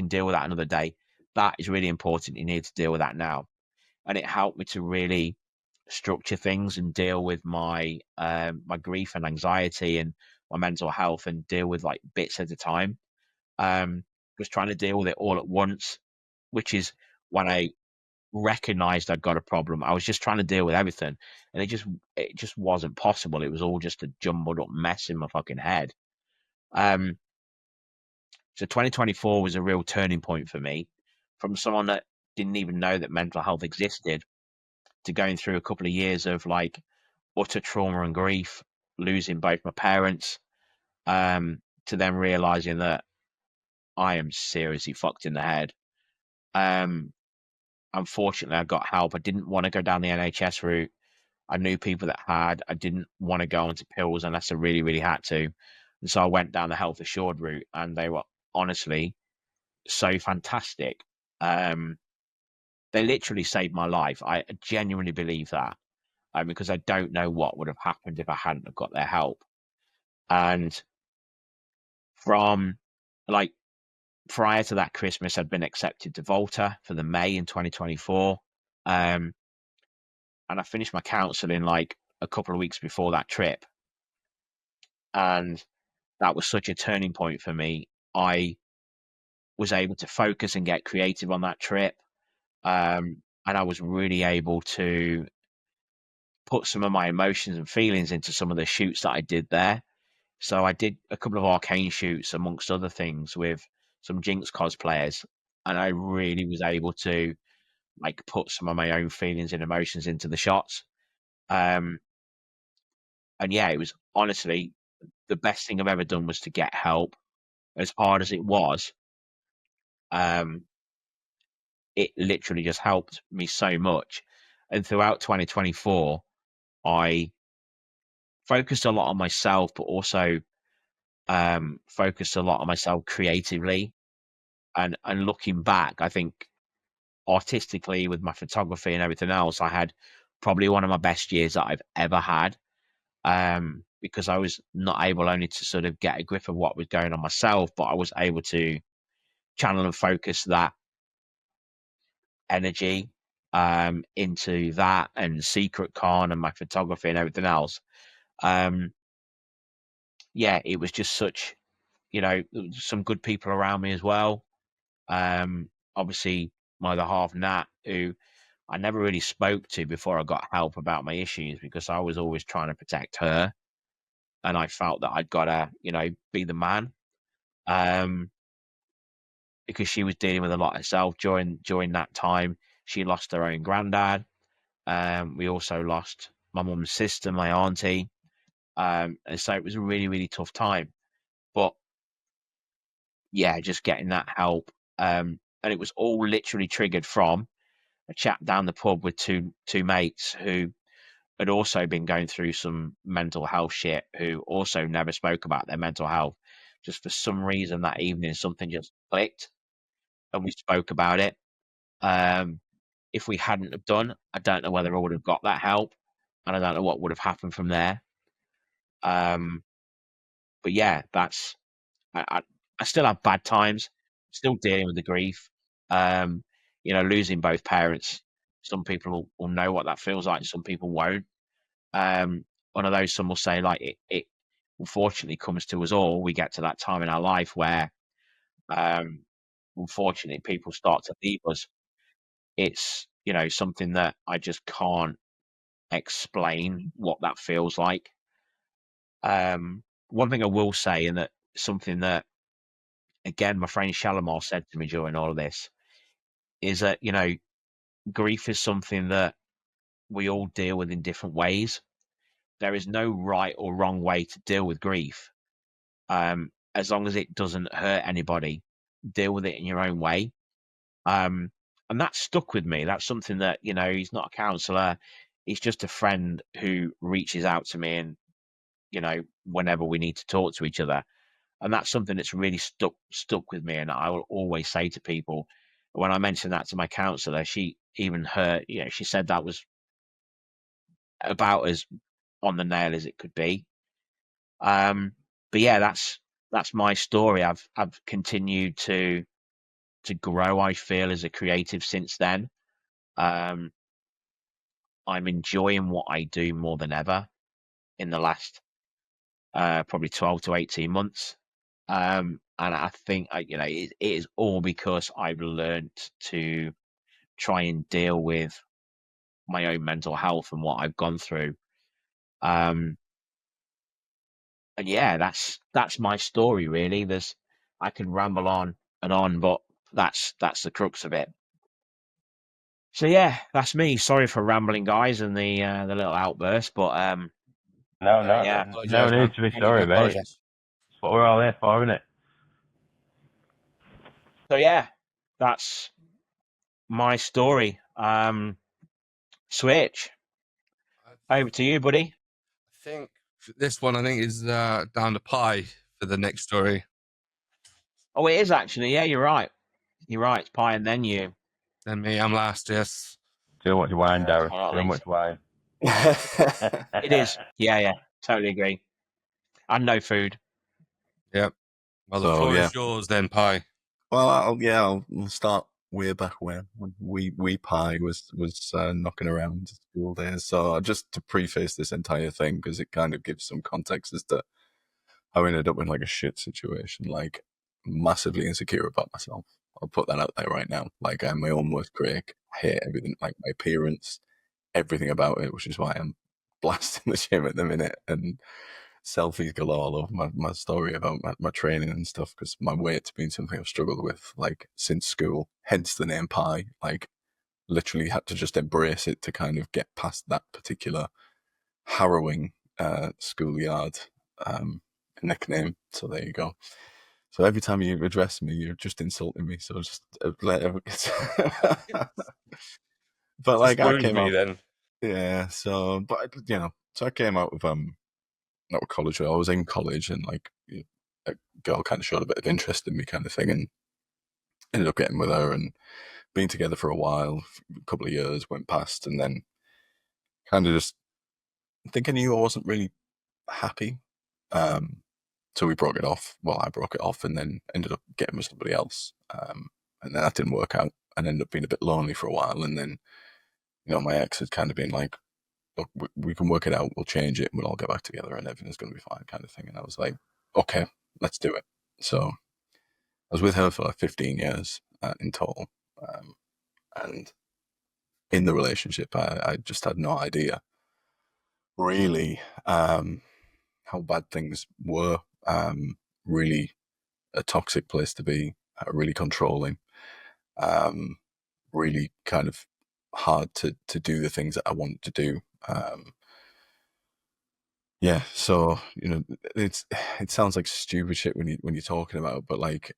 deal with that another day. That is really important. You need to deal with that now. And it helped me to really structure things and deal with my my grief and anxiety and my mental health, and deal with like bits at a time. Was trying to deal with it all at once, which is when I recognized I'd got a problem. I was just trying to deal with everything, and it just wasn't possible. It was all just a jumbled up mess in my fucking head. So 2024 was a real turning point for me, from someone that didn't even know that mental health existed, to going through a couple of years of like utter trauma and grief, losing both my parents, to then realizing that I am seriously fucked in the head. Unfortunately, I got help. I didn't want to go down the NHS route. I knew people that had. I didn't want to go onto pills unless I really, really had to. And so I went down the Health Assured route, and they were honestly so fantastic. They literally saved my life. I genuinely believe that, because I don't know what would have happened if I hadn't have got their help. And from like prior to that Christmas, I'd been accepted to Volta for the May in 2024. And I finished my counselling like a couple of weeks before that trip. And that was such a turning point for me. I was able to focus and get creative on that trip. And I was really able to put some of my emotions and feelings into some of the shoots that I did there. So I did a couple of arcane shoots, amongst other things, with some Jinx cosplayers. And I really was able to like put some of my own feelings and emotions into the shots. And yeah, it was honestly the best thing I've ever done was to get help. As hard as it was, it literally just helped me so much. And throughout 2024, I focused a lot on myself, but also focused a lot on myself creatively. And looking back, I think artistically with my photography and everything else, I had probably one of my best years that I've ever had. Because I was not able only to sort of get a grip of what was going on myself, but I was able to channel and focus that energy into that and Secret Con and my photography and everything else. Yeah, it was just such, some good people around me as well. Obviously, my other half, Nat, who I never really spoke to before I got help about my issues because I was always trying to protect her. And I felt that I'd got to, be the man. Because she was dealing with a lot herself during that time. She lost her own granddad. We also lost my mum's sister, my auntie. And so it was a really, really tough time. But yeah, just getting that help. And it was all literally triggered from a chap down the pub with two mates who had also been going through some mental health shit, who also never spoke about their mental health. Just for some reason that evening, something just clicked and we spoke about it. If we hadn't have done, I don't know whether I would have got that help, and I don't know what would have happened from there. But yeah, that's I still have bad times, still dealing with the grief. Losing both parents. Some people will know what that feels like, some people won't. One of those, some will say like it unfortunately comes to us all. We get to that time in our life where unfortunately people start to leave us. It's something that I just can't explain what that feels like. One thing I will say, and that something that again my friend Shalimar said to me during all of this, is that grief is something that we all deal with in different ways. There is no right or wrong way to deal with grief. As long as it doesn't hurt anybody, deal with it in your own way. And that stuck with me. That's something that, he's not a counsellor. He's just a friend who reaches out to me and, whenever we need to talk to each other. And that's something that's really stuck with me. And I will always say to people, when I mentioned that to my counsellor, she she said that was about as on the nail as it could be. But yeah, that's my story. I've continued to grow, I feel, as a creative since then. I'm enjoying what I do more than ever in the last probably 12 to 18 months. And I think it is all because I've learned to try and deal with my own mental health and what I've gone through. And yeah, that's my story really. I can ramble on and on, but that's the crux of it. So yeah, that's me. Sorry for rambling, guys, and the little outburst, but yeah, no need to be sorry, mate. That's what we're all here for, isn't it? So yeah, that's my story. Switch over to you, buddy. I think this one is down to Pi for the next story. Oh, it is actually. Yeah, you're right. You're right. It's Pi and then you. Then me, I'm last. Yes. Too much wine, Darren. Too much wine. It is. Yeah. Totally agree. And no food. Yep. Well, the floor is yours then, Pi. Well, I'll start way back when we Pi was knocking around school days. So just to preface this entire thing, because it kind of gives some context as to how I ended up in like a shit situation, like massively insecure about myself. I'll put that out there right now. Like I'm my own worst critic. I hate everything, like my appearance, everything about it, which is why I'm blasting the gym at the minute and selfies galore all over my story about my training and stuff, because my weight's been something I've struggled with like since school, hence the name Pi. Like literally had to just embrace it to kind of get past that particular harrowing schoolyard nickname. So there you go. So every time you address me, you're just insulting me. So just let but like I came out then. Yeah, so but so I came out of not college, I was in college, and like a girl kind of showed a bit of interest in me, kind of thing, and ended up getting with her and being together for a while. A couple of years went past, and then kind of just think I knew I wasn't really happy. So we broke it off. Well, I broke it off, and then ended up getting with somebody else. And then that didn't work out, and ended up being a bit lonely for a while. And then, my ex had kind of been like, "Look, we can work it out. We'll change it, and we'll all get back together, and everything's going to be fine," kind of thing. And I was like, "Okay, let's do it." So I was with her for like 15 years in total, and in the relationship, I just had no idea really how bad things were. Really a toxic place to be, really controlling, really kind of hard to do the things that I wanted to do. Yeah, so it sounds like stupid shit when you're talking about it, but like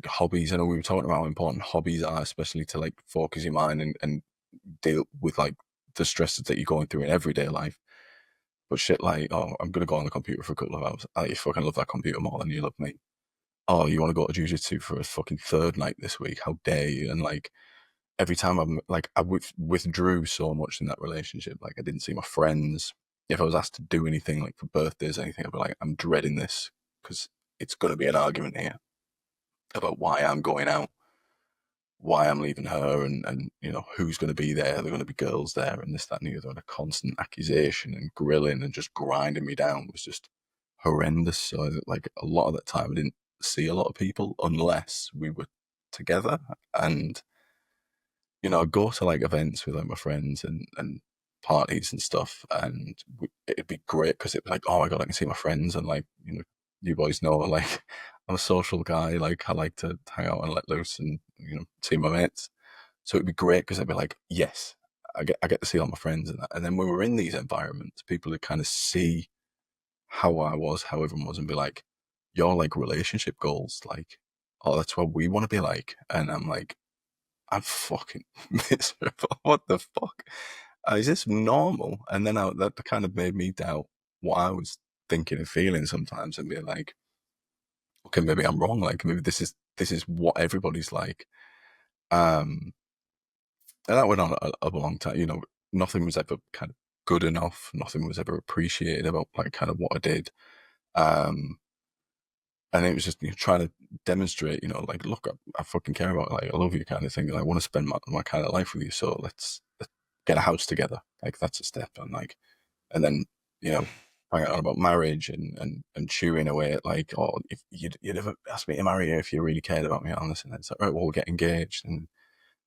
hobbies. I know we were talking about how important hobbies are, especially to like focus your mind and deal with like the stresses that you're going through in everyday life. But shit like, oh, I'm gonna go on the computer for a couple of hours. I fucking love that computer more than you love me. Oh, you want to go to jiu-jitsu for a fucking third night this week? How dare you? And like every time I withdrew so much in that relationship. Like I didn't see my friends. If I was asked to do anything like for birthdays or anything, I'd be like, I'm dreading this because it's gonna be an argument here about why I'm going out, why I'm leaving her, and who's going to be there. There are going to be girls there, and this, that, and the other. And a constant accusation and grilling and just grinding me down was just horrendous. So like a lot of that time, I didn't see a lot of people unless we were together. And I'd go to like events with like my friends and parties and stuff, and it'd be great because it'd be like, oh my god, I can see my friends, and like you boys know, like I'm a social guy. Like I like to hang out and let loose and see my mates. So it'd be great because I'd be like, yes, I get to see all my friends and that. And then when we're in these environments, people would kind of see how I was, how everyone was, and be like, your like relationship goals, like, oh, that's what we want to be like. And I'm like, I'm fucking miserable. What the fuck? Is this normal? And then that kind of made me doubt what I was thinking and feeling sometimes, and be like, okay, maybe I'm wrong. Like maybe this is what everybody's like. And that went on a long time. Nothing was ever kind of good enough. Nothing was ever appreciated about like kind of what I did. And it was just trying to demonstrate, like, look, I fucking care about, like, I love you kind of thing. And I want to spend my kind of life with you. So let's get a house together. Like that's a step. And then, hang out about marriage and chewing away at like, oh, if you'd ever ask me to marry you if you really cared about me on this. And it's like, right, well, we'll get engaged and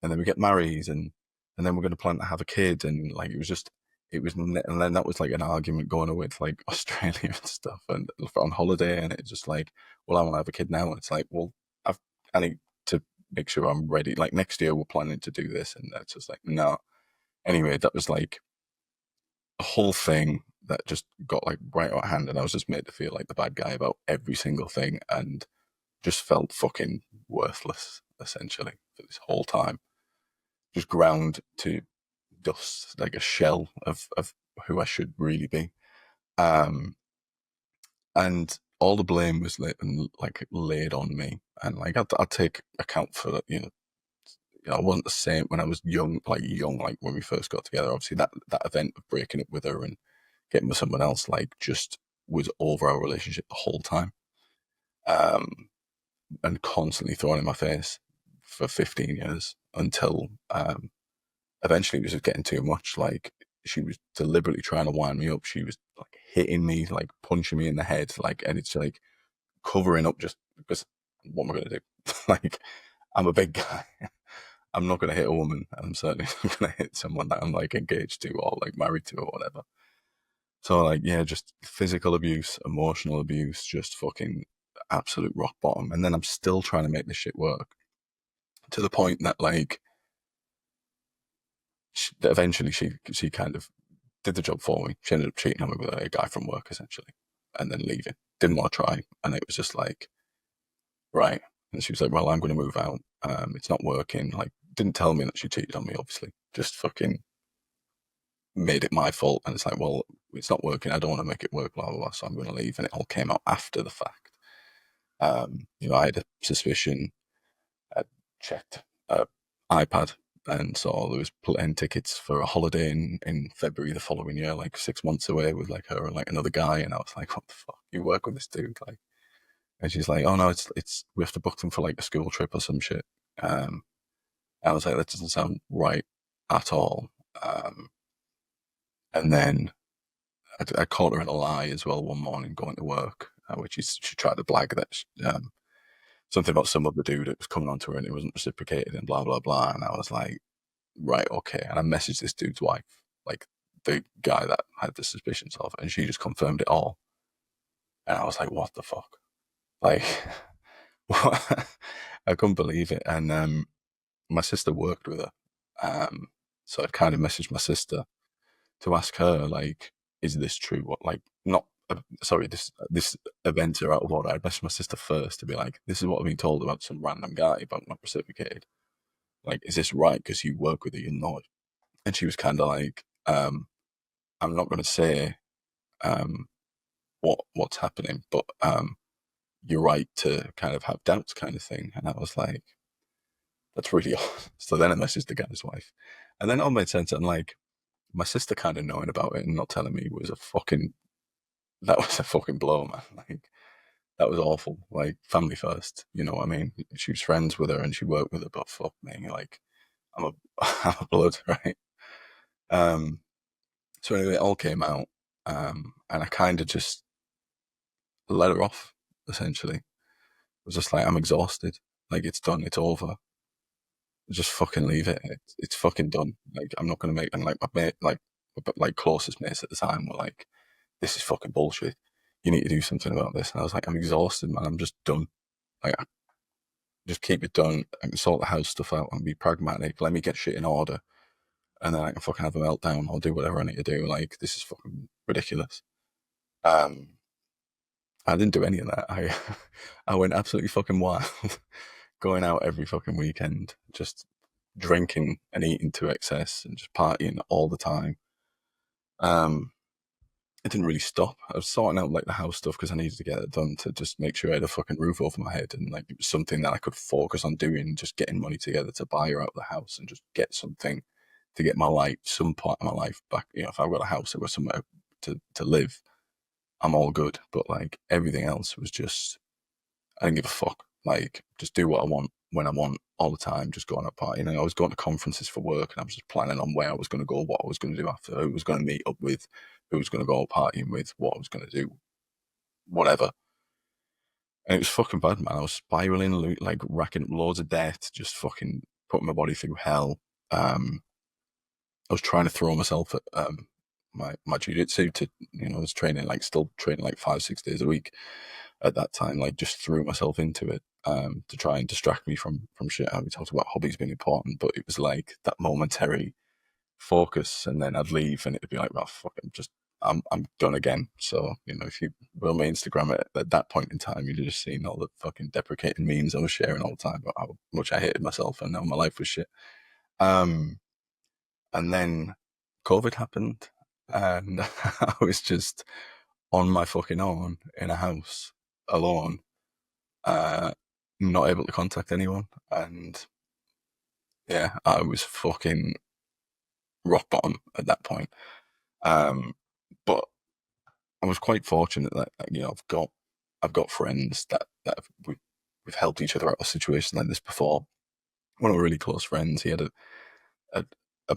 then we get married and then we're going to plan to have a kid. And like, and then that was like an argument going away to like Australia and stuff and on holiday. And it's just like, well, I want to have a kid now. And it's like, well, I need to make sure I'm ready. Like next year we're planning to do this. And that's just like, no. Anyway, that was like a whole thing that just got like right out of hand. And I was just made to feel like the bad guy about every single thing and just felt fucking worthless, essentially, for this whole time. Just ground to dust, like a shell of who I should really be. And all the blame was laid on me. And like I'd take account for that, I wasn't the same when I was young, like when we first got together. Obviously that event of breaking up with her and getting with someone else, like just was over our relationship the whole time. And constantly thrown in my face for 15 years until eventually it was just getting too much. Like she was deliberately trying to wind me up. She was like hitting me, like punching me in the head, like, and it's like covering up just because what am I going to do? Like I'm a big guy. I'm not going to hit a woman. I'm certainly not going to hit someone that I'm like engaged to or like married to or whatever. So like, yeah, just physical abuse, emotional abuse, just fucking absolute rock bottom. And then I'm still trying to make this shit work to the point that like, eventually she kind of did the job for me. She ended up cheating on me with a guy from work essentially and then leaving. Didn't want to try. And it was just like, right. And she was like, well, I'm going to move out. It's not working. Like, didn't tell me that she cheated on me, obviously. Just fucking made it my fault. And it's like, well, it's not working. I don't want to make it work, blah, blah, blah. So I'm going to leave. And it all came out after the fact. You know, I had a suspicion. I checked iPad and saw there was plane tickets for a holiday in February the following year, like 6 months away, with like her and like another guy. And I was like, what the fuck? You work with this dude? Like, and she's like, oh no, it's we have to book them for like a school trip or some shit. I was like, that doesn't sound right at all. And then I caught her in a lie as well one morning going to work, which is she tried to blag that something about some other dude that was coming on to her and it wasn't reciprocated and blah, blah, blah. And I was like, right, okay. And I messaged this dude's wife, like the guy that I had the suspicions of, and she just confirmed it all. And I was like, what the fuck? Like, what? I couldn't believe it. And my sister worked with her. So I kind of messaged my sister to ask her, like, is this true? What, like, not, sorry, this event are out of order. I messaged my sister first to be like, this is what I've been told about some random guy, but not reciprocated. Like, is this right? Because you work with her, you know it. And she was kind of like, I'm not going to say what's happening, but you're right to kind of have doubts, kind of thing. And I was like, that's really odd. So then I messaged the guy's wife, and then it all made sense. And like, my sister kind of knowing about it and not telling me was a fucking blow, man. Like, that was awful. Like, family first, you know what I mean? She was friends with her and she worked with her, but fuck me, like, I'm a blood, right? So anyway, it all came out, and I kind of just let her off, essentially. It was just like, I'm exhausted. Like, it's done. It's over. Just fucking leave it. It's fucking done. Like, I'm not going to make, and like my mate, like closest mates at the time were like, this is fucking bullshit. You need to do something about this. And I was like, I'm exhausted, man. I'm just done. Like, just keep it done. I can sort the house stuff out and be pragmatic. Let me get shit in order. And then I can fucking have a meltdown or do whatever I need to do. Like, this is fucking ridiculous. I didn't do any of that. I went absolutely fucking wild, going out every fucking weekend, just drinking and eating to excess and just partying all the time. It didn't really stop. I was sorting out like the house stuff because I needed to get it done to just make sure I had a fucking roof over my head, and like it was something that I could focus on doing, just getting money together to buy her out of the house and just get something to get my life, some part of my life back. You know, if I've got a house, I've got somewhere to live, I'm all good. But like everything else was just, I didn't give a fuck. Like, just do what I want when I want all the time, just going out partying. And I was going to conferences for work and I was just planning on where I was going to go, what I was going to do after, who I was going to meet up with, who I was going to go partying with, what I was going to do, whatever. And it was fucking bad, man. I was spiraling, like racking up loads of debt, just fucking putting my body through hell. I was trying to throw myself at my jiu-jitsu to, you know, I was still training like 5-6 days a week at that time, like just threw myself into it to try and distract me from shit. We talked about hobbies being important, but it was like that momentary focus, and then I'd leave and it'd be like, well, fuck, I'm done again. So, you know, if you were on my Instagram at that point in time, you'd have just seen all the fucking deprecating memes I was sharing all the time about how much I hated myself and how my life was shit. And then COVID happened, and I was just on my fucking own in a house alone, not able to contact anyone. And yeah, I was fucking rock bottom at that point. But I was quite fortunate that, you know, I've got friends that we've helped each other out of situations like this before. One of my really close friends, he had a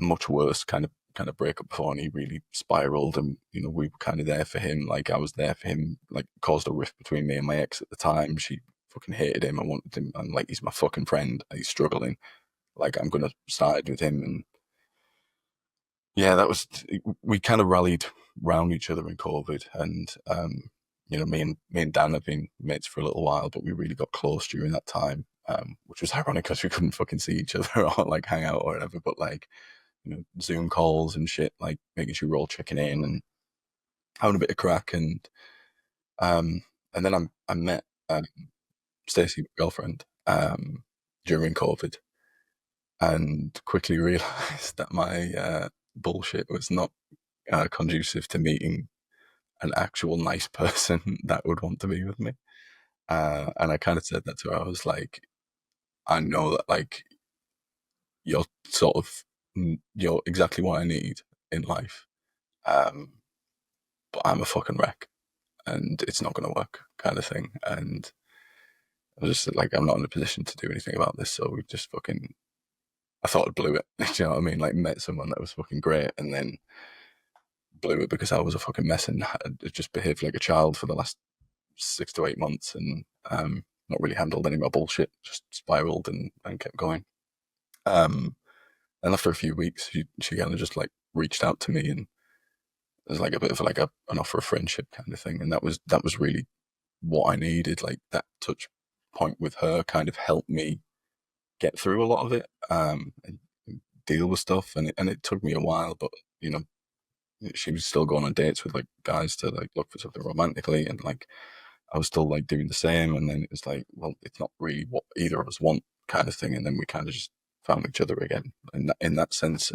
much worse kind of breakup before, and he really spiraled, and you know, we were kind of there for him. Like, I was there for him. Like, caused a rift between me and my ex at the time. She fucking hated him. I wanted him, and like, he's my fucking friend. He's struggling. Like, I'm gonna side with him. And yeah, we kind of rallied round each other in COVID. And you know, me and Dan have been mates for a little while, but we really got close during that time, which was ironic because we couldn't fucking see each other or like hang out or whatever. But like, you know, Zoom calls and shit, like making sure we're all checking in and having a bit of crack. And then I met Stacey, my girlfriend, during COVID, and quickly realised that my bullshit was not conducive to meeting an actual nice person that would want to be with me. And I kind of said that to her. I was like, I know that like you're sort of you're exactly what I need in life, but I'm a fucking wreck, and it's not going to work, kind of thing. And I was just like, I'm not in a position to do anything about this, so we just fucking. I thought I blew it. Do you know what I mean? Like, met someone that was fucking great, and then blew it because I was a fucking mess and had just behaved like a child for the last 6 to 8 months, and not really handled any of my bullshit. Just spiraled and kept going. And after a few weeks, she kind of just like reached out to me, and it was like a bit of like an offer of friendship kind of thing, and that was really what I needed. Like, that touch point with her kind of helped me get through a lot of it, and deal with stuff, and it took me a while, but you know, she was still going on dates with like guys to like look for something romantically, and like I was still like doing the same, and then it was like, well, it's not really what either of us want, kind of thing, and then we kind of just found each other again in that sense,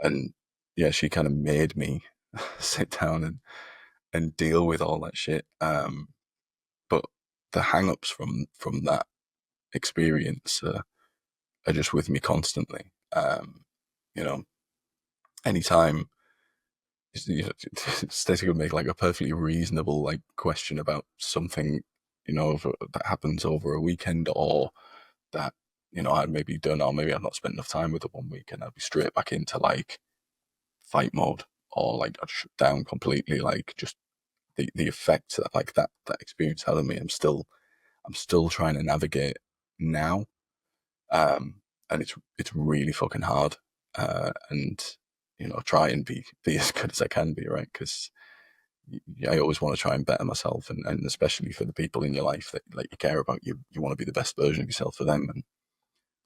and yeah, she kind of made me sit down and deal with all that shit. But the hang-ups from that experience are just with me constantly. You know, anytime Stacey would make like a perfectly reasonable like question about something, you know, that happens over a weekend, or that, you know, I'd maybe done, or maybe I've not spent enough time with her one week, and I'd be straight back into like fight mode, or like I'd shut down completely. Like, just the effects that like that experience had on me, I'm still trying to navigate now. And it's really fucking hard. And you know, try and be as good as I can be, right? Because I always want to try and better myself, and especially for the people in your life that like you care about, you want to be the best version of yourself for them. And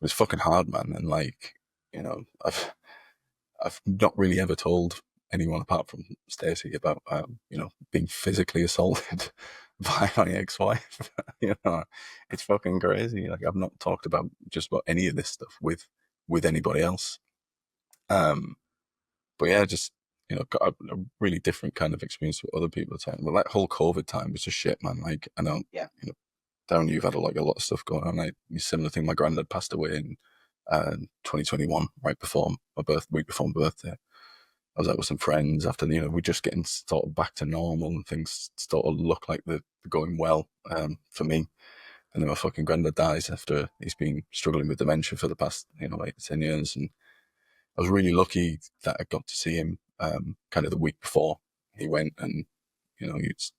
it's fucking hard, man. And like, you know, I've not really ever told anyone apart from Stacey about you know, being physically assaulted by my ex-wife. You know, it's fucking crazy. Like, I've not talked about just about any of this stuff with anybody else. But yeah, just, you know, got a really different kind of experience with other people at the time. But that whole COVID time was just shit, man. Like, I know, Yeah. you know, Darren, you've had a lot of stuff going on. Like, similar thing. My granddad passed away in 2021, right before my week before my birthday. I was out with some friends after, you know, we're just getting sort of back to normal, and things sort of look like they're going well for me. And then my fucking granddad dies after he's been struggling with dementia for the past, you know, 8 to 10 years. And I was really lucky that I got to see him kind of the week before he went. And, you know, it's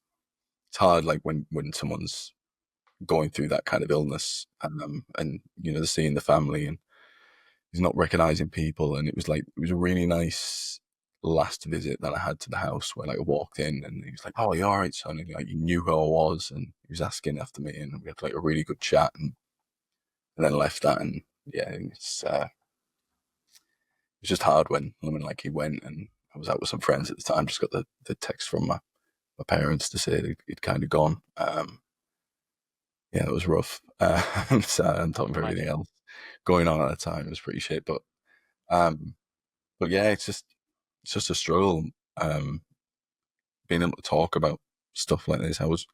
hard, like, when someone's going through that kind of illness, and, you know, seeing the family, and he's not recognizing people. And it was a really nice last visit that I had to the house, where like I walked in and he was like, "Oh, you all right, son?" And like, he knew who I was, and he was asking after me, and we had like a really good chat, and then left that. And yeah, it's just hard when like he went, and I was out with some friends at the time. Just got the text from my parents to say he'd kind of gone. Yeah, it was rough. So, on top of everything else going on at the time, it was pretty shit. But yeah, it's just a struggle. Being able to talk about stuff like this. I was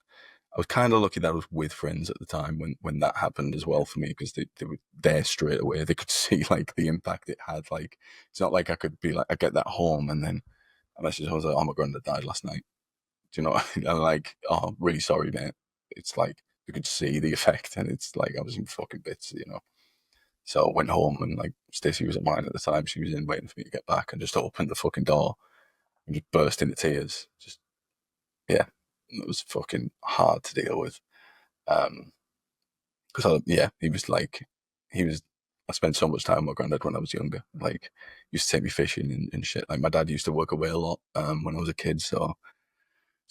kind of lucky that I was with friends at the time when that happened as well for me, because they were there straight away. They could see like the impact it had. Like, it's not like I could be like, I get that home and then I message, I was like, "Oh, my granddad died last night." Do you know what I mean? I'm like, "Oh, really sorry, mate." It's like you could see the effect, and it's like I was in fucking bits, you know. So I went home, and like Stacey was at mine at the time. She was in waiting for me to get back, and just opened the fucking door and just burst into tears. Just, yeah, it was fucking hard to deal with. Because yeah, he was like, I spent so much time with my granddad when I was younger. Like, he used to take me fishing and shit. Like, my dad used to work away a lot when I was a kid, so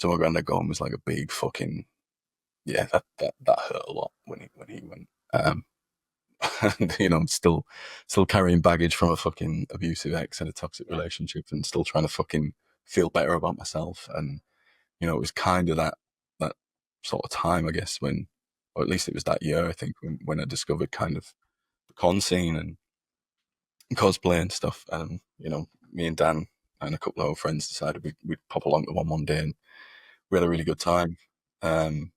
my granddad going was like a big fucking, yeah, that hurt a lot when he went. And, you know, still carrying baggage from a fucking abusive ex and a toxic relationship, and still trying to fucking feel better about myself. And, you know, it was kind of that sort of time, I guess, when, or at least it was that year, I think, when I discovered kind of the con scene and cosplay and stuff. You know, me and Dan and a couple of our friends decided we'd pop along to one day, and we had a really good time. And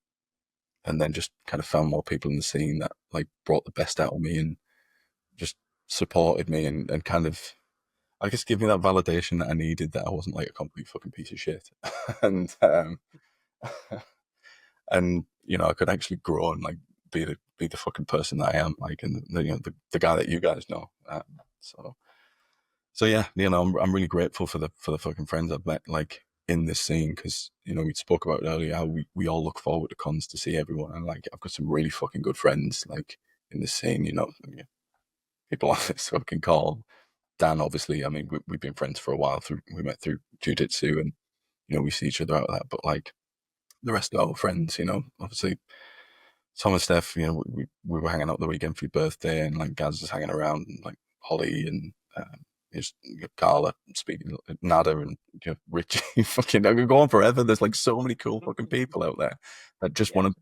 then just kind of found more people in the scene that like brought the best out of me and just supported me and kind of, I guess, give me that validation that I needed, that I wasn't like a complete fucking piece of shit. and and I could actually grow and like be the fucking person that I am, like, and the guy that you guys know. So yeah, I'm really grateful for the fucking friends I've met like in this scene, because we spoke about it earlier how we all look forward to cons to see everyone, and like I've got some really fucking good friends like in this scene. People on this fucking call. Dan, obviously, I mean, we've been friends for a while. We met through jiu-jitsu, and we see each other out of that. But like the rest of our friends, obviously Tom and Steph, we were hanging out the weekend for your birthday, and like Gaz was hanging around, and like Holly and Carla, speaking Nada, and Richie. Fucking, I could go on forever. There's like so many cool fucking people out there that just want to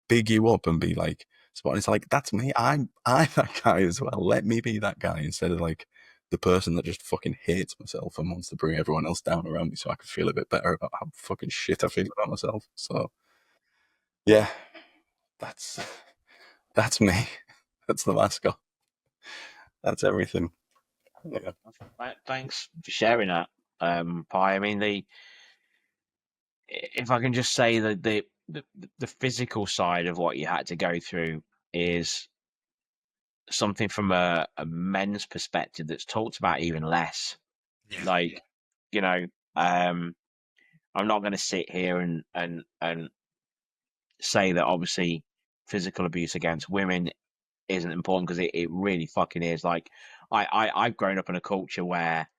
big you up and be like, it's like, that's me. I'm that guy as well. Let me be that guy instead of like the person that just fucking hates myself and wants to bring everyone else down around me so I can feel a bit better about how fucking shit I feel about myself. So yeah, that's me. That's the mascot. That's everything. Yeah. Thanks for sharing that, Pi. I mean, if I can just say that the physical side of what you had to go through is something from a men's perspective that's talked about even less. Yeah. Like, I'm not going to sit here and say that obviously physical abuse against women isn't important, because it really fucking is. Like, I've grown up in a culture where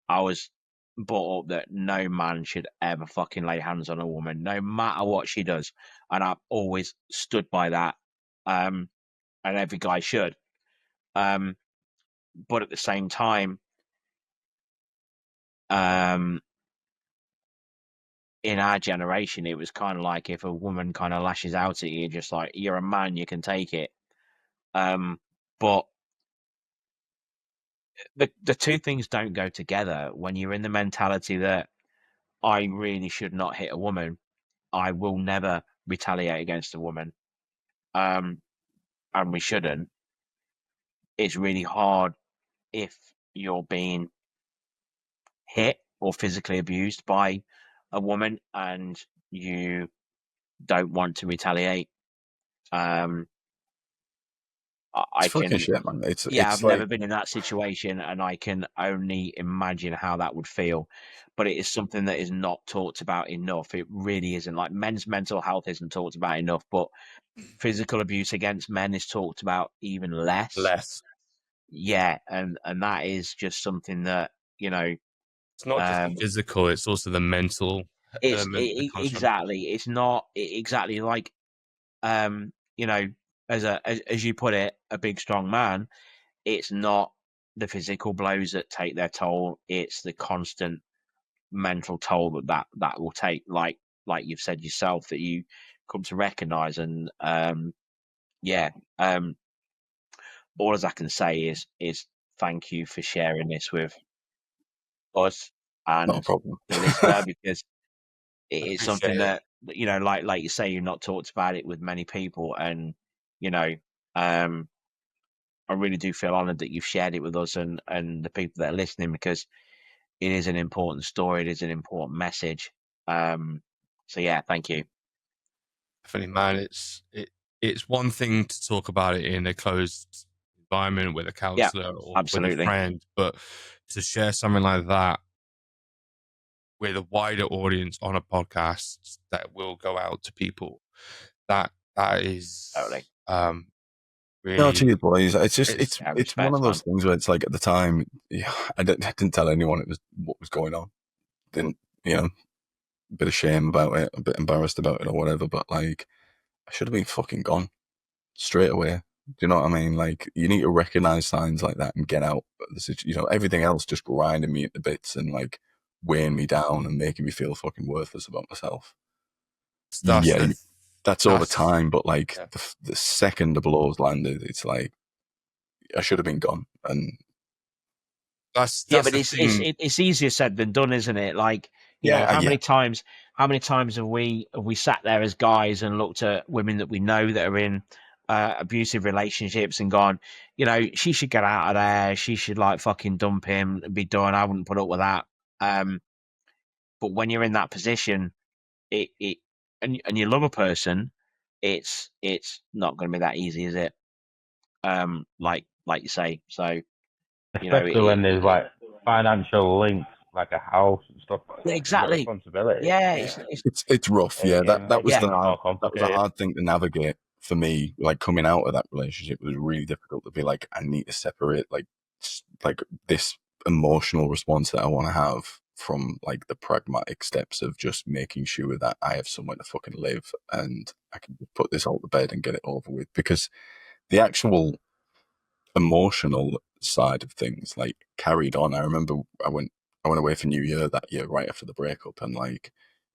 I was brought up that no man should ever fucking lay hands on a woman, no matter what she does, and I've always stood by that. And every guy should. But at the same time, in our generation, it was kind of like, if a woman kind of lashes out at you, just like, you're a man, you can take it. But the two things don't go together. When you're in the mentality that I really should not hit a woman, I will never retaliate against a woman, and we shouldn't. It's really hard if you're being hit or physically abused by a woman and you don't want to retaliate. I It's fucking can, shit, man. I've like, never been in that situation, and I can only imagine how that would feel. But it is something that is not talked about enough. It really isn't. Like, men's mental health isn't talked about enough, but physical abuse against men is talked about even less. Yeah, and that is just something that, It's not just the physical; it's also the mental it's element that comes from it. exactly. It's not exactly like, as you put it, a big strong man. It's not the physical blows that take their toll. It's the constant mental toll that will take. Like you've said yourself, that you come to recognize. And all as I can say is thank you for sharing this with us not a and problem. the listener, because it's something Appreciate that, like you say, you've not talked about it with many people. And I really do feel honored that you've shared it with us and the people that are listening, because it is an important story. It is an important message. So yeah, thank you. Definitely, man. It's one thing to talk about it in a closed environment with a counselor or with a absolutely. friend, but to share something like that with a wider audience on a podcast that will go out to people, that is Totally. really. No, to you boys, it's just Yeah, it's one respect, of those man. things where it's like, at the time, I didn't tell anyone what was going on. Didn't, a bit of shame about it, a bit embarrassed about it or whatever. But like, I should have been fucking gone straight away. Do you know what I mean? Like, you need to recognize signs like that and get out. But everything else just grinding me into bits and like weighing me down and making me feel fucking worthless about myself. That's over time. But like, the second the blows landed, it's like I should have been gone. And That's Yeah, but the thing. it's easier said than done, isn't it? Like, you know, how many times have we sat there as guys and looked at women that we know that are in abusive relationships and gone, you know, she should get out of there. She should like fucking dump him and be done. I wouldn't put up with that. But when you're in that position, and you love a person, it's not going to be that easy, is it? Like you say. So, you know, especially when there's like financial links, like a house and stuff. Yeah, exactly. Responsibility. Yeah, it's rough. Yeah, that was a hard thing to navigate for me. Like coming out of that relationship was really difficult to be like, I need to separate like this emotional response that I want to have from like the pragmatic steps of just making sure that I have somewhere to fucking live and I can put this all to bed and get it over with. Because the actual emotional side of things like carried on. I remember I went away for New Year that year right after the breakup, and like,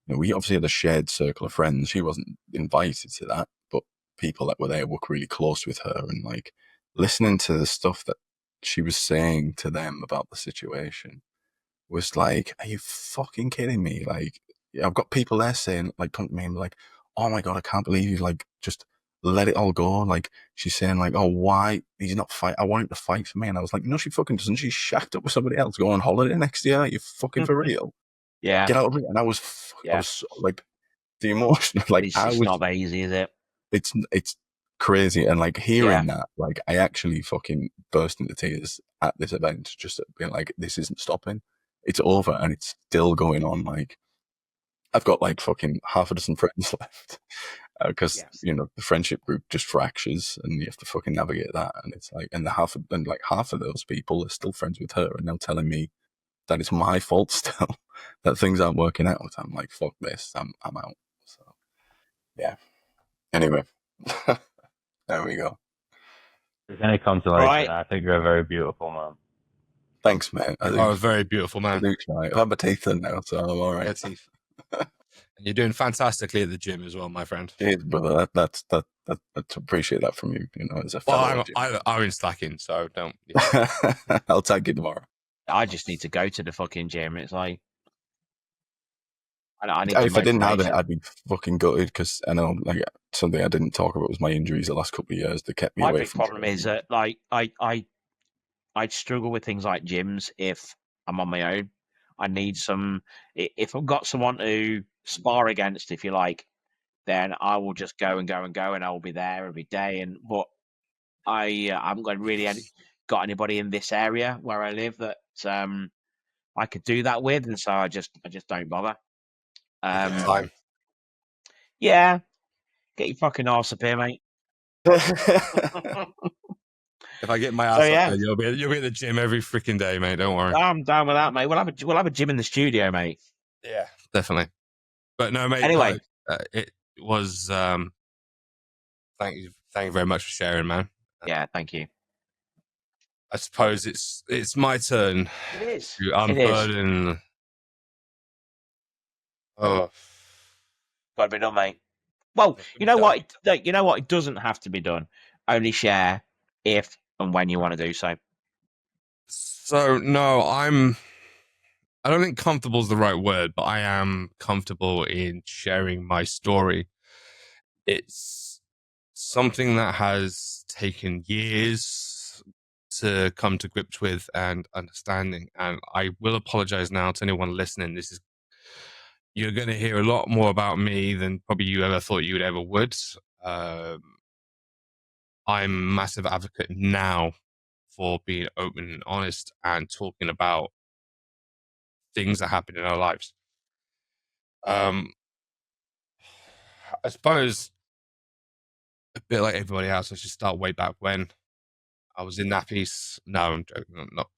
you know, we obviously had a shared circle of friends. She wasn't invited to that, but people that were there were really close with her, and like listening to the stuff that she was saying to them about the situation was like, are you fucking kidding me? Like, I've got people there saying, like, come to me and be like, oh my God, I can't believe you, like, just let it all go. Like, she's saying, like, oh, why? He's not fight. I want him to fight for me. And I was like, no, she fucking doesn't. She's shacked up with somebody else going on holiday next year. Are you fucking for real? Yeah. Get out of it. And I was so, like, the emotion, like, it's not that easy, is it? It's crazy. And like hearing that, like, I actually fucking burst into tears at this event, just being like, this isn't stopping. It's over and it's still going on. Like, I've got like fucking half a dozen friends left because you know the friendship group just fractures and you have to fucking navigate that. And it's like, and half of those people are still friends with her and now telling me that it's my fault still that things aren't working out. I'm like, fuck this, I'm out. So yeah. Anyway, there we go. If there's any consolation, I think you're a very beautiful man. Thanks, man. You are a very beautiful man. I have my teeth in now, so I'm all right. Yeah, teeth. And you're doing fantastically at the gym as well, my friend. Cheers, brother. That's appreciate that from you. You know, as a fellow. Well, I'm in slacking, so don't. Yeah. I'll tag you tomorrow. I just need to go to the fucking gym. It's like, I need. If I didn't have it, I'd be fucking gutted because I know, like, something I didn't talk about was my injuries the last couple of years that kept me away from. My big problem is that, like, I'd struggle with things like gyms if I'm on my own. I need if I've got someone to spar against, if you like, then I will just go and I will be there every day. But I haven't got anybody in this area where I live that I could do that with, and so I just don't bother. Time. Yeah, get your fucking arse up here, mate. If I get my ass up there, you'll be at the gym every freaking day, mate. Don't worry. I'm down with that, mate. We'll have a gym in the studio, mate. Yeah, definitely. But no, mate. Anyway, it was. Thank you very much for sharing, man. Yeah, thank you. I suppose it's my turn. It is. To unburden. Oh, gotta be done, mate. Well, you know what? It doesn't have to be done. Only share if and when you want to do so. So no, I don't think comfortable is the right word, but I am comfortable in sharing my story. It's something that has taken years to come to grips with and understanding. And I will apologize now to anyone listening. You're going to hear a lot more about me than probably you ever thought you would. I'm a massive advocate now for being open and honest and talking about things that happen in our lives. I suppose a bit like everybody else, I should start way back when I was in that piece. No, I'm joking. I'm not.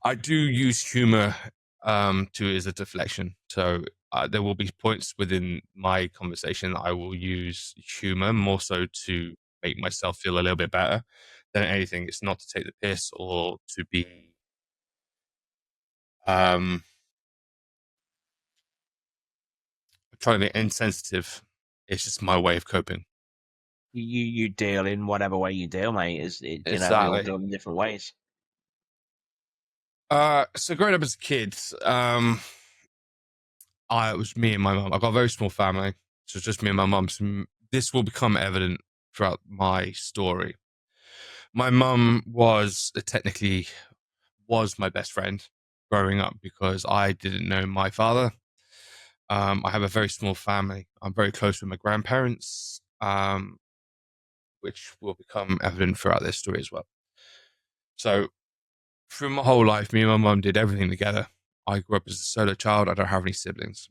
I do use humor as a deflection. So there will be points within my conversation that I will use humor more so to make myself feel a little bit better than anything. It's not to take the piss or to be trying to be insensitive. It's just my way of coping. You deal in whatever way you deal, mate. Exactly. We all do it in different ways. So growing up as a kid, it was me and my mum. I got a very small family, so it's just me and my mum. So this will become evident throughout my story. My mum was technically my best friend growing up because I didn't know my father. I have a very small family. I'm very close with my grandparents, which will become evident throughout this story as well. So through my whole life, me and my mum did everything together. I grew up as a solo child. I don't have any siblings.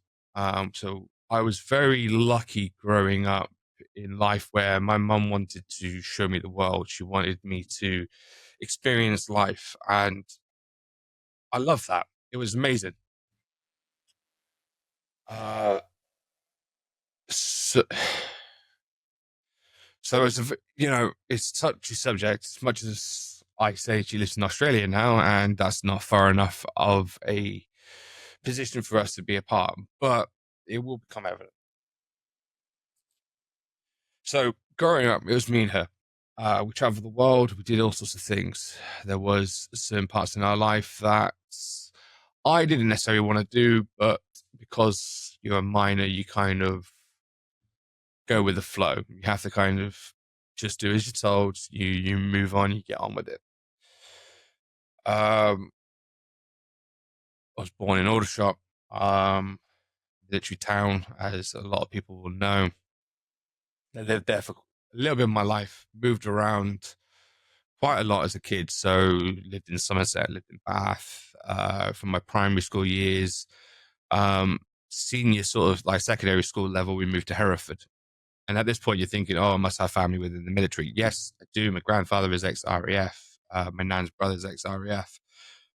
So I was very lucky growing up in life where my mum wanted to show me the world. She wanted me to experience life. And I love that. It was amazing. So, so it's it's such a subject. As much as I say she lives in Australia now, and that's not far enough of a position for us to be apart, but it will become evident. So growing up, it was me and her. We traveled the world. We did all sorts of things. There was certain parts in our life that I didn't necessarily want to do, but because you're a minor, you kind of go with the flow. You have to kind of just do as you're told. You move on. You get on with it. I was born in Aldershot, military town, as a lot of people will know. I lived there for a little bit of my life. Moved around quite a lot as a kid. So lived in Somerset, lived in Bath from my primary school years. Senior sort of like secondary school level, we moved to Hereford. And at this point, you're thinking, oh, I must have family within the military. Yes, I do. My grandfather is ex-RAF. My nan's brother is ex-RAF.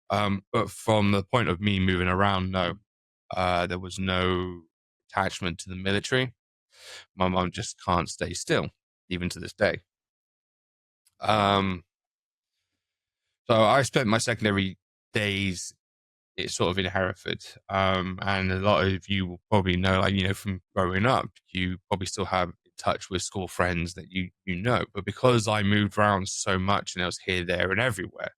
But from the point of me moving around, no. There was no attachment to the military. My mum just can't stay still, even to this day. So I spent my secondary days sort of in Hereford. And a lot of you will probably know, like, from growing up, you probably still have in touch with school friends that you know. But because I moved around so much and I was here, there, and everywhere,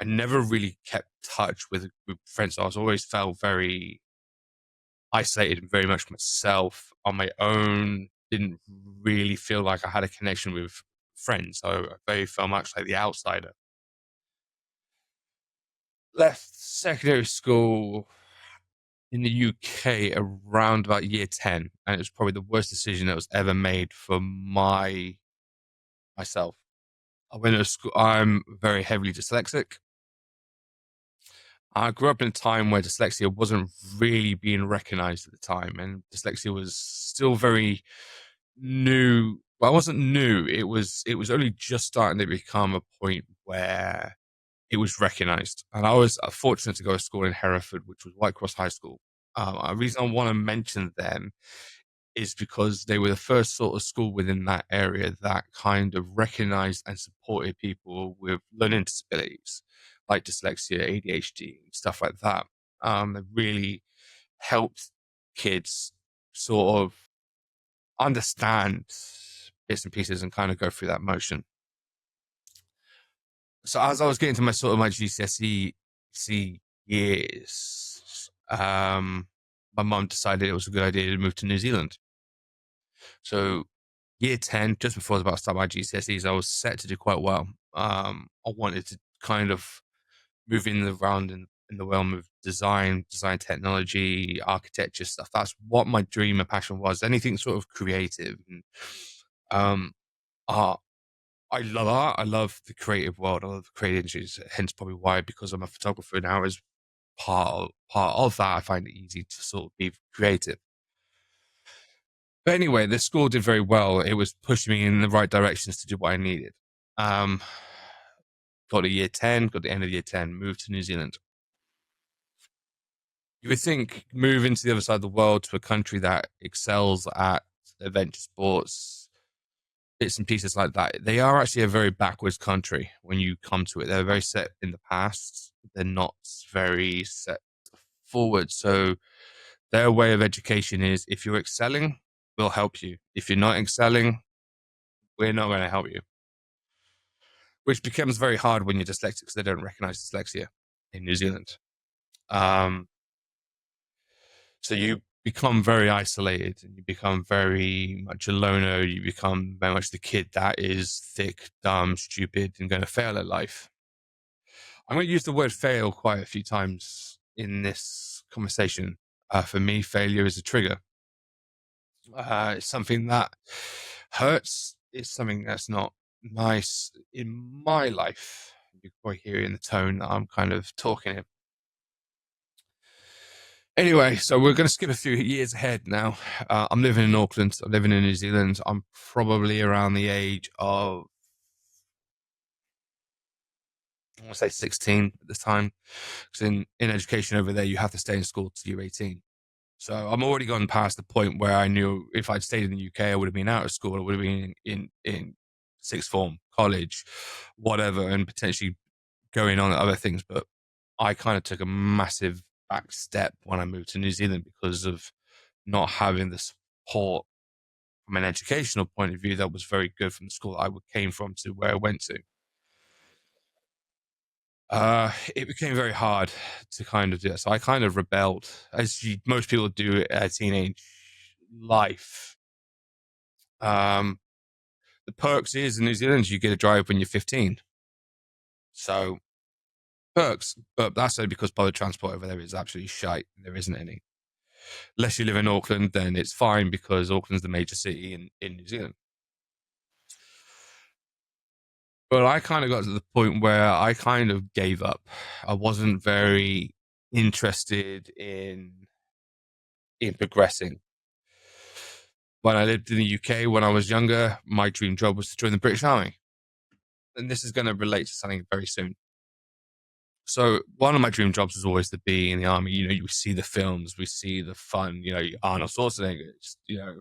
I never really kept touch with a group of friends. I was always felt very isolated and very much myself on my own. Didn't really feel like I had a connection with friends. So I very felt much like the outsider. Left secondary school in the UK around about year 10, and it was probably the worst decision that was ever made for myself. I went to school. I'm very heavily dyslexic. I grew up in a time where dyslexia wasn't really being recognized at the time, and dyslexia was still very new. Well, it wasn't new. It was only just starting to become a point where it was recognized. And I was fortunate to go to school in Hereford, which was Whitecross High School. A reason I want to mention them is because they were the first sort of school within that area that kind of recognized and supported people with learning disabilities like dyslexia, ADHD, stuff like that. They really helped kids sort of understand bits and pieces and kind of go through that motion. So as I was getting to my sort of my GCSE years, my mum decided it was a good idea to move to New Zealand. So year 10, just before I was about to start my GCSEs, I was set to do quite well. I wanted to kind of move around in the realm of design technology, architecture stuff. That's what my dream and passion was. Anything sort of creative and art. I love art. I love the creative world. I love the creative industries. Hence, probably why, because I'm a photographer now, as part of that, I find it easy to sort of be creative. But anyway, the school did very well. It was pushing me in the right directions to do what I needed. Got to year 10, got the end of year 10, moved to New Zealand. You would think moving to the other side of the world to a country that excels at adventure sports, bits and pieces like that, they are actually a very backwards country when you come to it. They're very set in the past. They're not very set forward. So their way of education is, if you're excelling, we'll help you. If you're not excelling, we're not going to help you. Which becomes very hard when you're dyslexic because they don't recognize dyslexia. in New Zealand. So you become very isolated and you become very much a loner. You become very much the kid that is thick, dumb, stupid, and going to fail at life. I'm going to use the word fail quite a few times in this conversation. For me, failure is a trigger. It's something that hurts. It's something that's not nice in my life. You can probably hear in the tone that I'm kind of talking it. Anyway, so we're going to skip a few years ahead now. I'm living in Auckland. I'm living in New Zealand. I'm probably around the age of, I want to say 16 at the time. Because in education over there, you have to stay in school till you're 18. So I'm already gone past the point where I knew if I'd stayed in the UK, I would have been out of school. I would have been in sixth form, college, whatever, and potentially going on at other things. But I kind of took a massive back step when I moved to New Zealand because of not having the support from an educational point of view that was very good from the school I came from to where I went to. It became very hard to kind of do it. So I kind of rebelled, as most people do at teenage life. The perks is in New Zealand, you get a drive when you're 15. So perks, but that's only because public transport over there is absolutely shite. There isn't any. Unless you live in Auckland, then it's fine because Auckland's the major city in New Zealand. But I kind of got to the point where I kind of gave up. I wasn't very interested in progressing. When I lived in the UK, when I was younger, my dream job was to join the British Army. And this is going to relate to something very soon. So one of my dream jobs was always to be in the army. You know, you see the films, we see the fun, you know, Arnold Schwarzenegger, you know,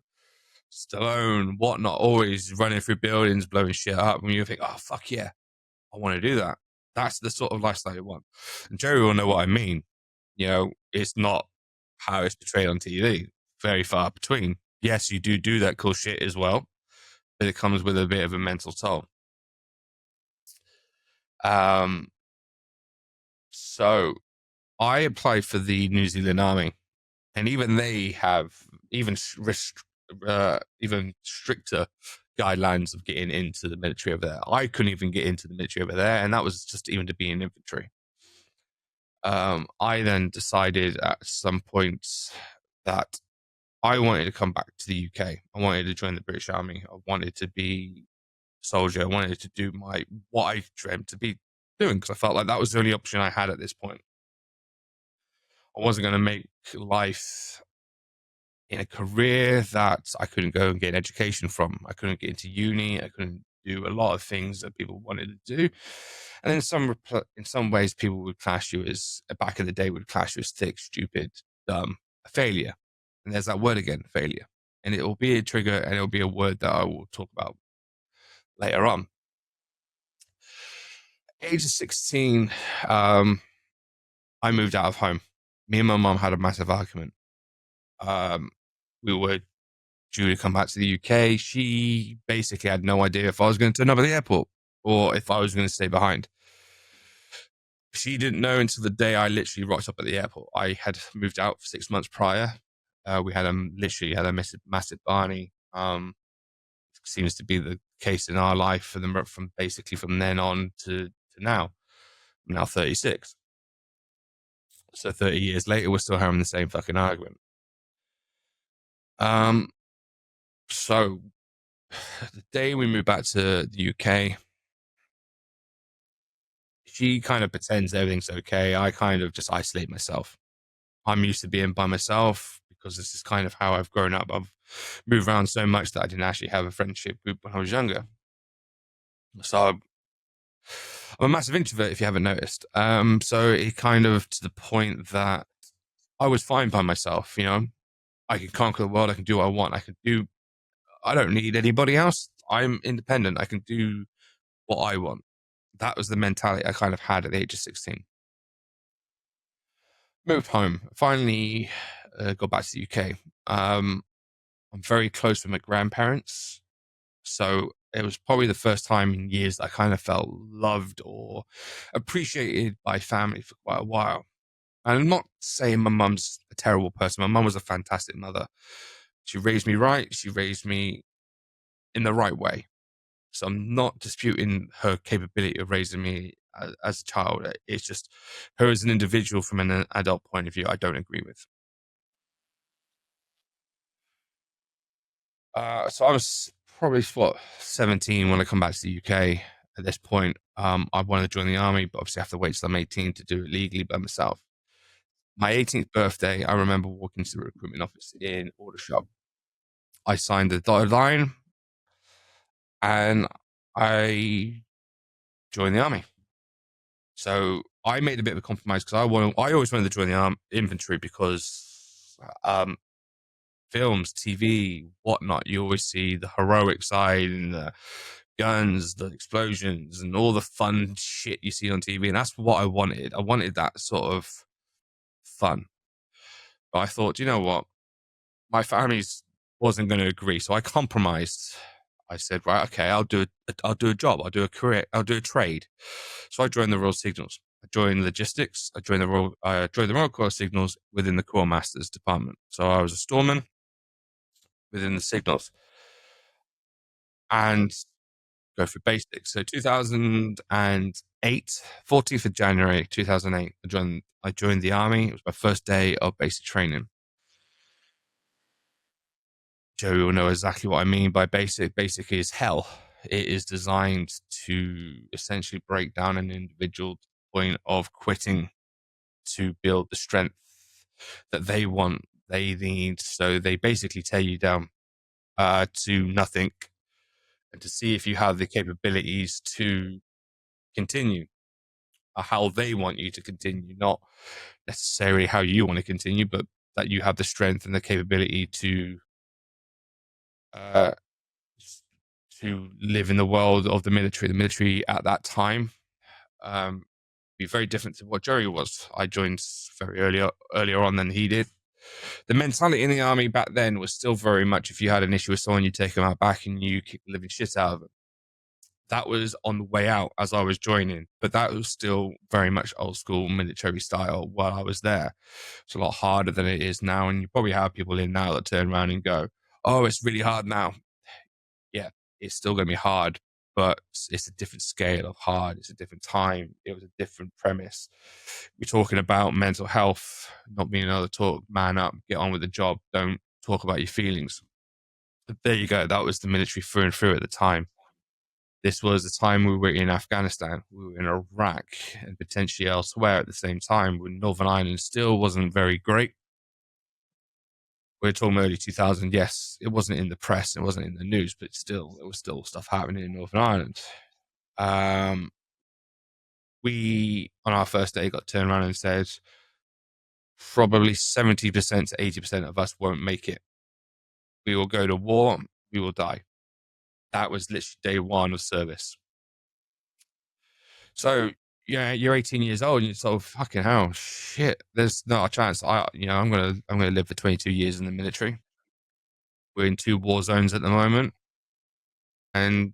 Stallone, whatnot, always running through buildings, blowing shit up. And you think, oh, fuck yeah, I want to do that. That's the sort of lifestyle you want. And Jerry will know what I mean. You know, it's not how it's portrayed on TV. Very far between. Yes, you do that cool shit as well, but it comes with a bit of a mental toll. So I applied for the New Zealand Army, and even they have even stricter guidelines of getting into the military over there. I couldn't even get into the military over there, and that was just even to be in infantry. I then decided at some point that I wanted to come back to the UK. I wanted to join the British Army. I wanted to be a soldier. I wanted to do what I dreamt to be doing because I felt like that was the only option I had at this point. I wasn't going to make life in a career that I couldn't go and get an education from. I couldn't get into uni. I couldn't do a lot of things that people wanted to do. And in some ways, people would class you as, back in the day, would class you as thick, stupid, dumb, a failure. And there's that word again, failure. And it will be a trigger and it will be a word that I will talk about later on. Age of 16, I moved out of home. Me and my mum had a massive argument. We were due to come back to the UK. She basically had no idea if I was going to turn up at the airport or if I was going to stay behind. She didn't know until the day I literally rocked up at the airport. I had moved out for 6 months prior. We had literally had a massive Barney. Seems to be the case in our life from then on to now. I'm now 36. So 30 years later, we're still having the same fucking argument. So the day we moved back to the UK, she kind of pretends everything's okay. I kind of just isolate myself. I'm used to being by myself because this is kind of how I've grown up. I've moved around so much that I didn't actually have a friendship group when I was younger. So I'm a massive introvert, if you haven't noticed. So it kind of to the point that I was fine by myself, you know. I can conquer the world. I can do what I want. I don't need anybody else. I'm independent. I can do what I want. That was the mentality I kind of had at the age of 16. Moved home. Finally got back to the UK. I'm very close with my grandparents. So it was probably the first time in years that I kind of felt loved or appreciated by family for quite a while. And I'm not saying my mum's a terrible person. My mum was a fantastic mother. She raised me right. She raised me in the right way. So I'm not disputing her capability of raising me as a child. It's just her as an individual from an adult point of view, I don't agree with. So I was probably 17 when I come back to the UK. At this point, I wanted to join the army, but obviously I have to wait till I'm 18 to do it legally by myself. My 18th birthday, I remember walking to the recruitment office in Aldershot. I signed the dotted line, and I joined the army. So I made a bit of a compromise because I always wanted to join the infantry because films, TV, whatnot, you always see the heroic side and the guns, the explosions, and all the fun shit you see on TV. And that's what I wanted. I wanted that sort of fun. But I thought, you know what? My family wasn't going to agree. So I compromised. I said, right, okay, I'll do a job. I'll do a career. I'll do a trade. So I joined the Royal Signals. I joined logistics. I joined the Royal Corps Signals within the Corps Masters department. So I was a storeman within the Signals. And go through basics. So 2008, 14th of January 2008, I joined the army. It was my first day of basic training. Joey will know exactly what I mean by basic. Basic is hell. It is designed to essentially break down an individual to the point of quitting to build the strength that they want, they need. So they basically tear you down to nothing, and to see if you have the capabilities to continue, how they want you to continue, not necessarily how you want to continue, but that you have the strength and the capability to live in the world of the military. The military at that time be very different to what Jerry was. I joined very earlier on than he did. The mentality in the army back then was still very much, if you had an issue with someone, you take them out back and you kick the living shit out of them. That was on the way out as I was joining, but that was still very much old school military style while I was there. It's a lot harder than it is now. And you probably have people in now that turn around and go, oh, it's really hard now. Yeah, it's still going to be hard, but it's a different scale of hard. It's a different time. It was a different premise. We're talking about mental health, not being able to talk, man up, get on with the job. Don't talk about your feelings. But there you go. That was the military through and through at the time. This was the time we were in Afghanistan, we were in Iraq, and potentially elsewhere at the same time, when Northern Ireland still wasn't very great. We're talking early 2000. Yes, it wasn't in the press, it wasn't in the news, but still, there was still stuff happening in Northern Ireland. We, on our first day, got turned around and said, probably 70% to 80% of us won't make it. We will go to war, we will die. That was literally day one of service. So yeah, you're 18 years old and you're sort of, fucking hell, shit. There's not a chance. I'm gonna live for 22 years in the military. We're in 2 war zones at the moment, and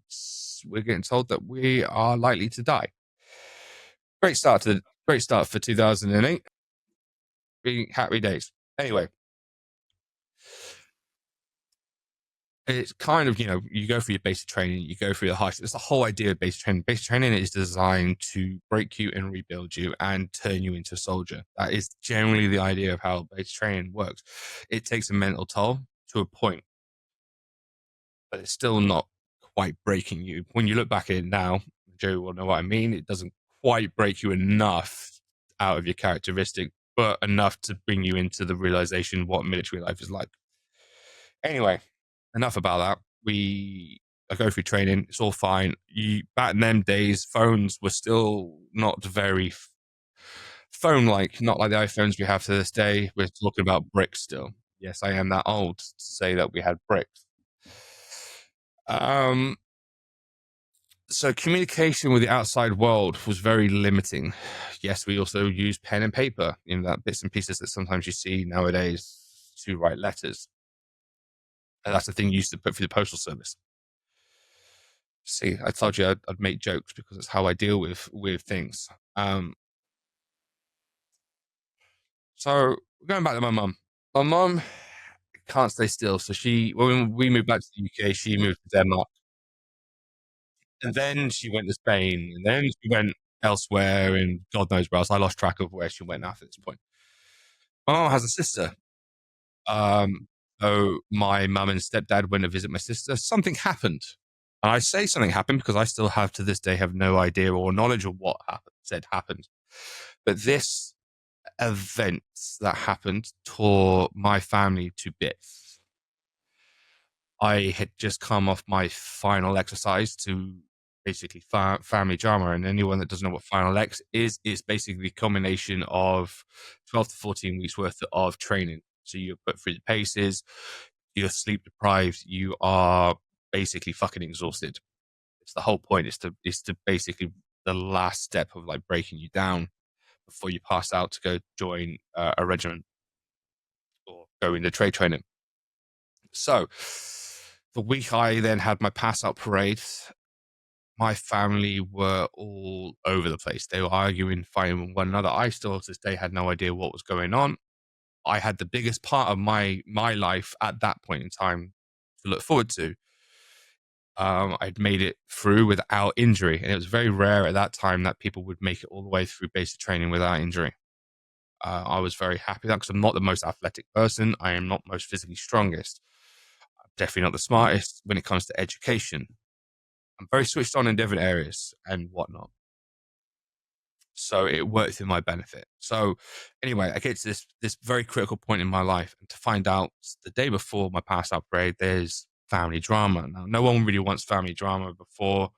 we're getting told that we are likely to die. Great start for 2008. Being happy days. Anyway, it's kind of, you go through your basic training, you go through the high. It's the whole idea of basic training. Basic training is designed to break you and rebuild you and turn you into a soldier. That is generally the idea of how basic training works. It takes a mental toll to a point, but it's still not quite breaking you. When you look back at it now, Joe will know what I mean. It doesn't quite break you enough out of your characteristic, but enough to bring you into the realization what military life is like. Anyway, enough about that. I go through training. It's all fine. Back in them days, phones were still not very phone-like, not like the iPhones we have to this day. We're talking about bricks still. Yes, I am that old to say that we had bricks. So communication with the outside world was very limiting. Yes, we also used pen and paper, that bits and pieces that sometimes you see nowadays to write letters. And that's the thing you used to put through the postal service. See, I told you I'd make jokes because it's how I deal with things. So going back to my mum can't stay still. So when we moved back to the UK, she moved to Denmark, and then she went to Spain, and then she went elsewhere, and God knows where else. I lost track of where she went after this point. My mum has a sister. So my mum and stepdad went to visit my sister. Something happened. And I say something happened because I still have to this day have no idea or knowledge of what happened. But this event that happened tore my family to bits. I had just come off my final exercise to basically family drama. And anyone that doesn't know what final X is basically a combination of 12 to 14 weeks worth of training. So you're put through the paces, you're sleep deprived, you are basically fucking exhausted. It's the whole point is to basically the last step of like breaking you down before you pass out to go join a regiment or go into trade training. So the week I then had my pass out parade, my family were all over the place. They were arguing, fighting with one another. I still to this day had no idea what was going on. I had the biggest part of my life at that point in time to look forward to. I'd made it through without injury, and it was very rare at that time that people would make it all the way through basic training without injury. I was very happy with that because I'm not the most athletic person. I am not most physically strongest. I'm definitely not the smartest when it comes to education. I'm very switched on in different areas and whatnot. So it worked in my benefit. So anyway, I get to this very critical point in my life, and to find out the day before my pass out parade, there's family drama. Now, no one really wants family drama before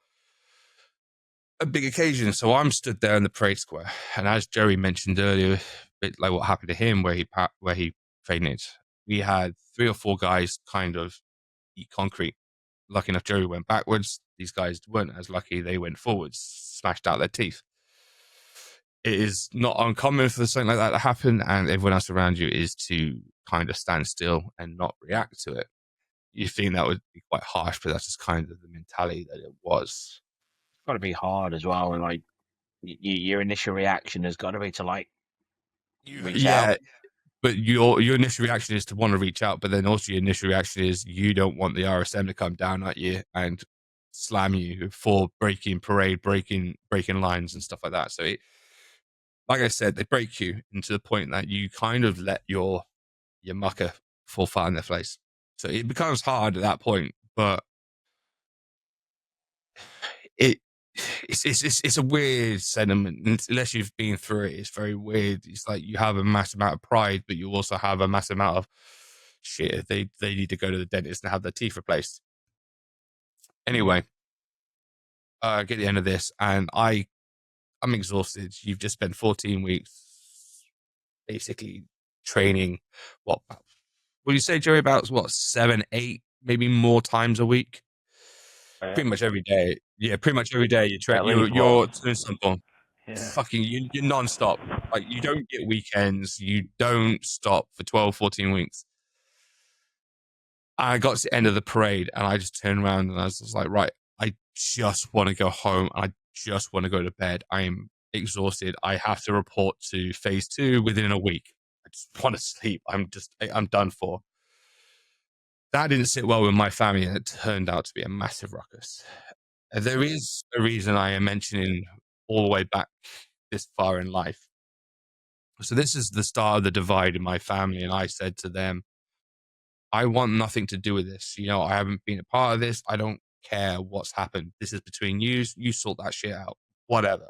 a big occasion. So I'm stood there in the parade square, and as Joey mentioned earlier, a bit like what happened to him, where he fainted. We had 3 or 4 guys kind of eat concrete. Lucky enough, Joey went backwards. These guys weren't as lucky; they went forwards, smashed out their teeth. It is not uncommon for something like that to happen, and everyone else around you is to kind of stand still and not react to it. You think that would be quite harsh, but that's just kind of the mentality that it was. It's got to be hard as well, and like your initial reaction has got to be to like reach out. But your initial reaction is to want to reach out, but then also your initial reaction is you don't want the RSM to come down at you and slam you for breaking parade, breaking lines and stuff like that. So like I said, they break you into the point that you kind of let your mucker fall flat in their face. So it becomes hard at that point, but it's a weird sentiment. Unless you've been through it, it's very weird. It's like you have a massive amount of pride, but you also have a massive amount of shit. They need to go to the dentist and have their teeth replaced. Anyway, get to the end of this, and I'm exhausted. You've just spent 14 weeks basically training. What would you say, Joey? About 7, 8, maybe more times a week? Pretty much every day. Yeah, pretty much every day you train. You're doing something. Yeah. Fucking you're non-stop. Like you don't get weekends. You don't stop for 12, 14 weeks. I got to the end of the parade and I just turned around and I was just like, right, I just want to go home. I just want to go to bed. I am exhausted. I have to report to phase 2 within a week. I just want to sleep. I'm done for. That didn't sit well with my family, and it turned out to be a massive ruckus. There is a reason I am mentioning all the way back this far in life. So this is the start of the divide in my family, and I said to them, I want nothing to do with this. I haven't been a part of this. I don't care what's happened. This is between you. You sort that shit out. Whatever.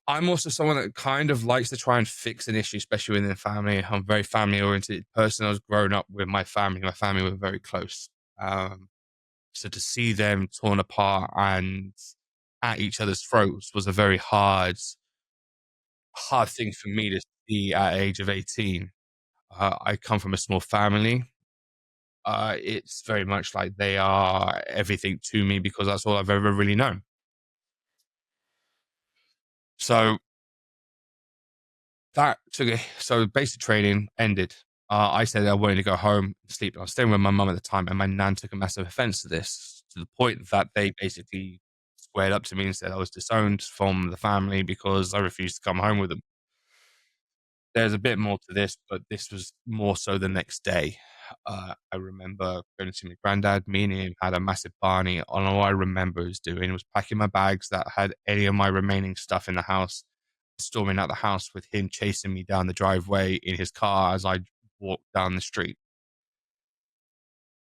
I'm also someone that kind of likes to try and fix an issue, especially within the family. I'm a very family-oriented person. I was growing up with my family. My family were very close. So to see them torn apart and at each other's throats was a very hard thing for me to see at the age of 18. I come from a small family. It's very much like they are everything to me because that's all I've ever really known. So so basic training ended. I said I wanted to go home and sleep. I was staying with my mum at the time, and my nan took a massive offense to this. to the point that they basically squared up to me and said I was disowned from the family because I refused to come home with them. There's a bit more to this, but this was more so the next day. I remember going to see my granddad. Me and him had a massive Barney, and all I remember is doing was packing my bags that had any of my remaining stuff in the house, storming out the house with him chasing me down the driveway in his car as I walked down the street.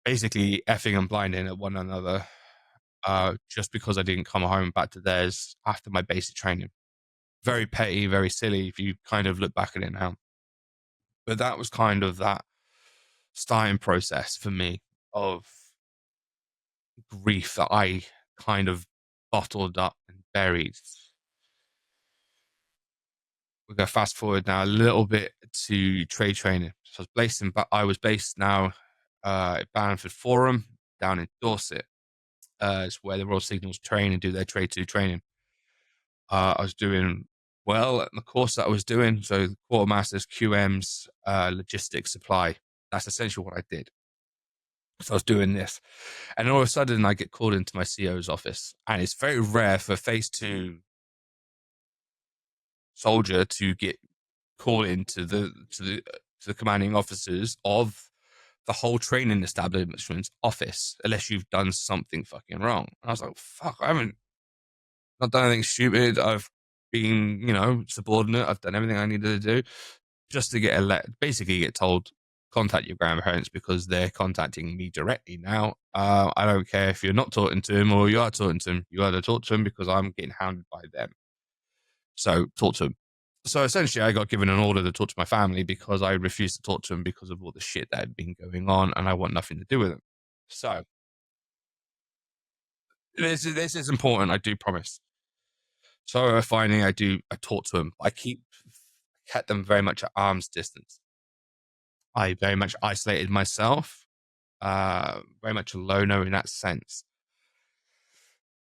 Basically effing and blinding at one another, just because I didn't come home back to theirs after my basic training. Very petty, very silly if you kind of look back at it now. But that was kind of that starting process for me of grief that I kind of bottled up and buried. We're going to fast forward now a little bit to trade training. So I was based now at Bamford Forum down in Dorset. It's where the Royal Signals train and do their Trade 2 training. I was doing well at the course that I was doing. So quartermasters, QMs, logistics, supply. That's essentially what I did. So I was doing this, and all of a sudden I get called into my CO's office, and it's very rare for a phase 2 soldier to get called into the commanding officers of the whole training establishment's office, unless you've done something fucking wrong. And I was like, fuck, I haven't not done anything stupid. I've been, subordinate. I've done everything I needed to do just to get basically get told, contact your grandparents because they're contacting me directly now. I don't care if you're not talking to him or you are talking to him. You got to talk to him because I'm getting hounded by them. So talk to him. So essentially, I got given an order to talk to my family because I refused to talk to him because of all the shit that had been going on, and I want nothing to do with him. So this is important. I do promise. So finally, I talk to him. I kept them very much at arm's distance. I very much isolated myself, very much a loner in that sense.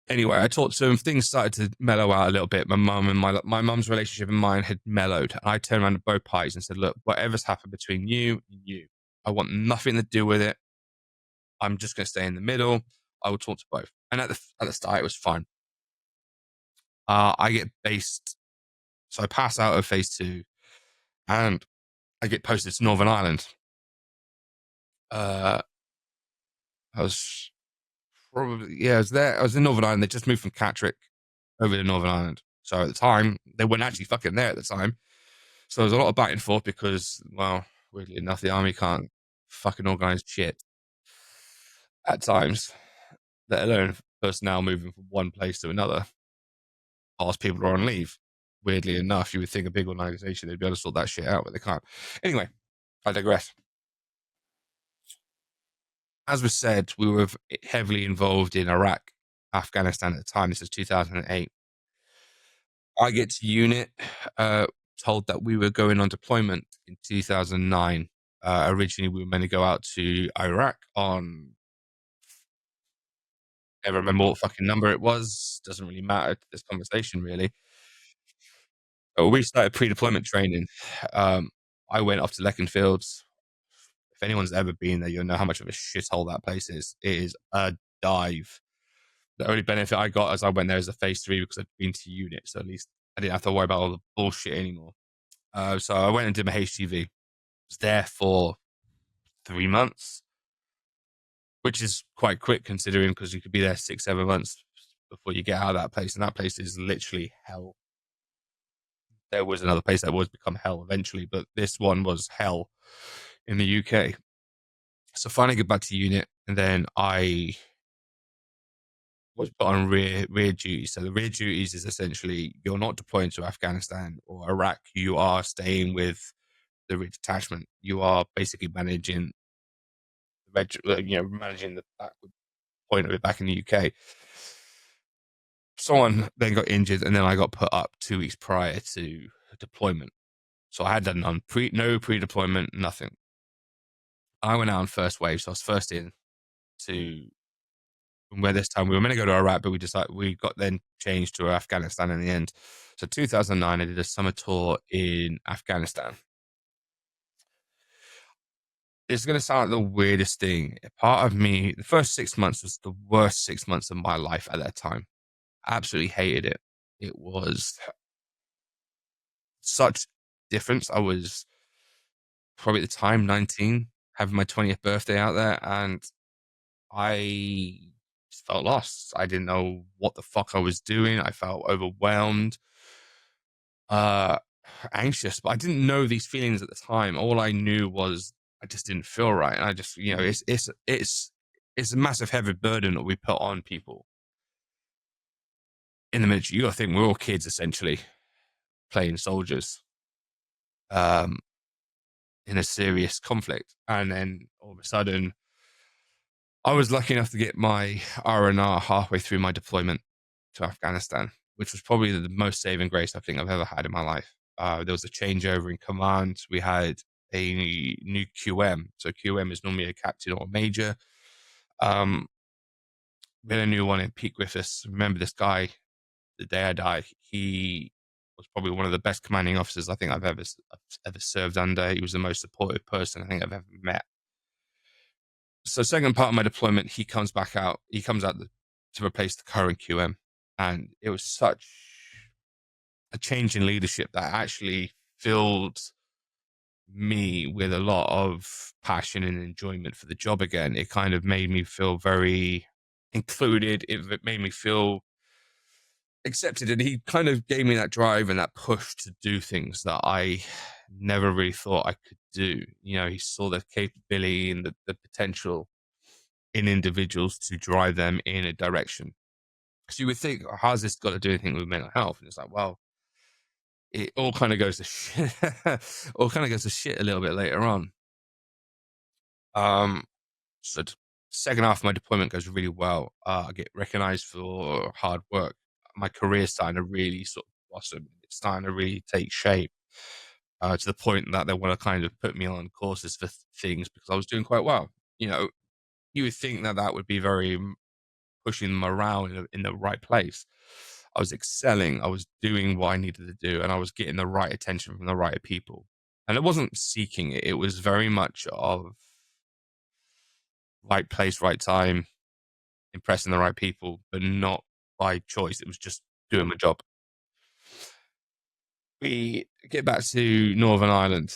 Anyway, I talked to him. Things started to mellow out a little bit. My mum and my mum's relationship and mine had mellowed. I turned around to both parties and said, look, whatever's happened between you and you, I want nothing to do with it. I'm just going to stay in the middle. I will talk to both. And at the start, it was fine. I get based. So I pass out of phase 2 and I get posted to Northern Ireland. I was there. I was in Northern Ireland. They just moved from Catterick over to Northern Ireland. So at the time, they weren't actually fucking there at the time. So there was a lot of back and forth because, well, weirdly enough, the army can't fucking organise shit at times, let alone personnel moving from one place to another whilst people are on leave. Weirdly enough, you would think a big organisation, they'd be able to sort that shit out, but they can't. Anyway, I digress. As was said, we were heavily involved in Iraq, Afghanistan at the time. This is 2008. I get to unit, told that we were going on deployment in 2009. Originally, we were meant to go out to Iraq on, never remember what fucking number it was. Doesn't really matter to this conversation, really. We started pre-deployment training. I went off to Leconfields. If anyone's ever been there, you'll know how much of a shithole that place is. It is a dive. The only benefit I got as I went there is a phase 3 because I'd been to unit, so at least I didn't have to worry about all the bullshit anymore. So I went and did my HGV. Was there for 3 months, which is quite quick considering because you could be there 6-7 months before you get out of that place, and that place is literally hell. There was another place that was become hell eventually, but this one was hell in the UK. So finally get back to unit, and then I was put on rear duty. So the rear duties is essentially you're not deploying to Afghanistan or Iraq. You are staying with the rear detachment. You are basically managing managing the backward point of it back in the UK. Someone then got injured, and then I got put up 2 weeks prior to deployment. So I had done no pre-deployment, nothing. I went out on first wave, so I was first in to where this time we were meant to go to Iraq, but we got then changed to Afghanistan in the end. So 2009, I did a summer tour in Afghanistan. it's going to sound like the weirdest thing. Part of me, the first 6 months was the worst 6 months of my life at that time. I absolutely hated it. It was such difference. I was probably at the time 19, having my 20th birthday out there, and I just felt lost. I didn't know what the fuck I was doing. I felt overwhelmed, anxious, but I didn't know these feelings at the time. All I knew was I just didn't feel right. And I just, it's a massive heavy burden that we put on people in the military. You got to think we're all kids essentially playing soldiers, in a serious conflict, and then all of a sudden, I was lucky enough to get my R&R halfway through my deployment to Afghanistan, which was probably the most saving grace I think I've ever had in my life. There was a changeover in command. We had a new QM. So QM is normally a captain or a major. We had a new one in Pete Griffiths. Remember this guy, the day I died, he was probably one of the best commanding officers I think I've ever served under. He was the most supportive person I think I've ever met. So second part of my deployment, he comes out to replace the current QM. And it was such a change in leadership that actually filled me with a lot of passion and enjoyment for the job again. It kind of made me feel very included. It made me feel accepted. And he kind of gave me that drive and that push to do things that I never really thought I could do. He saw the capability and the potential in individuals to drive them in a direction. So you would think, how's this got to do anything with mental health? And it's like, well, it all kind of goes to shit. All kind of goes to shit a little bit later on. So second half of my deployment goes really well. I get recognized for hard work. My career's starting to really sort of blossom. It's starting to really take shape, to the point that they want to kind of put me on courses for things because I was doing quite well. You would think that would be very pushing them around in the right place. I was excelling. I was doing what I needed to do, and I was getting the right attention from the right people. And it wasn't seeking it. It was very much of right place, right time, impressing the right people, but not by choice. It was just doing my job. We get back to Northern Ireland.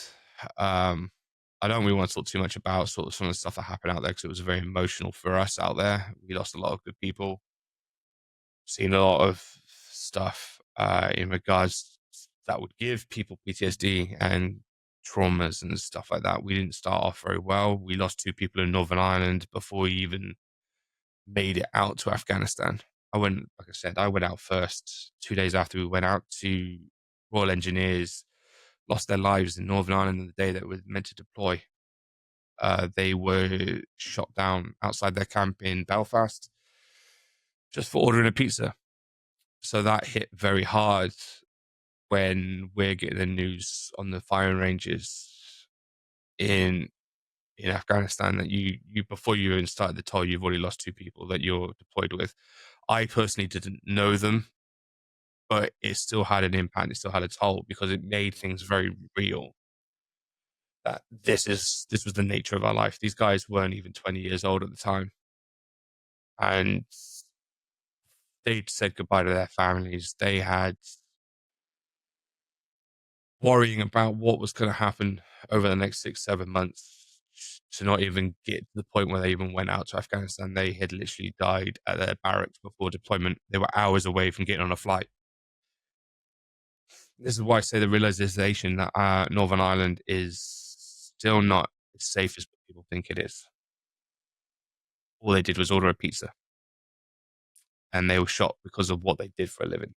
I don't really want to talk too much about sort of some of the stuff that happened out there because it was very emotional for us out there. We lost a lot of good people. Seen a lot of stuff in regards that would give people PTSD and traumas and stuff like that. We didn't start off very well. We lost 2 people in Northern Ireland before we even made it out to Afghanistan. Like I said, I went out first. 2 days after we went out, 2 Royal Engineers lost their lives in Northern Ireland on the day that we were meant to deploy. They were shot down outside their camp in Belfast just for ordering a pizza. So that hit very hard when we're getting the news on the firing ranges in Afghanistan that you before you even started the tour, you've already lost 2 people that you're deployed with. I personally didn't know them, but it still had an impact. It still had a toll because it made things very real. That this was the nature of our life. These guys weren't even 20 years old at the time, and they'd said goodbye to their families. They had worrying about what was going to happen over the next 6-7 months to not even get to the point where they even went out to Afghanistan. They had literally died at their barracks before deployment. They were hours away from getting on a flight. This is why I say the realization that Northern Ireland is still not as safe as people think it is. All they did was order a pizza, and they were shot because of what they did for a living.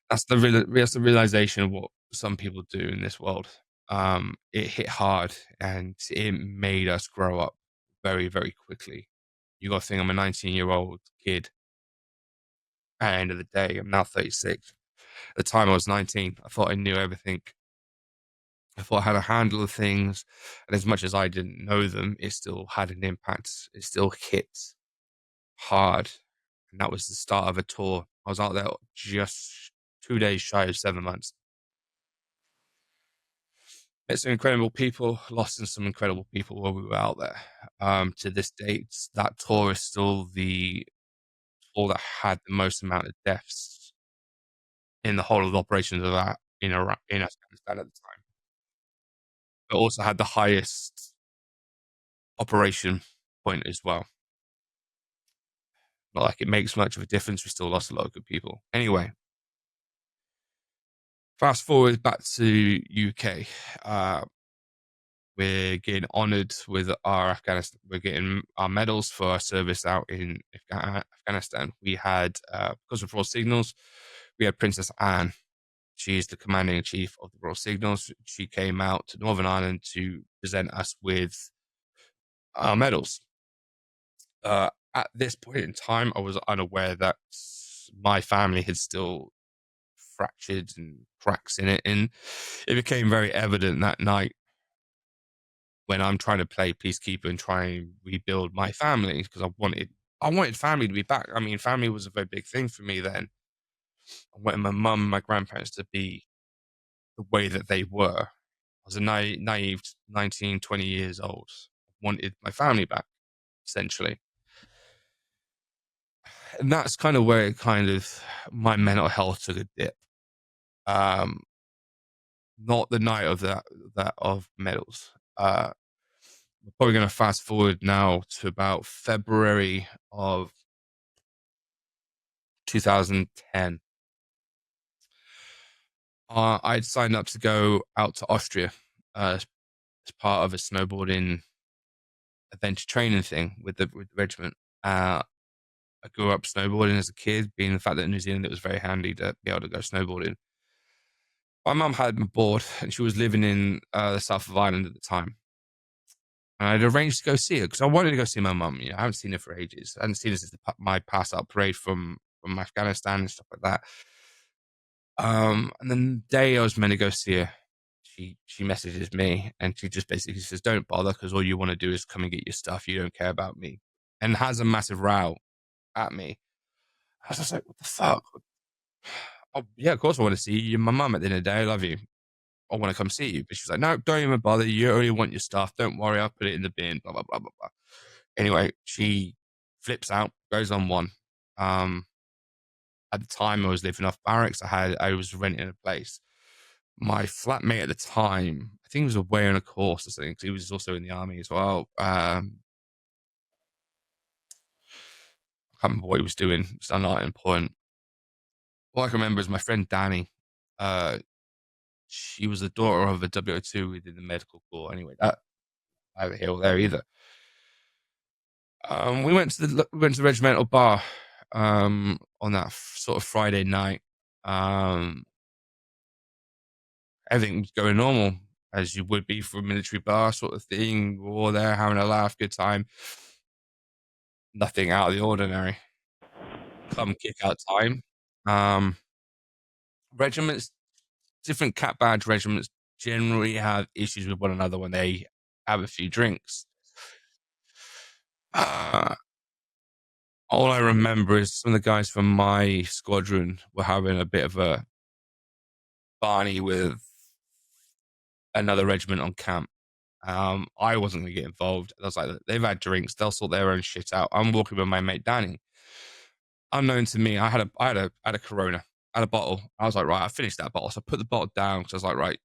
That's the realization of what some people do in this world. It hit hard, and it made us grow up very, very quickly. You got to think I'm a 19-year-old kid. At the end of the day, I'm now 36. At the time I was 19, I thought I knew everything. I thought I had a handle of things, and as much as I didn't know them, it still had an impact. It still hit hard, and that was the start of a tour. I was out there just 2 days shy of 7 months. Met some incredible people, lost some incredible people while we were out there. To this date, that tour is still the tour that had the most amount of deaths in the whole of the operations of that in Afghanistan at the time. But also had the highest operation point as well. Not like it makes much of a difference. We still lost a lot of good people. Anyway, fast forward back to UK. We're getting honoured with our Afghanistan. We're getting our medals for our service out in Afghanistan. We had, because of Royal Signals, we had Princess Anne. She is the commanding in chief of the Royal Signals. She came out to Northern Ireland to present us with our medals. At this point in time, I was unaware that my family had still fractured and cracks in it, and it became very evident that night when I'm trying to play peacekeeper and try and rebuild my family, because I wanted family to be back. I mean, family was a very big thing for me then. I wanted my mum and my grandparents to be the way that they were. I was a naive 19, 20 years old. I wanted my family back, essentially. And that's kind of where my mental health took a dip. Not the night of that of medals. We're probably going to fast forward now to about February of 2010. I'd signed up to go out to Austria as part of a snowboarding adventure training thing with the regiment. I grew up snowboarding as a kid, being the fact that in New Zealand it was very handy to be able to go snowboarding. My mum had me bored, and she was living in the south of Ireland at the time. And I'd arranged to go see her because I wanted to go see my mum. I haven't seen her for ages. I hadn't seen her since my pass out parade from Afghanistan and stuff like that. And then the day I was meant to go see her, she messages me and she just basically says, "Don't bother, because all you want to do is come and get your stuff. You don't care about me," and has a massive row at me. I was just like, "What the fuck?" Oh, yeah, of course I want to see you. You're my mum at the end of the day. I love you. I want to come see you. But she's like, "No, don't even bother. You only want your stuff. Don't worry. I'll put it in the bin." Blah, blah, blah, blah, blah. Anyway, she flips out, goes on one. At the time I was living off barracks. I was renting a place. My flatmate at the time, I think he was away on a course or something, because he was also in the army as well. I can't remember what he was doing. It's not important. All I can remember is my friend Danny. She was the daughter of a WO2 who did the medical corps. Anyway, that neither here or there either. We went to the regimental bar on that sort of Friday night. Everything was going normal, as you would be for a military bar sort of thing. We're all there having a laugh, good time. Nothing out of the ordinary. Come kick out time. Regiments, different cat badge regiments generally have issues with one another when they have a few drinks. All I remember is some of the guys from my squadron were having a bit of a barney with another regiment on camp. I wasn't going to get involved. I was like, they've had drinks. They'll sort their own shit out. I'm walking with my mate Danny. Unknown to me, I had a Corona, I had a bottle. I was like, right, I finished that bottle. So I put the bottle down because I was like, right,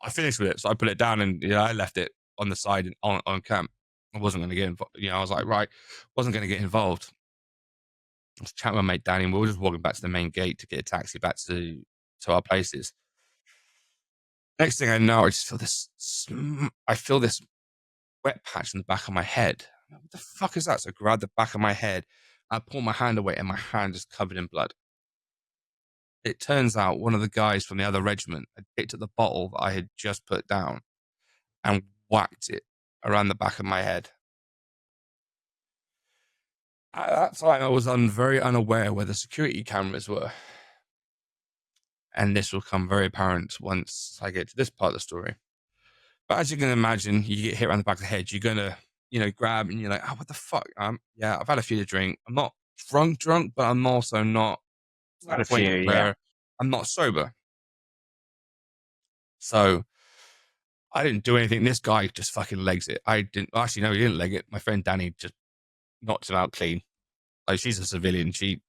I finished with it. So I put it down and I left it on the side on camp. I wasn't going to get involved. I was like, right, wasn't going to get involved. I was chatting with my mate Danny, and we were just walking back to the main gate to get a taxi back to our places. Next thing I know, I feel this wet patch in the back of my head. What the fuck is that? So I grab the back of my head, I pull my hand away, and my hand is covered in blood. It turns out one of the guys from the other regiment had picked up the bottle that I had just put down and whacked it around the back of my head. At that time, I was very unaware where the security cameras were. And this will come very apparent once I get to this part of the story. But as you can imagine, you get hit around the back of the head, you're going to, grab, and you're like, oh, what the fuck? Yeah, I've had a few to drink. I'm not drunk, but I'm also not at a point where I'm not sober. So I didn't do anything. This guy just fucking legs it. I didn't. Actually, no, he didn't leg it. My friend Danny just knocked him out clean. Like, she's a civilian. She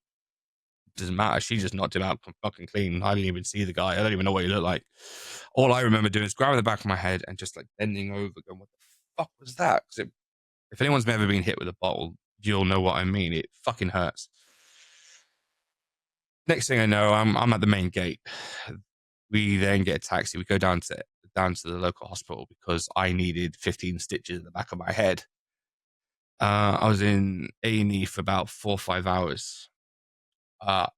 doesn't matter. She just knocked him out fucking clean. I didn't even see the guy. I don't even know what he looked like. All I remember doing is grabbing the back of my head and just like bending over, going, "What the fuck was that?" Because if anyone's ever been hit with a bottle, you'll know what I mean. It fucking hurts. Next thing I know, I'm at the main gate. We then get a taxi. We go down to the local hospital because I needed 15 stitches in the back of my head. I was in A&E for about 4 or 5 hours. To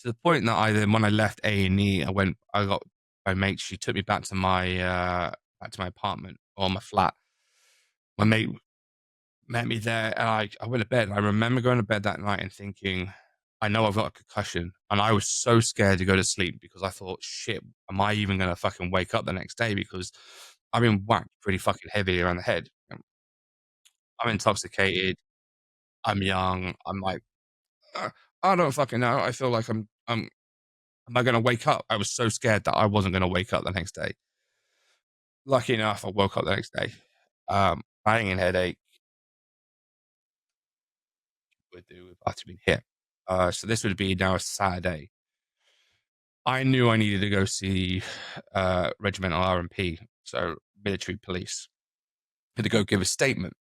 the point that when I left A&E, I got my mate. She took me back to my apartment or my flat. My mate met me there, and I went to bed. I remember going to bed that night and thinking, I know I've got a concussion, and I was so scared to go to sleep because I thought, shit, am I even going to fucking wake up the next day? Because I've been whacked pretty fucking heavily around the head. I'm intoxicated. I'm young. I'm like, I don't fucking know. I feel like am I going to wake up? I was so scared that I wasn't going to wake up the next day. Lucky enough, I woke up the next day. Banging headache. Would do after being hit. So this would be now a Saturday. I knew I needed to go see regimental R&P, so military police. I had to go give a statement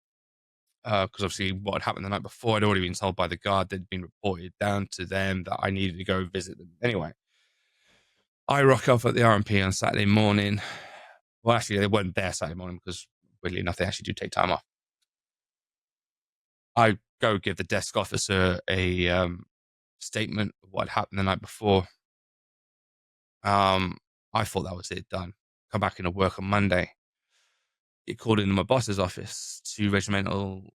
because obviously what had happened the night before, I'd already been told by the guard they'd been reported down to them that I needed to go visit them. Anyway, I rock up at the R&P on Saturday morning. Well, actually, they weren't there Saturday morning because, weirdly enough, they actually do take time off. I go give the desk officer a statement of what had happened the night before. I thought that was it, done. Come back into work on Monday. Get called into my boss's office. 2 regimental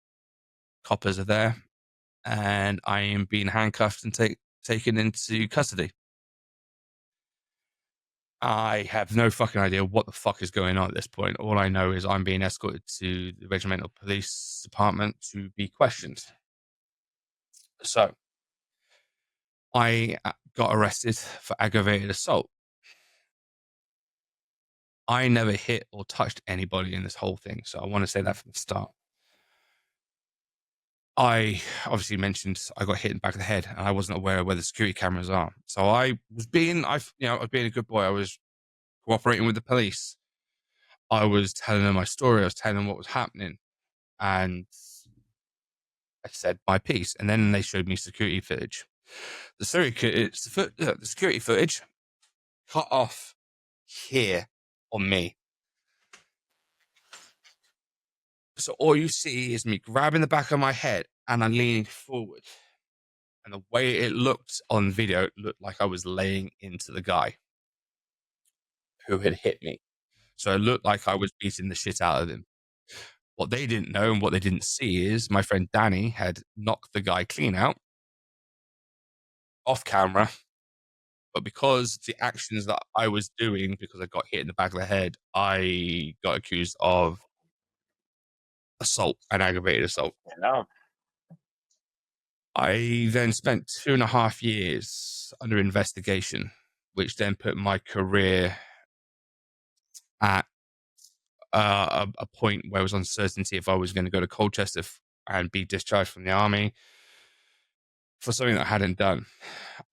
coppers are there, and I am being handcuffed and taken into custody. I have no fucking idea what the fuck is going on at this point. All I know is I'm being escorted to the regimental police department to be questioned. So I got arrested for aggravated assault. I never hit or touched anybody in this whole thing, so I want to say that from the start. I obviously mentioned I got hit in the back of the head, and I wasn't aware of where the security cameras are. So I was being a good boy. I was cooperating with the police. I was telling them my story. I was telling them what was happening, and I said my piece. And then they showed me security footage. The security footage cut off here on me. So all you see is me grabbing the back of my head and I'm leaning forward. And the way it looked on video, it looked like I was laying into the guy who had hit me. So it looked like I was beating the shit out of him. What they didn't know and what they didn't see is my friend Danny had knocked the guy clean out off camera. But because the actions that I was doing, because I got hit in the back of the head, I got accused of assault and aggravated assault. No. I then spent 2.5 years under investigation, which then put my career at a point where it was uncertainty if I was going to go to Colchester and be discharged from the army for something that I hadn't done.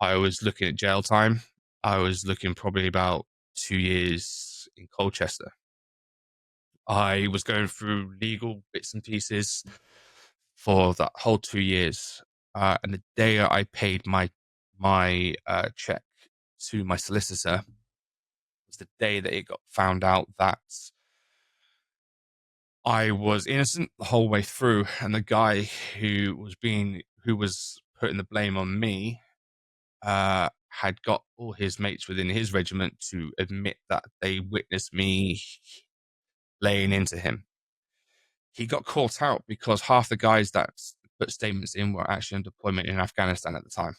I was looking at jail time. I was looking probably about 2 years in Colchester. I was going through legal bits and pieces for that whole 2 years. And the day I paid my check to my solicitor was the day that it got found out that I was innocent the whole way through, and the guy who was putting the blame on me had got all his mates within his regiment to admit that they witnessed me laying into him. He got caught out because half the guys that put statements in were actually on deployment in Afghanistan at the time.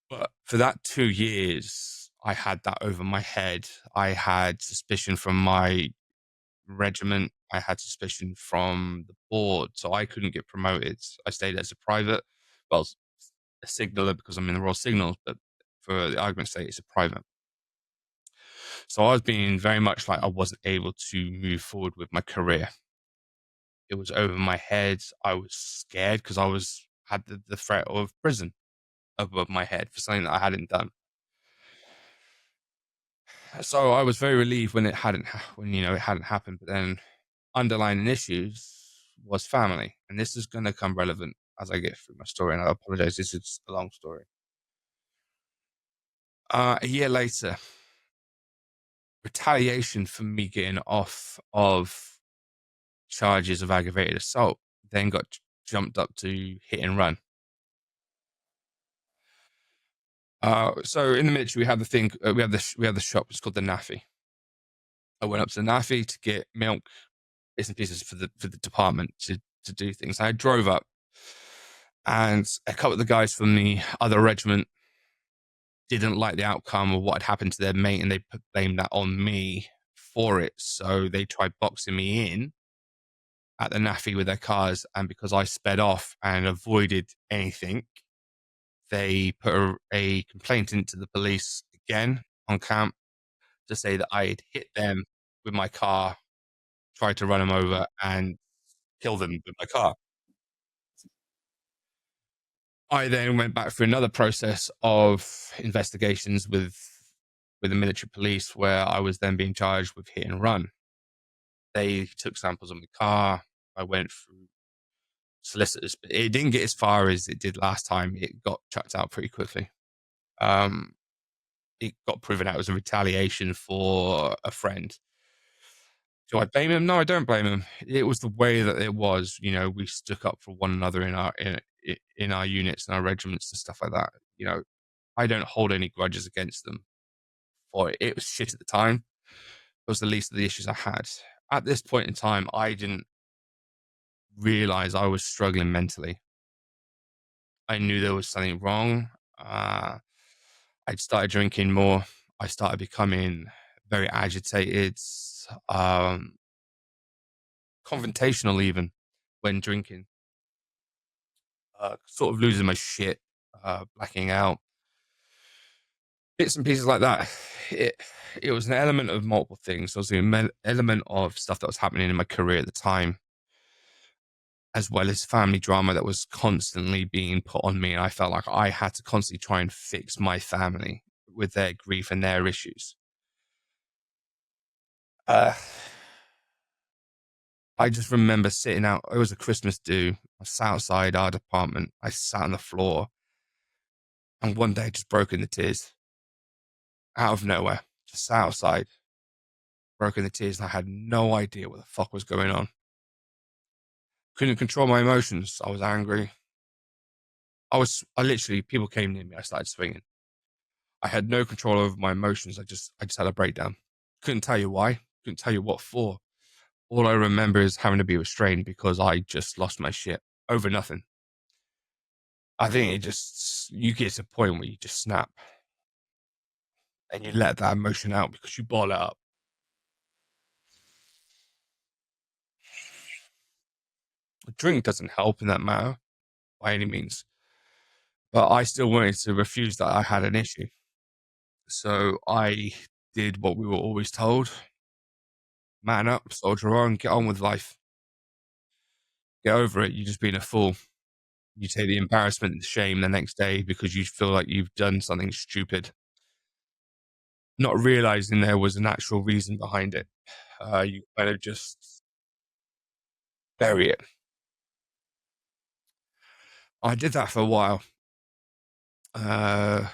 But for that 2 years, I had that over my head. I had suspicion from my regiment. I had suspicion from the board, so I couldn't get promoted. I stayed as a private, well, a signaller because I'm in the Royal Signals, but for the argument's sake, it's a private. So I was being very much like I wasn't able to move forward with my career. It was over my head. I was scared because had the threat of prison above my head for something that I hadn't done. So I was very relieved when it hadn't happened. But then underlying issues was family, and this is going to come relevant as I get through my story. And I apologize, this is a long story. A year later, retaliation for me getting off of charges of aggravated assault then got jumped up to hit and run. So in the military, we have the thing. We have the shop. It's called the NAFI. I went up to the NAFI to get milk, bits and pieces for the department to do things. I drove up, and a couple of the guys from the other regiment didn't like the outcome of what had happened to their mate, and they blamed that on me for it. So they tried boxing me in at the NAFI with their cars, and because I sped off and avoided anything, they put a complaint into the police again on camp to say that I had hit them with my car, tried to run them over, and kill them with my car. I then went back through another process of investigations with the military police, where I was then being charged with hit and run. They took samples of my car. I went through solicitors, but it didn't get as far as it did last time. It got chucked out pretty quickly. It got proven out as a retaliation for a friend. Do I blame him? No, I don't blame him. It was the way that it was. You know, we stuck up for one another in our units and our regiments and stuff like that. You know, I don't hold any grudges against them for it. It was shit at the time. It was the least of the issues I had. At this point in time, I didn't realize I was struggling mentally. I knew there was something wrong. I'd started drinking more. I started becoming very agitated, confrontational even when drinking, sort of losing my shit, blacking out, bits and pieces like that. It was an element of multiple things. It was an element of stuff that was happening in my career at the time, as well as family drama that was constantly being put on me. And I felt like I had to constantly try and fix my family with their grief and their issues. I just remember sitting out. It was a Christmas do. I sat outside our department. I sat on the floor, and one day I just broke into tears out of nowhere. Just sat outside, broke into tears, and I had no idea what the fuck was going on. Couldn't control my emotions. I was angry. I literally, people came near me. I started swinging. I had no control over my emotions. I just had a breakdown. Couldn't tell you why. Couldn't tell you what for. All I remember is having to be restrained because I just lost my shit over nothing. I think you get to a point where you just snap and you let that emotion out because you ball it up. A drink doesn't help in that matter by any means, but I still wanted to refuse that I had an issue. So I did what we were always told: man up, soldier on, get on with life. Get over it. You're just being a fool. You take the embarrassment and the shame the next day because you feel like you've done something stupid, not realizing there was an actual reason behind it. You kind of just bury it. I did that for a while. I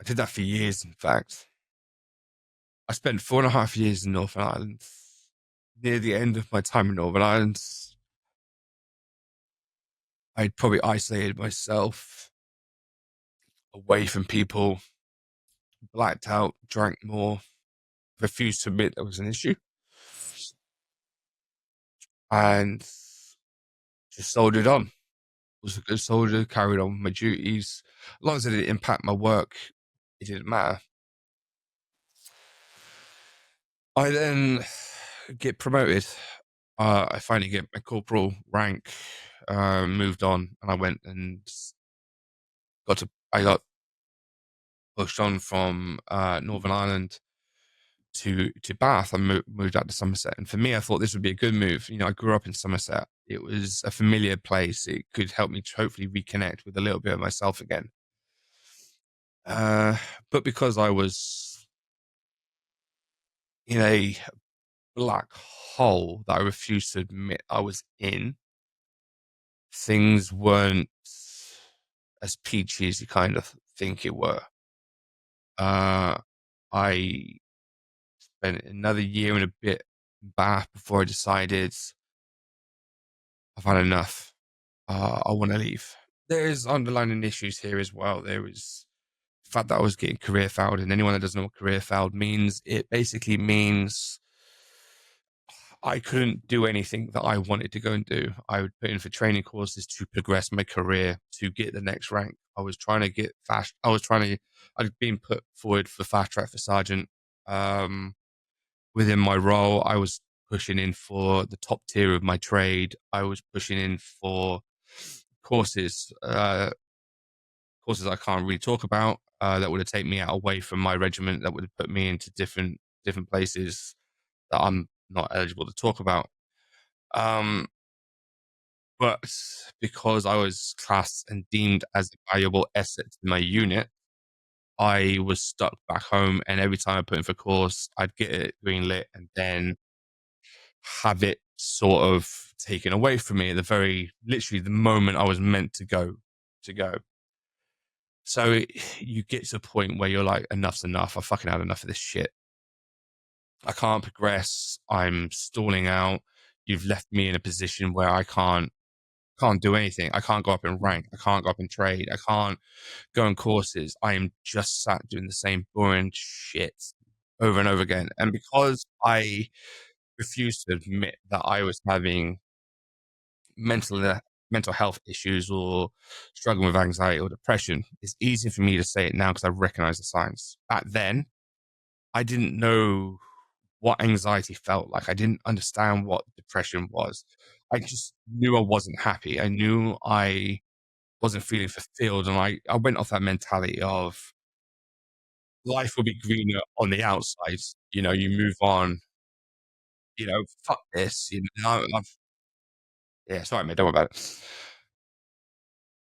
did that for years, in fact. I spent 4.5 years in Northern Ireland. Near the end of my time in Northern Ireland, I'd probably isolated myself away from people, blacked out, drank more, refused to admit there was an issue, and just soldiered on. Was a good soldier, carried on with my duties. As long as it didn't impact my work, it didn't matter. I then get promoted. I finally get my corporal rank, moved on, and I went and I got pushed on from Northern Ireland to Bath. I moved out to Somerset, and for me, I thought this would be a good move. I grew up in Somerset. It was a familiar place. It could help me to hopefully reconnect with a little bit of myself again. But because I was in a black hole that I refused to admit I was in, things weren't as peachy as you kind of think it were. I spent another year and a bit in Bath before I decided I've had enough. I want to leave. There's underlying issues here as well. There was the fact that I was getting career fouled, and anyone that doesn't know what career fouled means, it basically means I couldn't do anything that I wanted to go and do. I would put in for training courses to progress my career, to get the next rank. I was trying to get fast. I'd been put forward for fast track for sergeant. Within my role, I was pushing in for the top tier of my trade. I was pushing in for courses I can't really talk about, that would have taken me away from my regiment, that would have put me into different places that I'm not eligible to talk about. But because I was classed and deemed as a valuable asset to my unit, I was stuck back home, and every time I put in for course, I'd get it greenlit and then have it sort of taken away from me at literally the moment I was meant to go. So you get to a point where you're like, enough's enough. I fucking had enough of this shit. I can't progress. I'm stalling out. You've left me in a position where I can't do anything. I can't go up in rank. I can't go up in trade. I can't go on courses. I am just sat doing the same boring shit over and over again. And because I refused to admit that I was having mental health issues or struggling with anxiety or depression, it's easy for me to say it now because I recognize the signs. Back then, I didn't know what anxiety felt like. I didn't understand what depression was. I just knew I wasn't happy. I knew I wasn't feeling fulfilled, and I went off that mentality of life will be greener on the outside. You move on. Fuck this. Yeah, sorry, mate. Don't worry about it.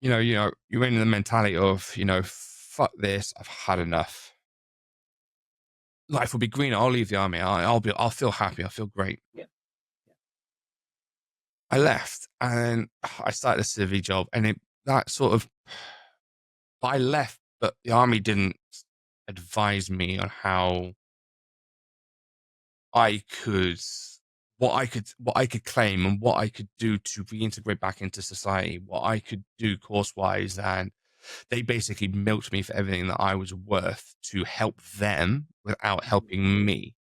You're in the mentality of, fuck this. I've had enough. Life will be greener. I'll leave the army. I'll feel happy. I'll feel great. Yeah. I left and I started a civvy job, and I left, but the army didn't advise me on how what I could claim and what I could do to reintegrate back into society, what I could do course-wise, and they basically milked me for everything that I was worth to help them without helping me.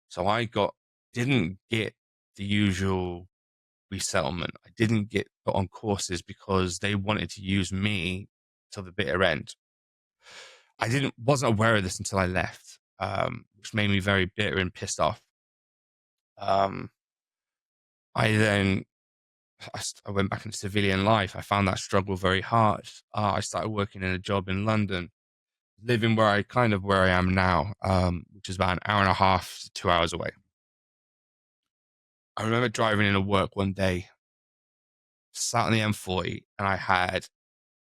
So I didn't get the usual resettlement. I didn't get put on courses because they wanted to use me till the bitter end. I wasn't aware of this until I left, which made me very bitter and pissed off. I went back into civilian life. I found that struggle very hard. I started working in a job in London, living where I am now, which is about an hour and a half to 2 hours away. I remember driving into work one day, sat on the M40, and I had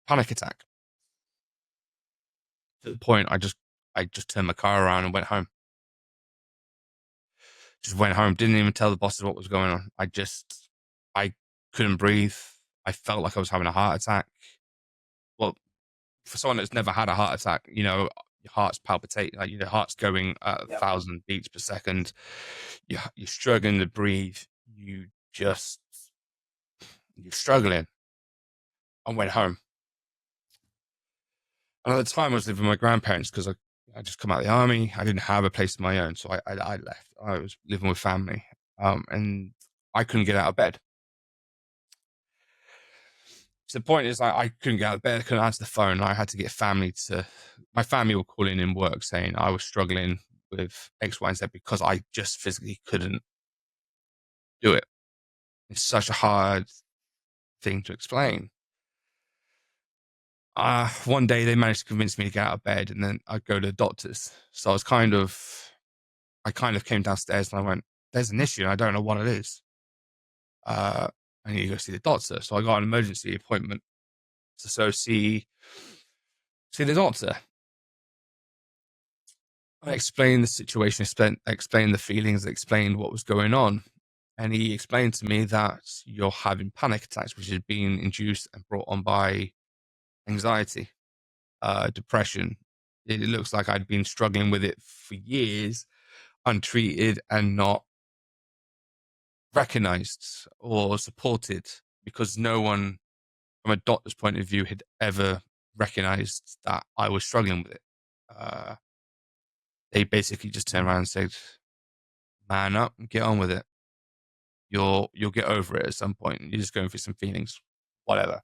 panic attack. To the point I just turned my car around and went home. Just went home. Didn't even tell the bosses what was going on. I couldn't breathe. I felt like I was having a heart attack. Well, for someone that's never had a heart attack, your heart's palpitating, like your heart's going at 1,000 beats per second. You're struggling to breathe. You're struggling. I went home. And at the time, I was living with my grandparents because I just come out of the army. I didn't have a place of my own, so I left. I was living with family, and I couldn't get out of bed. So the point is, I couldn't get out of bed. I couldn't answer the phone. I had to get my family were calling in work saying I was struggling with X, Y, and Z because I just physically couldn't do it. It's such a hard thing to explain. One day they managed to convince me to get out of bed, and then I'd go to the doctors. So I was kind of I kind of came downstairs and I went, there's an issue. And I don't know what it is. I need to go see the doctor. So I got an emergency appointment to see the doctor. I explained the situation, explained the feelings, explained what was going on. And he explained to me that you're having panic attacks, which is being induced and brought on by anxiety, depression. It looks like I'd been struggling with it for years, untreated and not recognized or supported, because no one from a doctor's point of view had ever recognized that I was struggling with it. They basically just turned around and said, man up and get on with it. You'll get over it at some point. You're just going through some feelings, whatever.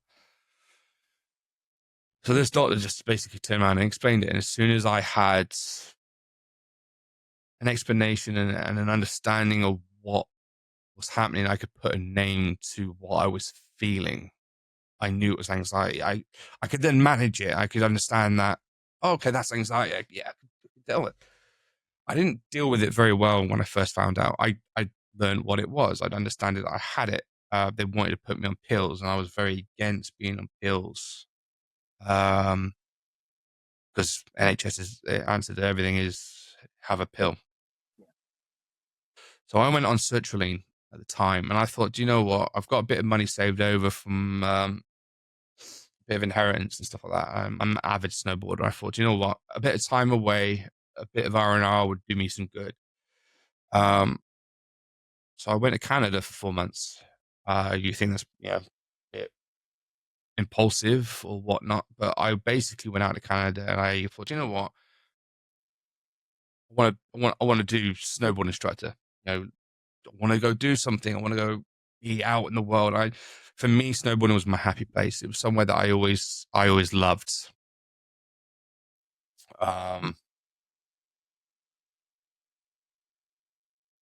So this doctor just basically turned around and explained it. And as soon as I had an explanation and an understanding of what was happening, I could put a name to what I was feeling. I knew it was anxiety. I could then manage it. I could understand that, oh, okay, that's anxiety. Yeah, I could deal with it. I didn't deal with it very well when I first found out. I learned what it was. I'd understand it. I had it. They wanted to put me on pills, and I was very against being on pills. Because NHS's answer to everything is have a pill. So I went on sertraline at the time, and I thought, do you know what? I've got a bit of money saved over from a bit of inheritance and stuff like that. I'm an avid snowboarder. I thought, do you know what? A bit of time away, a bit of R&R would do me some good. So I went to Canada for 4 months. You think that's a bit impulsive or whatnot, but I basically went out to Canada and I thought, you know what? I want to do snowboard instructor. I want to go do something. I want to go be out in the world. For me, snowboarding was my happy place. It was somewhere that I always loved.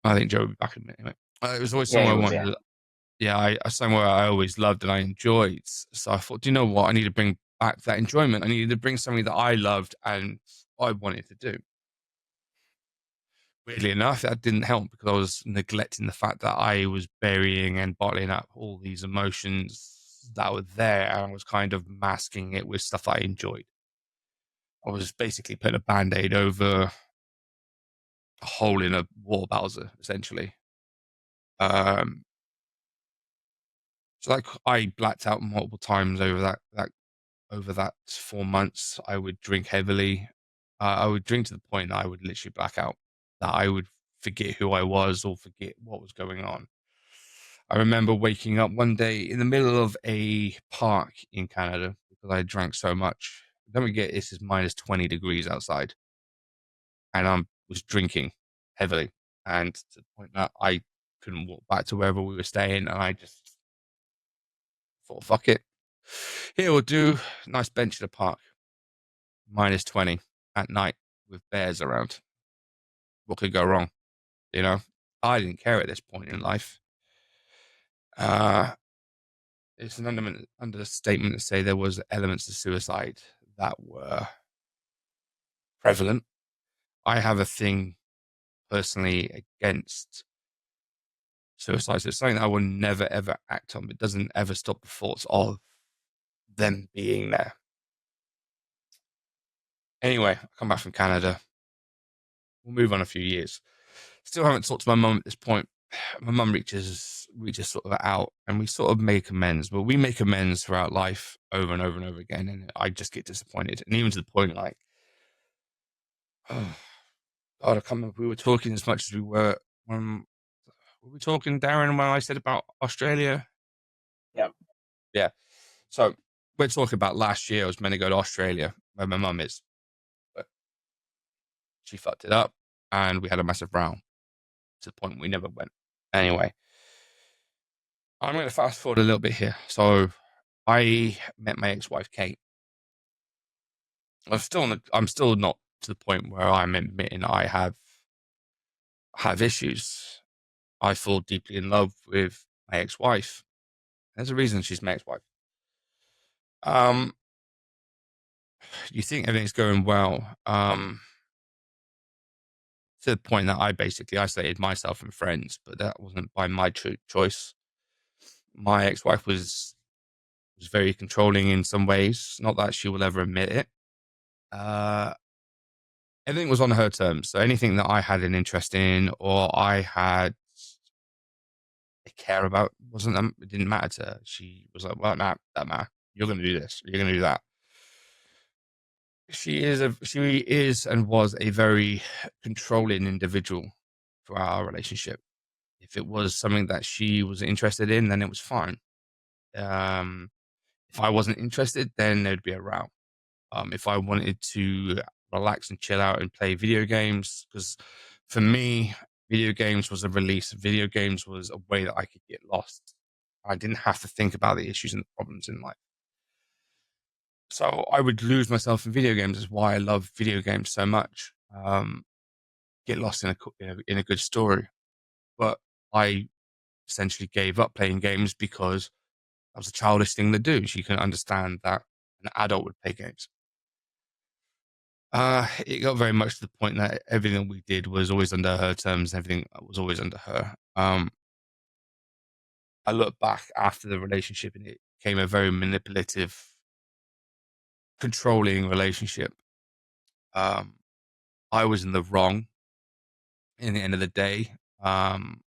I think Joe will be back in a minute. Anyway. It was always somewhere I wanted. Somewhere I always loved and I enjoyed. So I thought, do you know what? I need to bring back that enjoyment. I needed to bring something that I loved and I wanted to do. Weirdly enough, that didn't help because I was neglecting the fact that I was burying and bottling up all these emotions that were there, and I was kind of masking it with stuff I enjoyed. I was basically putting a Band-Aid over a hole in a water bowser, essentially. So like I blacked out multiple times over that 4 months. I would drink heavily. I would drink to the point that I would literally black out, that I would forget who I was or forget what was going on. I remember waking up one day in the middle of a park in Canada because I drank so much. Don't forget, this is minus 20 degrees outside. And I was drinking heavily. And to the point that I couldn't walk back to wherever we were staying. And I just thought, fuck it. Here we'll do nice bench in the park. Minus 20 at night with bears around. What could go wrong? You know, I didn't care at this point in life. It's an understatement to say there was elements of suicide that were prevalent. I have a thing personally against suicide. So it's something that I will never ever act on. It doesn't ever stop the thoughts of them being there. Anyway, I come back from Canada. We'll move on a few years. Still haven't talked to my mum at this point. My mum reaches sort of out and we sort of make amends, but we make amends throughout life over and over and over again. And I just get disappointed. And even to the point like, oh, God, I can't remember if we were talking as much as we were when were we talking, Darren, when I said about Australia? Yeah. Yeah. So we're talking about last year. I was meant to go to Australia where my mum is. But she fucked it up and we had a massive row to the point we never went. Anyway, I'm going to fast forward a little bit here. So I met my ex-wife, Kate. I'm still not to the point where I'm admitting I have issues. I fall deeply in love with my ex-wife. There's a reason she's my ex-wife. You think everything's going well. to the point that I basically isolated myself from friends, but that wasn't by my choice. My ex-wife was very controlling in some ways. Not that she will ever admit it. Everything was on her terms. So anything that I had an interest in or I had a care about it didn't matter to her. She was like, well, nah, that matter. You're going to do this. You're going to do that. She is and was a very controlling individual throughout our relationship. If it was something that she was interested in, then it was fine. If I wasn't interested, then there'd be a row. If I wanted to relax and chill out and play video games, because for me, video games was a release. Video games was a way that I could get lost. I didn't have to think about the issues and the problems in life. So I would lose myself in video games. Is why I love video games so much. Get lost in a good story. But I essentially gave up playing games because that was a childish thing to do. She couldn't understand that an adult would play games. It got very much to the point that everything we did was always under her terms. Everything was always under her. I look back after the relationship and it became a very manipulative, controlling relationship. I was in the wrong in the end of the day. I'm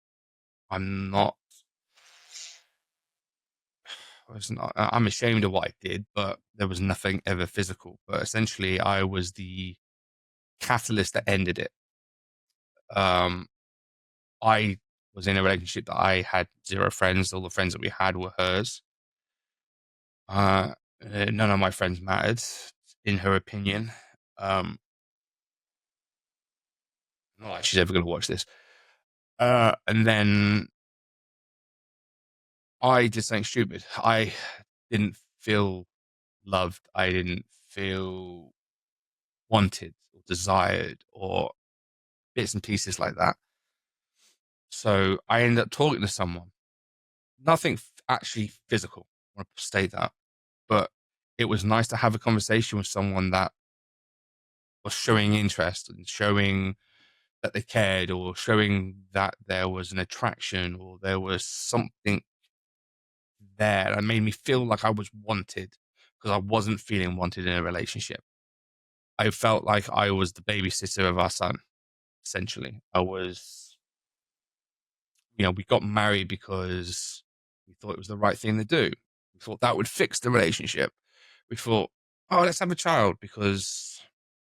ashamed of what I did, but there was nothing ever physical. But essentially, I was the catalyst that ended it. I was in a relationship that I had 0 friends. All the friends that we had were hers. None of my friends mattered, in her opinion. Not like she's ever going to watch this. And then I did something stupid. I didn't feel loved. I didn't feel wanted or desired or bits and pieces like that. So I ended up talking to someone. Nothing actually physical. I want to state that. But it was nice to have a conversation with someone that was showing interest and showing that they cared or showing that there was an attraction or there was something there that made me feel like I was wanted because I wasn't feeling wanted in a relationship. I felt like I was the babysitter of our son, essentially. We got married because we thought it was the right thing to do. We thought that would fix the relationship. We thought, oh, let's have a child because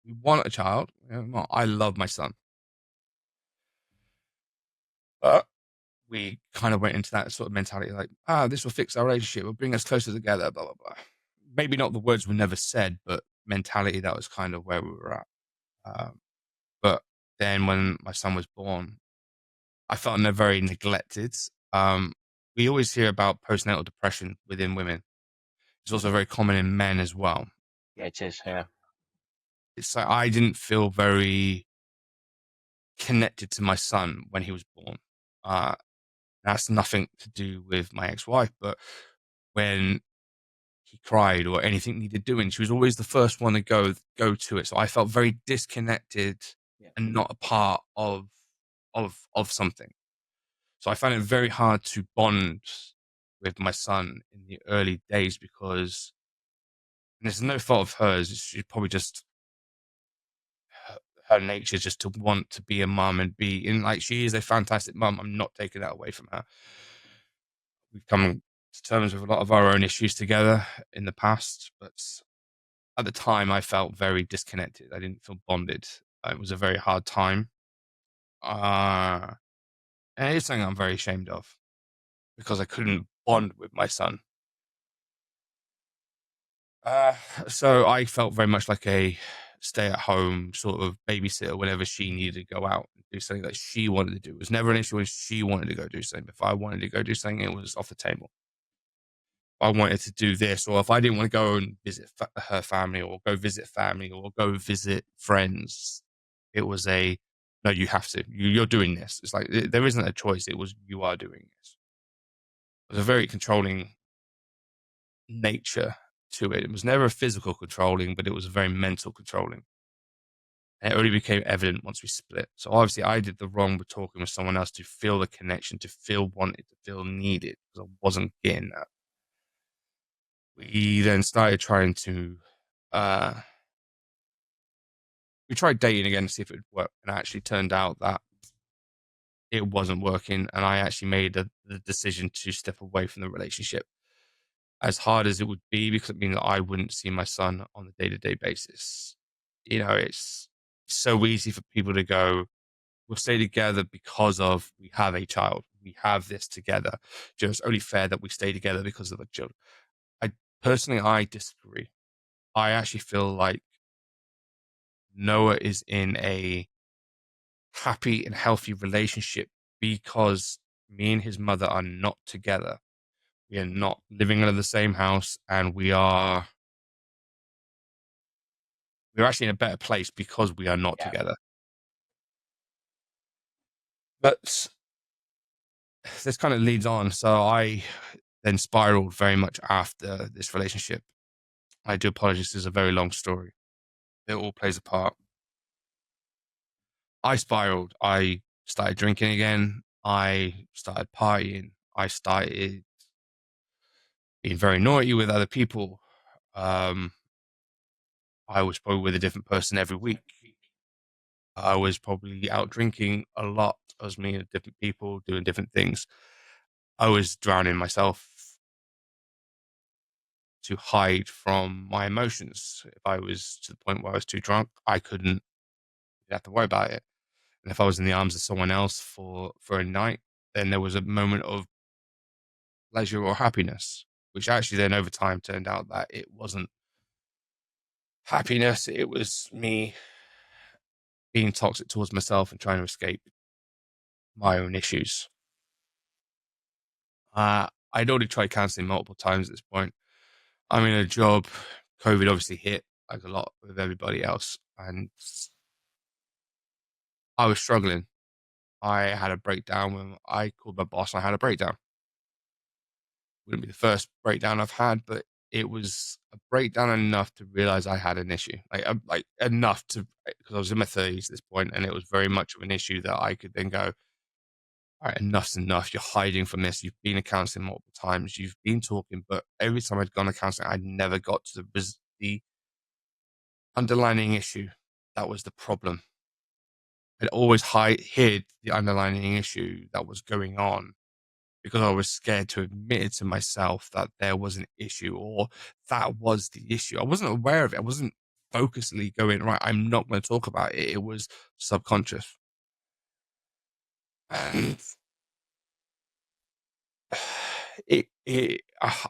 we want a child. I love my son. But we kind of went into that sort of mentality like, this will fix our relationship. It'll bring us closer together, blah, blah, blah. Maybe not the words were never said, but mentality, that was kind of where we were at. But then when my son was born, I felt very neglected. We always hear about postnatal depression within women. It's also very common in men as well. Yeah, it is. Yeah. It's like I didn't feel very connected to my son when he was born. That's nothing to do with my ex-wife, but when he cried or anything needed doing, she was always the first one to go to it. So I felt very disconnected and not a part of something. So I found it very hard to bond with my son in the early days because there's no fault of hers. She's probably just her nature just to want to be a mum and be in, like, she is a fantastic mum. I'm not taking that away from her. We've come to terms with a lot of our own issues together in the past, but at the time I felt very disconnected. I didn't feel bonded. It was a very hard time. And it's something I'm very ashamed of because I couldn't bond with my son. So I felt very much like a stay-at-home sort of babysitter whenever she needed to go out and do something that she wanted to do. It was never an issue when she wanted to go do something. If I wanted to go do something, it was off the table. If I wanted to do this, or if I didn't want to go and visit her family or go visit family or go visit friends, it was no, you have to. You're doing this. It's like there isn't a choice. It was you are doing this. It was a very controlling nature to it. It was never a physical controlling, but it was a very mental controlling. And it only became evident once we split. So obviously I did the wrong with talking with someone else to feel the connection, to feel wanted, to feel needed, because I wasn't getting that. We then started trying to, we tried dating again to see if it would work. And it actually turned out that it wasn't working. And I actually made the decision to step away from the relationship, as hard as it would be, because it means that I wouldn't see my son on a day-to-day basis. You know, it's so easy for people to go, we'll stay together because of we have a child. We have this together. It's only fair that we stay together because of the children. I disagree. I actually feel like Noah is in a happy and healthy relationship because me and his mother are not together. We are not living in the same house, and we're actually in a better place because we are not together. But this kind of leads on. So I then spiraled very much after this relationship. I do apologize. This is a very long story. It all plays a part. I spiraled. I started drinking again. I started partying. I started being very naughty with other people. I was probably with a different person every week. I was probably out drinking a lot. I was meeting different people, doing different things. I was drowning myself to hide from my emotions. If I was to the point where I was too drunk, I couldn't have to worry about it. And if I was in the arms of someone else for a night, then there was a moment of pleasure or happiness, which actually then over time turned out that it wasn't happiness. It was me being toxic towards myself and trying to escape my own issues. I'd already tried counseling multiple times at this point. I'm in a job. COVID obviously hit like a lot with everybody else, and I was struggling. I had a breakdown when I called my boss and I had a breakdown. Wouldn't be the first breakdown I've had, but it was a breakdown enough to realize I had an issue. Like enough to, because I was in my 30s at this point, and it was very much of an issue that I could then go, all right, enough's enough. You're hiding from this. You've been to counseling multiple times. You've been talking, but every time I'd gone to counseling, I'd never got to the underlying issue. That was the problem. I'd always hid the underlying issue that was going on because I was scared to admit it to myself that there was an issue or that was the issue. I wasn't aware of it. I wasn't focusedly going, right, I'm not going to talk about it. It was subconscious. And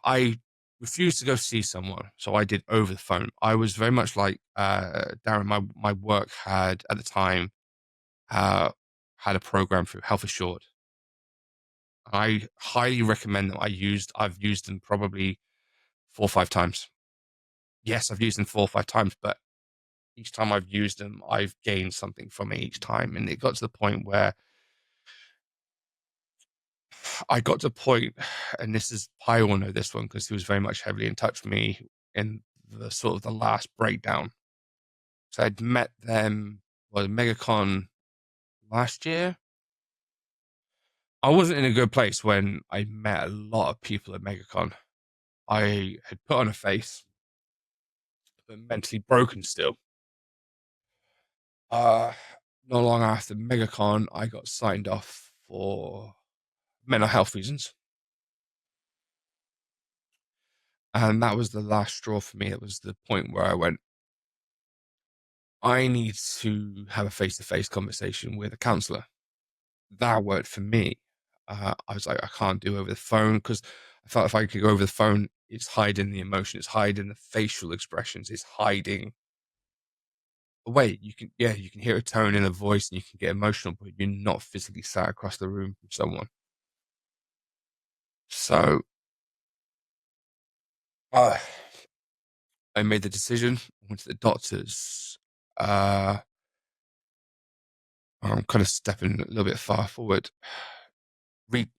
I refused to go see someone, so I did over the phone. I was very much like Darren. My work had at the time had a program through Health Assured. I highly recommend them. I've used them probably 4 or 5 times. Yes, I've used them 4 or 5 times, but each time I've used them, I've gained something from it each time. And it got to the point where and this is, Pi will know this one because he was very much heavily in touch with me in the sort of the last breakdown. So I'd met them at MegaCon last year. I wasn't in a good place when I met a lot of people at MegaCon. I had put on a face, but mentally broken still. Not long after MegaCon, I got signed off for mental health reasons. And that was the last straw for me. It was the point where I went, I need to have a face-to-face conversation with a counselor. That worked for me. I was like, I can't do over the phone because I felt if I could go over the phone, it's hiding the emotion, it's hiding the facial expressions, it's hiding away. You can hear a tone in the voice and you can get emotional, but you're not physically sat across the room from someone. So I made the decision. I went to the doctors. I'm kind of stepping a little bit far forward.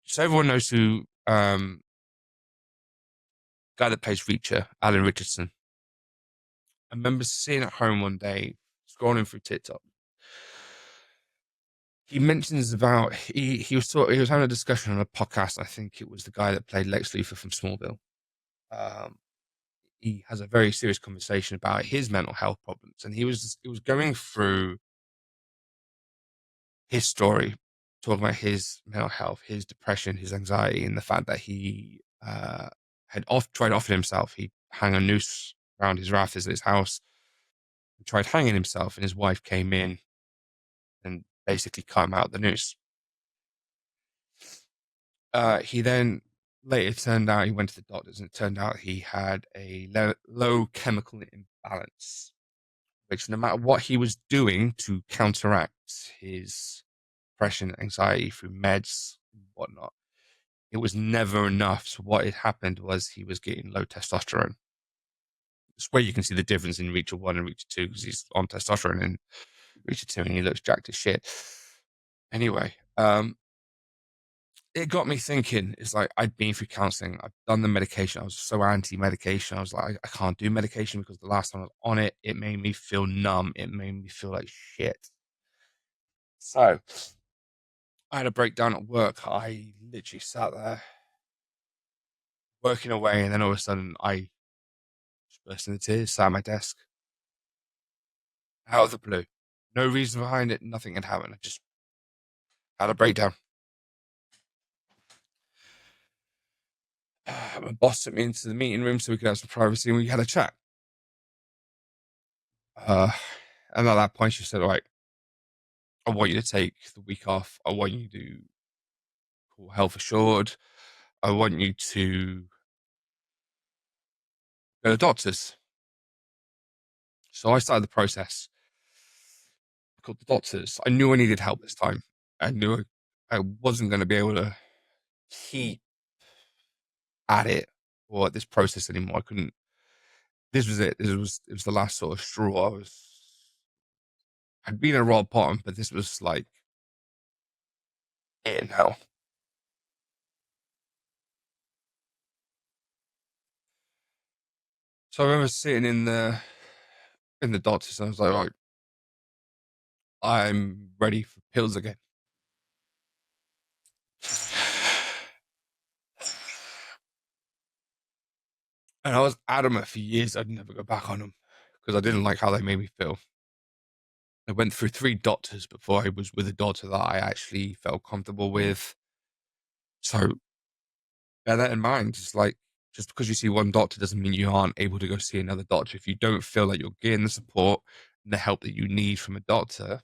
So everyone knows who guy that plays Reacher, Alan Richardson. I remember sitting at home one day scrolling through TikTok. He mentions about he was having a discussion on a podcast. I think it was the guy that played Lex Luthor from Smallville. He has a very serious conversation about his mental health problems, and he was going through his story, talking about his mental health, his depression, his anxiety, and the fact that he had tried offing himself. He hung a noose around his rafters at his house, and tried hanging himself, and his wife came in and basically cut him out of the noose. He then later turned out he went to the doctors, and it turned out he had a low chemical imbalance, which no matter what he was doing to counteract his depression, anxiety through meds and whatnot, it was never enough. So what had happened was he was getting low testosterone. It's where you can see the difference in Reacher 1 and Reacher 2, because he's on testosterone in Reacher 2 and he looks jacked as shit. Anyway, it got me thinking. It's like, I'd been through counseling, I've done the medication, I was so anti-medication. I was like, I can't do medication because the last time I was on it, it made me feel numb. It made me feel like shit. So I had a breakdown at work. I literally sat there working away, and then all of a sudden I just burst into tears, sat at my desk. Out of the blue. No reason behind it, nothing had happened. I just had a breakdown. My boss took me into the meeting room so we could have some privacy, and we had a chat. And at that point, she said, "All right, I want you to take the week off. I want you to call Health Assured. I want you to go to the doctors." So I started the process. I called the doctors. I knew I needed help this time. I knew I wasn't going to be able to keep at it or at this process anymore. I couldn't. This was it. It was the last sort of straw. I'd been at rock bottom, but this was like it in hell. So I remember sitting in the doctors, and I was like, right, I'm ready for pills again. And I was adamant for years I'd never go back on them because I didn't like how they made me feel. I went through 3 doctors before I was with a doctor that I actually felt comfortable with. So bear that in mind. Just because you see one doctor doesn't mean you aren't able to go see another doctor. If you don't feel like you're getting the support and the help that you need from a doctor,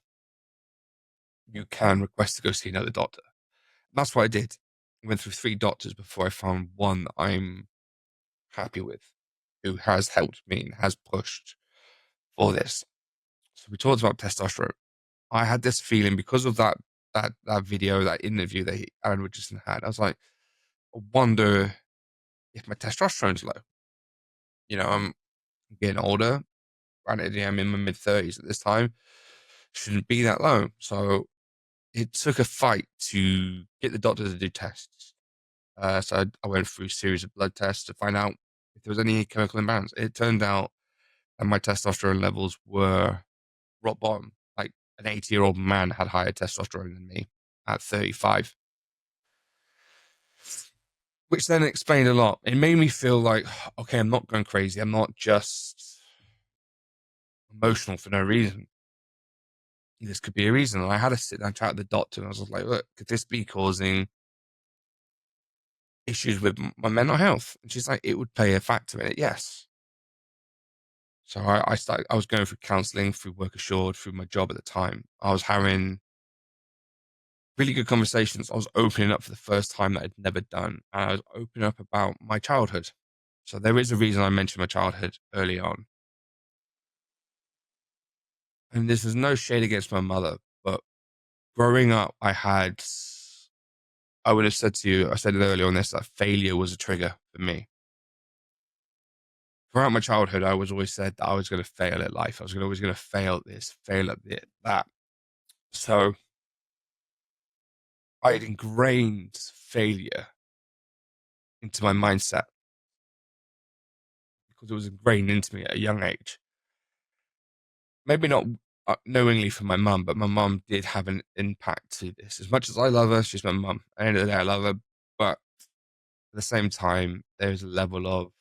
you can request to go see another doctor. And that's what I did. I went through 3 doctors before I found one that I'm happy with, who has helped me and has pushed for this. So we talked about testosterone. I had this feeling because of that video, that interview that Alan Richardson had. I was like, I wonder if my testosterone's low. You know, I'm getting older. Granted, I'm in my mid-30s at this time. Shouldn't be that low. So it took a fight to get the doctor to do tests. So I went through a series of blood tests to find out if there was any chemical imbalance. It turned out that my testosterone levels were rock bottom. Like an 80-year-old man had higher testosterone than me at 35. Which then explained a lot. It made me feel like, okay, I'm not going crazy. I'm not just emotional for no reason. This could be a reason. And I had a sit down chat with the doctor, and I was like, look, could this be causing issues with my mental health? And she's like, it would play a factor in it, yes. So I was going through counseling, through Work Assured, through my job at the time. I was having really good conversations. I was opening up for the first time that I'd never done. And I was opening up about my childhood. So there is a reason I mentioned my childhood early on. And this is no shade against my mother, but growing up, I would have said to you, I said it earlier on this, that failure was a trigger for me. Throughout my childhood, I was always said that I was going to fail at life. I was always going to fail at this, fail at that. So I had ingrained failure into my mindset because it was ingrained into me at a young age. Maybe not knowingly from my mum, but my mum did have an impact to this. As much as I love her, she's my mum. At the end of the day, I love her, but at the same time, there's a level of,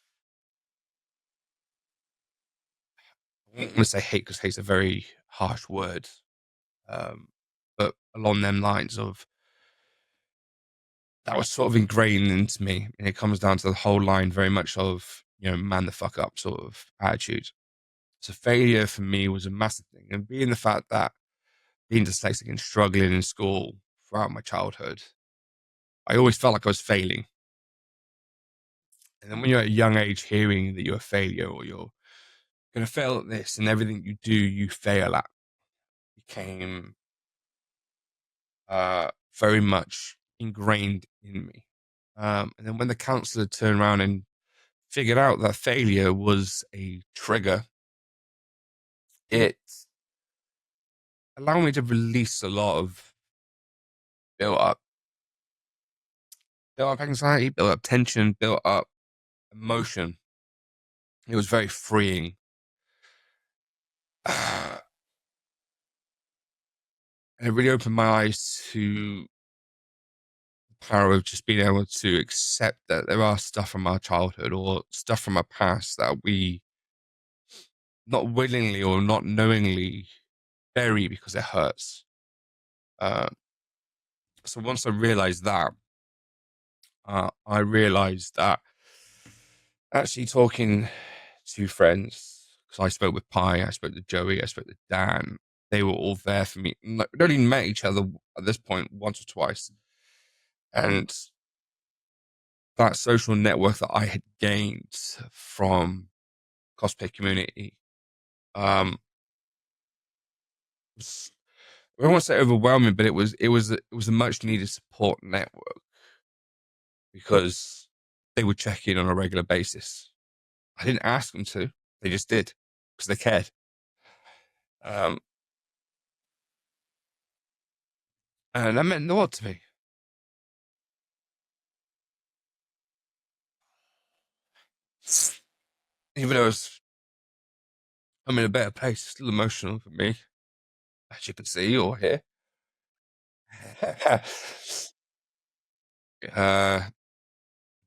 I don't want to say hate, because hate's a very harsh word, but along them lines of, that was sort of ingrained into me, and it comes down to the whole line very much of, man the fuck up sort of attitude. So failure for me was a massive thing, and being the fact that being dyslexic and struggling in school throughout my childhood, I always felt like I was failing. And then when you're at a young age hearing that you're a failure, or you're going to fail at this, and everything you do, you fail at, became very much ingrained in me. And then when the counselor turned around and figured out that failure was a trigger, it allowed me to release a lot of built up anxiety, built up tension, built up emotion. It was very freeing. And it really opened my eyes to the power of just being able to accept that there are stuff from our childhood or stuff from our past that we not willingly or not knowingly bury because it hurts. So once I realized that, I realized that actually talking to friends, because I spoke with Pi, I spoke to Joey, I spoke to Dan, they were all there for me. We'd only met each other at this point once or twice. And that social network that I had gained from cosplay community was, I don't want to say overwhelming, but it was a much needed support network, because they would check in on a regular basis. I didn't ask them to; they just did because they cared. And that meant a lot to me. Even though I'm in a better place, it's still emotional for me, as you can see or hear.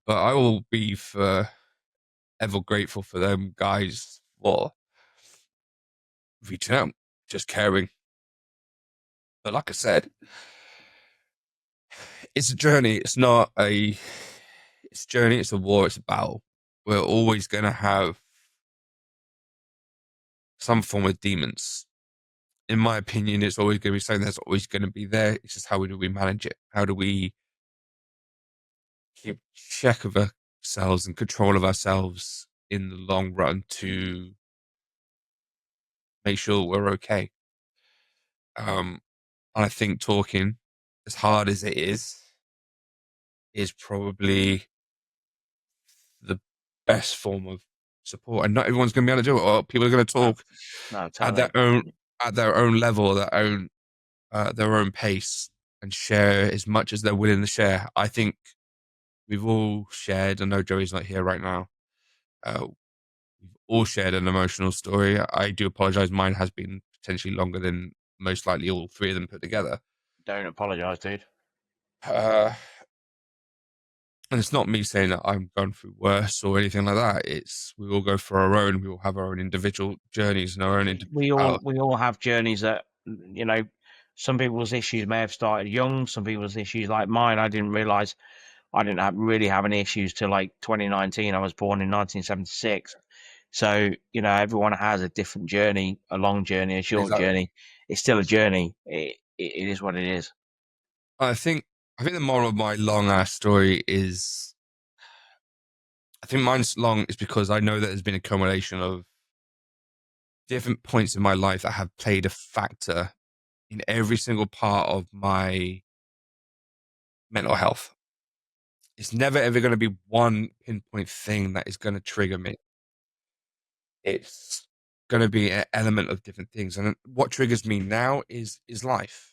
But I will be forever grateful for them guys for reaching out, just caring. But like I said, it's a journey. It's not a journey. It's a war. It's a battle. We're always going to have some form of demons. In my opinion, it's always going to be something that's always going to be there. It's just how do we manage it? How do we keep check of ourselves and control of ourselves in the long run to make sure we're okay? And I think talking, as hard as it is probably the best form of support. And not everyone's going to be able to do it, or people are going to talk at their own level, their own pace, and share as much as they're willing to share. I think we've all shared. I know Joey's not here right now. We've all shared an emotional story. I do apologize. Mine has been potentially longer than most likely all three of them put together. Don't apologize, dude. And it's not me saying that I'm going through worse or anything like that. It's we all go for our own. We all have our own individual journeys and our own we all have journeys that, some people's issues may have started young. Some people's issues, like mine, I didn't realize I didn't really have any issues till like 2019. I was born in 1976. So, everyone has a different journey, a long journey, a short journey. It's still a journey. It is what it is. I think the moral of my long ass story is, I think mine's long is because I know that there's been a accumulation of different points in my life that have played a factor in every single part of my mental health. It's never ever going to be one pinpoint thing that is going to trigger me. It's going to be an element of different things. And what triggers me now is life.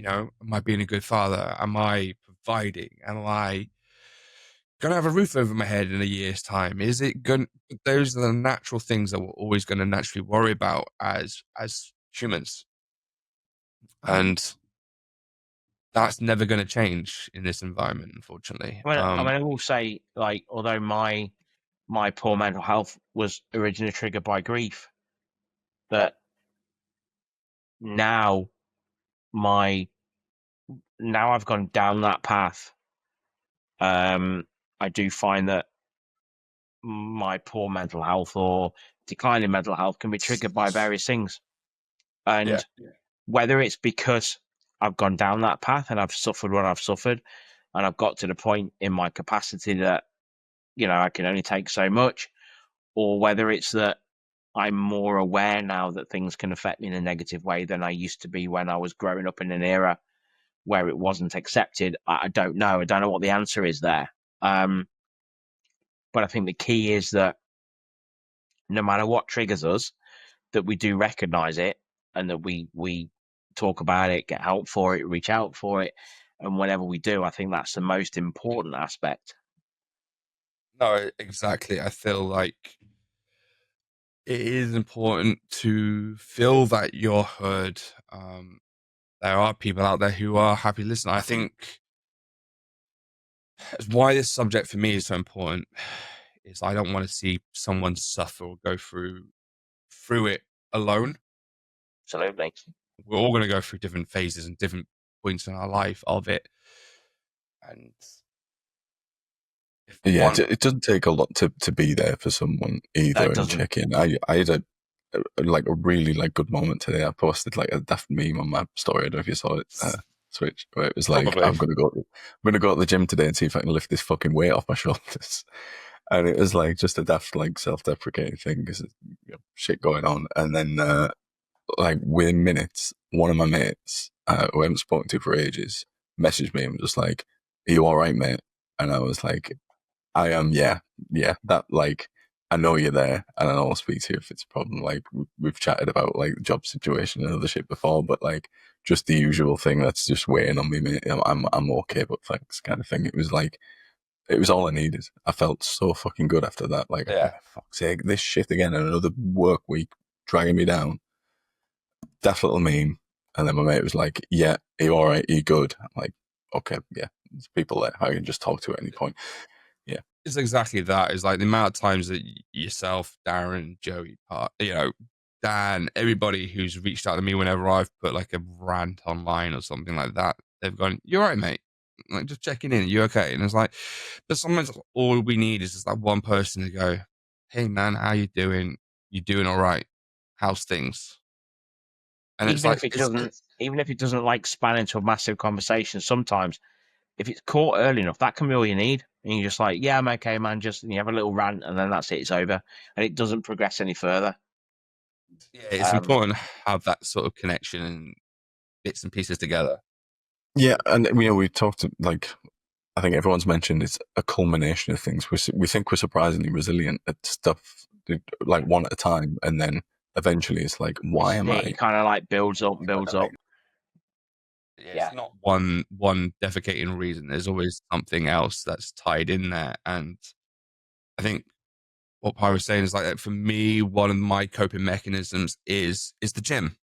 Am I being a good father? Am I providing? Am I going to have a roof over my head in a year's time? Is it going? Those are the natural things that we're always going to naturally worry about as humans. And that's never going to change in this environment, unfortunately. I mean, I will say, like, although my poor mental health was originally triggered by grief, that now I've gone down that path. I do find that my poor mental health or declining mental health can be triggered by various things. And whether it's because I've gone down that path and I've suffered what I've suffered, and I've got to the point in my capacity that, you know, I can only take so much, or whether it's that I'm more aware now that things can affect me in a negative way than I used to be when I was growing up in an era where it wasn't accepted. I don't know. I don't know what the answer is there. But I think the key is that no matter what triggers us, that we do recognize it and that we talk about it, get help for it, reach out for it. And whenever we do, I think that's the most important aspect. No, exactly. I feel like it is important to feel that you're heard. There are people out there who are happy listening. I think why this subject for me is so important is I don't want to see someone suffer or go through it alone. Absolutely. We're all going to go through different phases and different points in our life of it. And it doesn't take a lot to be there for someone either and check in. I had a really like good moment today. I posted like a daft meme on my story. I don't know if you saw it, Switch, where it was like, Probably. I'm gonna go to the gym today and see if I can lift this fucking weight off my shoulders. And it was like just a daft like self-deprecating thing because you know, shit going on. And then like within minutes, one of my mates who I haven't spoken to for ages messaged me and was just like, "Are you all right, mate?" And I was like, I am, yeah. That like, I know you're there, and I know I'll speak to you if it's a problem. Like we've chatted about like the job situation and other shit before, but like just the usual thing that's just weighing on me, mate. I'm okay, but thanks, kind of thing. It was like, it was all I needed. I felt so fucking good after that. Like, fuck's sake, this shit again, and another work week dragging me down. Daft little meme, and then my mate was like, "Yeah, are you all right? Are you good?" I'm like, "Okay, yeah." There's people there I can just talk to at any point. Yeah. It's exactly that. It's like the amount of times that yourself, Darren, Joey, you know, Dan, everybody who's reached out to me whenever I've put like a rant online or something like that, they've gone, "You're right, mate. Like just checking in. You okay?" And it's like, but sometimes all we need is just that one person to go, "Hey man, how you doing? You doing all right? How's things?" And even it's like, even if it doesn't like span into a massive conversation, sometimes if it's caught early enough, that can be all you need. And you're just like, "Yeah, I'm okay, man." Just you have a little rant, and then that's it. It's over, and it doesn't progress any further. Yeah, it's important to have that sort of connection and bits and pieces together. Yeah, and you know, we've talked like, I think everyone's mentioned it's a culmination of things. We think we're surprisingly resilient at stuff, like one at a time, and then eventually it's like, why am I? It kind of like builds up. Yeah, it's not one defecating reason. There's always something else that's tied in there. And I think what Pi was saying is like, for me, one of my coping mechanisms is the gym.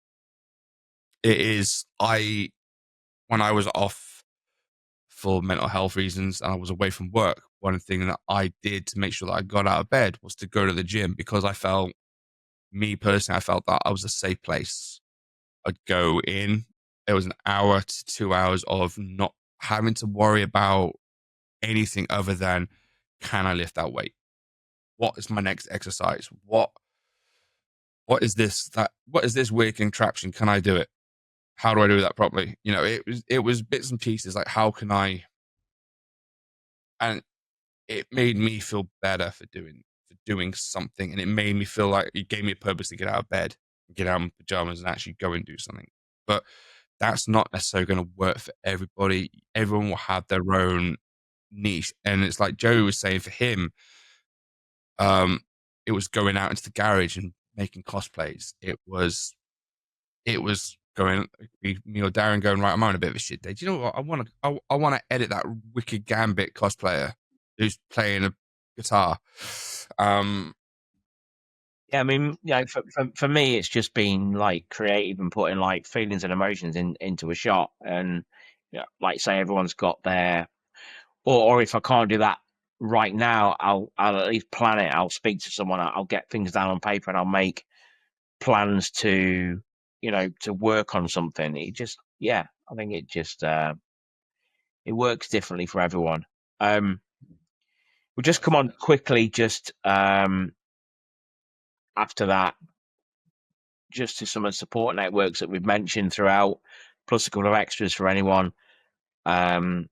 It is, when I was off for mental health reasons and I was away from work, one thing that I did to make sure that I got out of bed was to go to the gym, because I felt that I was a safe place. I'd go in. It was an hour to 2 hours of not having to worry about anything other than, can I lift that weight? What is my next exercise? What is this weird contraption? Can I do it? How do I do that properly? You know, it was bits and pieces like, how can I? And it made me feel better for doing something, and it made me feel like it gave me a purpose to get out of bed, get out of my pajamas, and actually go and do something. But that's not necessarily going to work for everybody. Everyone will have their own niche, and it's like Joey was saying, for him, it was going out into the garage and making cosplays. It was going, me or Darren going, right, I'm on a bit of a shit day. Do you know what? I want to edit that wicked Gambit cosplayer who's playing a guitar. Yeah, I mean, for me, it's just been like creative and putting like feelings and emotions into a shot. And like say everyone's got their, or if I can't do that right now, I'll at least plan it. I'll speak to someone. I'll get things down on paper, and I'll make plans to to work on something. It just I think it just it works differently for everyone. We'll just come on quickly just after that, just to some of the support networks that we've mentioned throughout, plus a couple of extras for anyone that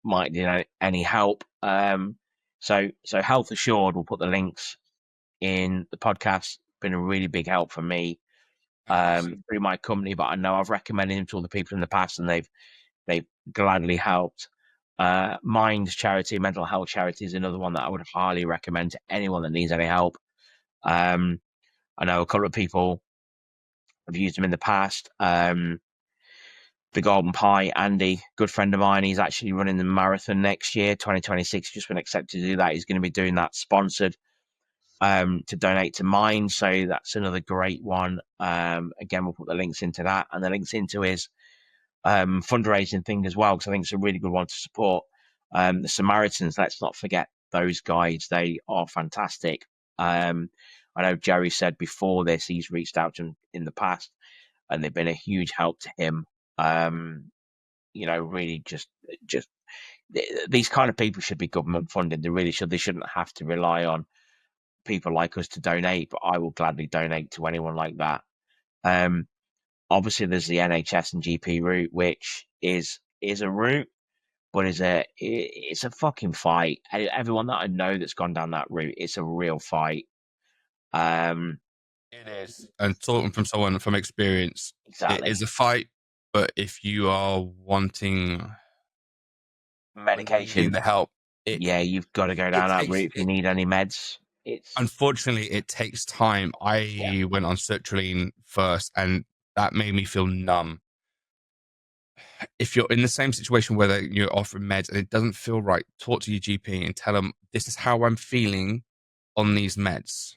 might need any help. So Health Assured, we'll put the links in the podcast. Been a really big help for me through my company, but I know I've recommended him to all the people in the past, and they've gladly helped. Mind charity, mental health charity, is another one that I would highly recommend to anyone that needs any help. I know a couple of people have used them in the past. The Golden Pie, Andy, good friend of mine, he's actually running the marathon next year, 2026. Just been accepted to do that. He's going to be doing that sponsored to donate to Mind. So that's another great one. Again, we'll put the links into that and the links into his fundraising thing as well, because I think it's a really good one to support. The Samaritans, let's not forget those guys. They are fantastic. I know Jerry said before this, he's reached out to them in the past, and they've been a huge help to him. Really just these kind of people should be government funded. They really should. They shouldn't have to rely on people like us to donate, but I will gladly donate to anyone like that. Obviously there's the NHS and GP route, which is a route, but it's a fucking fight. Everyone that I know that's gone down that route, it's a real fight. It is. And talking from someone from experience, Exactly. it is a fight, but if you are wanting Medication, the help, you've got to go down that route if you need any meds. Unfortunately, it takes time. I went on sertraline first, and that made me feel numb. If you're in the same situation where you're offering meds and it doesn't feel right, talk to your GP and tell them, this is how I'm feeling on these meds.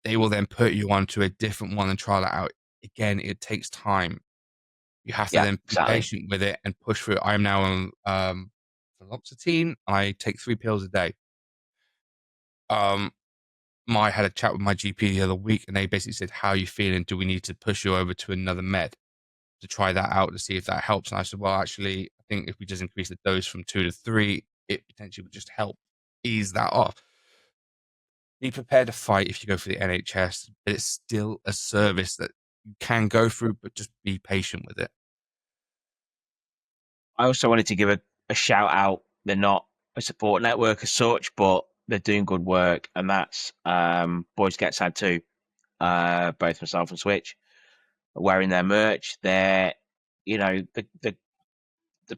They will then put you onto a different one and try that out. Again, it takes time. You have to then be patient with it and push through. I'm now on fluoxetine. I take 3 pills a day. I had a chat with my GP the other week, and they basically said, how are you feeling? Do we need to push you over to another med to try that out to see if that helps? And I said, well, actually, I think if we just increase the dose from 2 to 3, it potentially would just help ease that off. Be prepared to fight if you go for the NHS, but it's still a service that you can go through, but just be patient with it. I also wanted to give a shout out. They're not a support network as such, but they're doing good work, and that's Boys Get Sad too. Both myself and Switch are wearing their merch. They're, the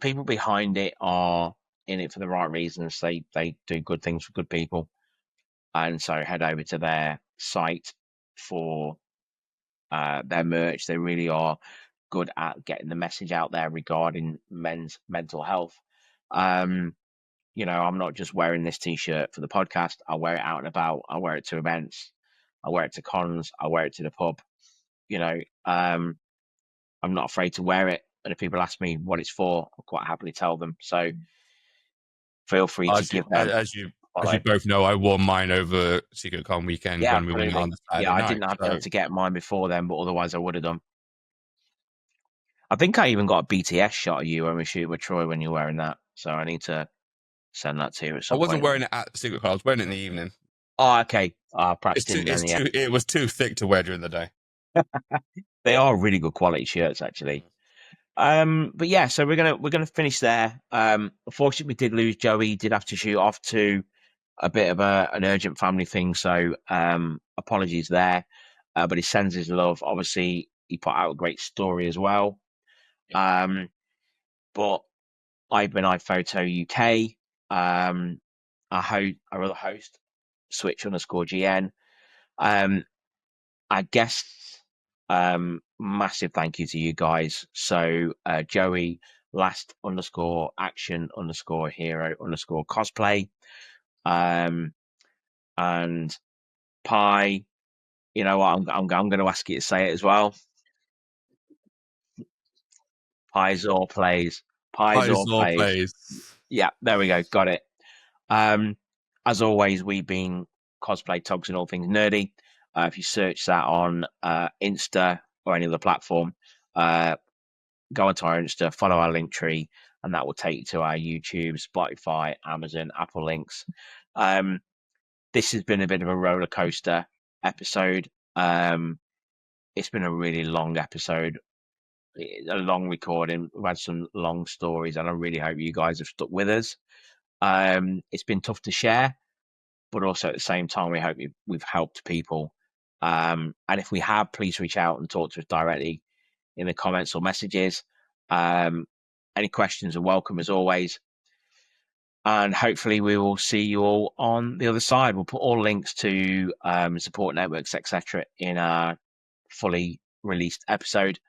people behind it are in it for the right reasons. They do good things for good people, and so head over to their site for their merch. They really are good at getting the message out there regarding men's mental health. I'm not just wearing this t-shirt for the podcast. I wear it out and about. I wear it to events. I wear it to cons. I wear it to the pub. I'm not afraid to wear it. And if people ask me what it's for, I'll quite happily tell them. So feel free to give them. As you both know, I wore mine over Secret Con weekend when we went on the Saturday night. I didn't have time to get mine before then, but otherwise I would have done. I think I even got a BTS shot of you when we shoot with Troy when you're wearing that. So I need to send that to you at some point. I wasn't wearing it at the Secret Con. I was wearing it in the evening. Oh, okay. Perhaps it was too thick to wear during the day. They are really good quality shirts, actually. But yeah, so we're gonna finish there. Unfortunately, we did lose Joey. He did have to shoot off to a bit of an urgent family thing, so apologies there. But he sends his love. Obviously, he put out a great story as well. But I've been iPhoto UK. Our other host, Switch_GN. I guess massive thank you to you guys. So Joey, last_action_hero_cosplay. And Pi, you know what? I'm going to ask you to say it as well. Pizor plays. Pizor plays. Yeah, there we go. Got it. As always, we've been Cosplay Togs and all things nerdy. If you search that on Insta or any other platform, go onto our Insta, follow our link tree, and that will take you to our YouTube, Spotify, Amazon, Apple links. This has been a bit of a roller coaster episode. It's been a really long episode, a long recording. We've had some long stories, and I really hope you guys have stuck with us. It's been tough to share, but also at the same time, we hope we've helped people. And if we have, please reach out and talk to us directly in the comments or messages. Any questions are welcome as always. And hopefully we will see you all on the other side. We'll put all links to support networks, etc. in our fully released episode.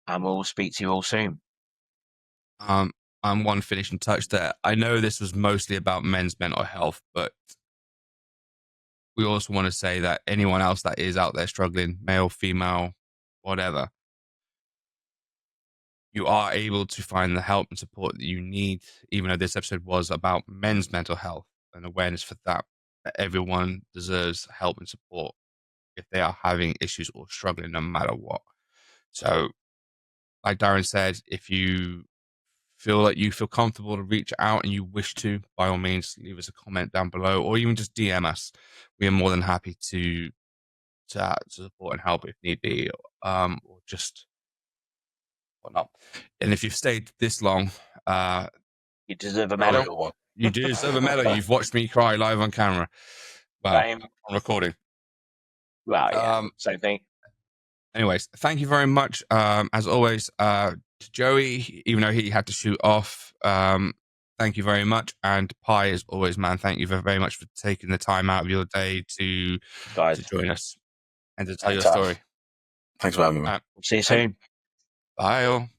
And we'll speak to you all soon. One finishing touch there. I know this was mostly about men's mental health, but we also want to say that anyone else that is out there struggling, male, female, whatever, you are able to find the help and support that you need, even though this episode was about men's mental health and awareness for that everyone deserves help and support if they are having issues or struggling, no matter what. So, like Darren said, if you feel like you feel comfortable to reach out and you wish to, by all means, leave us a comment down below or even just DM us. We are more than happy to support and help if need be, or just whatnot. And if you've stayed this long, you deserve a medal. You do deserve a medal. You've watched me cry live on camera. Well, on recording. Well, yeah, same thing. Anyways, thank you very much. As always, to Joey, even though he had to shoot off, thank you very much. And Pi, as always, man, thank you very much for taking the time out of your day to join us and to tell your story. Thanks for having me. See you soon. Bye all.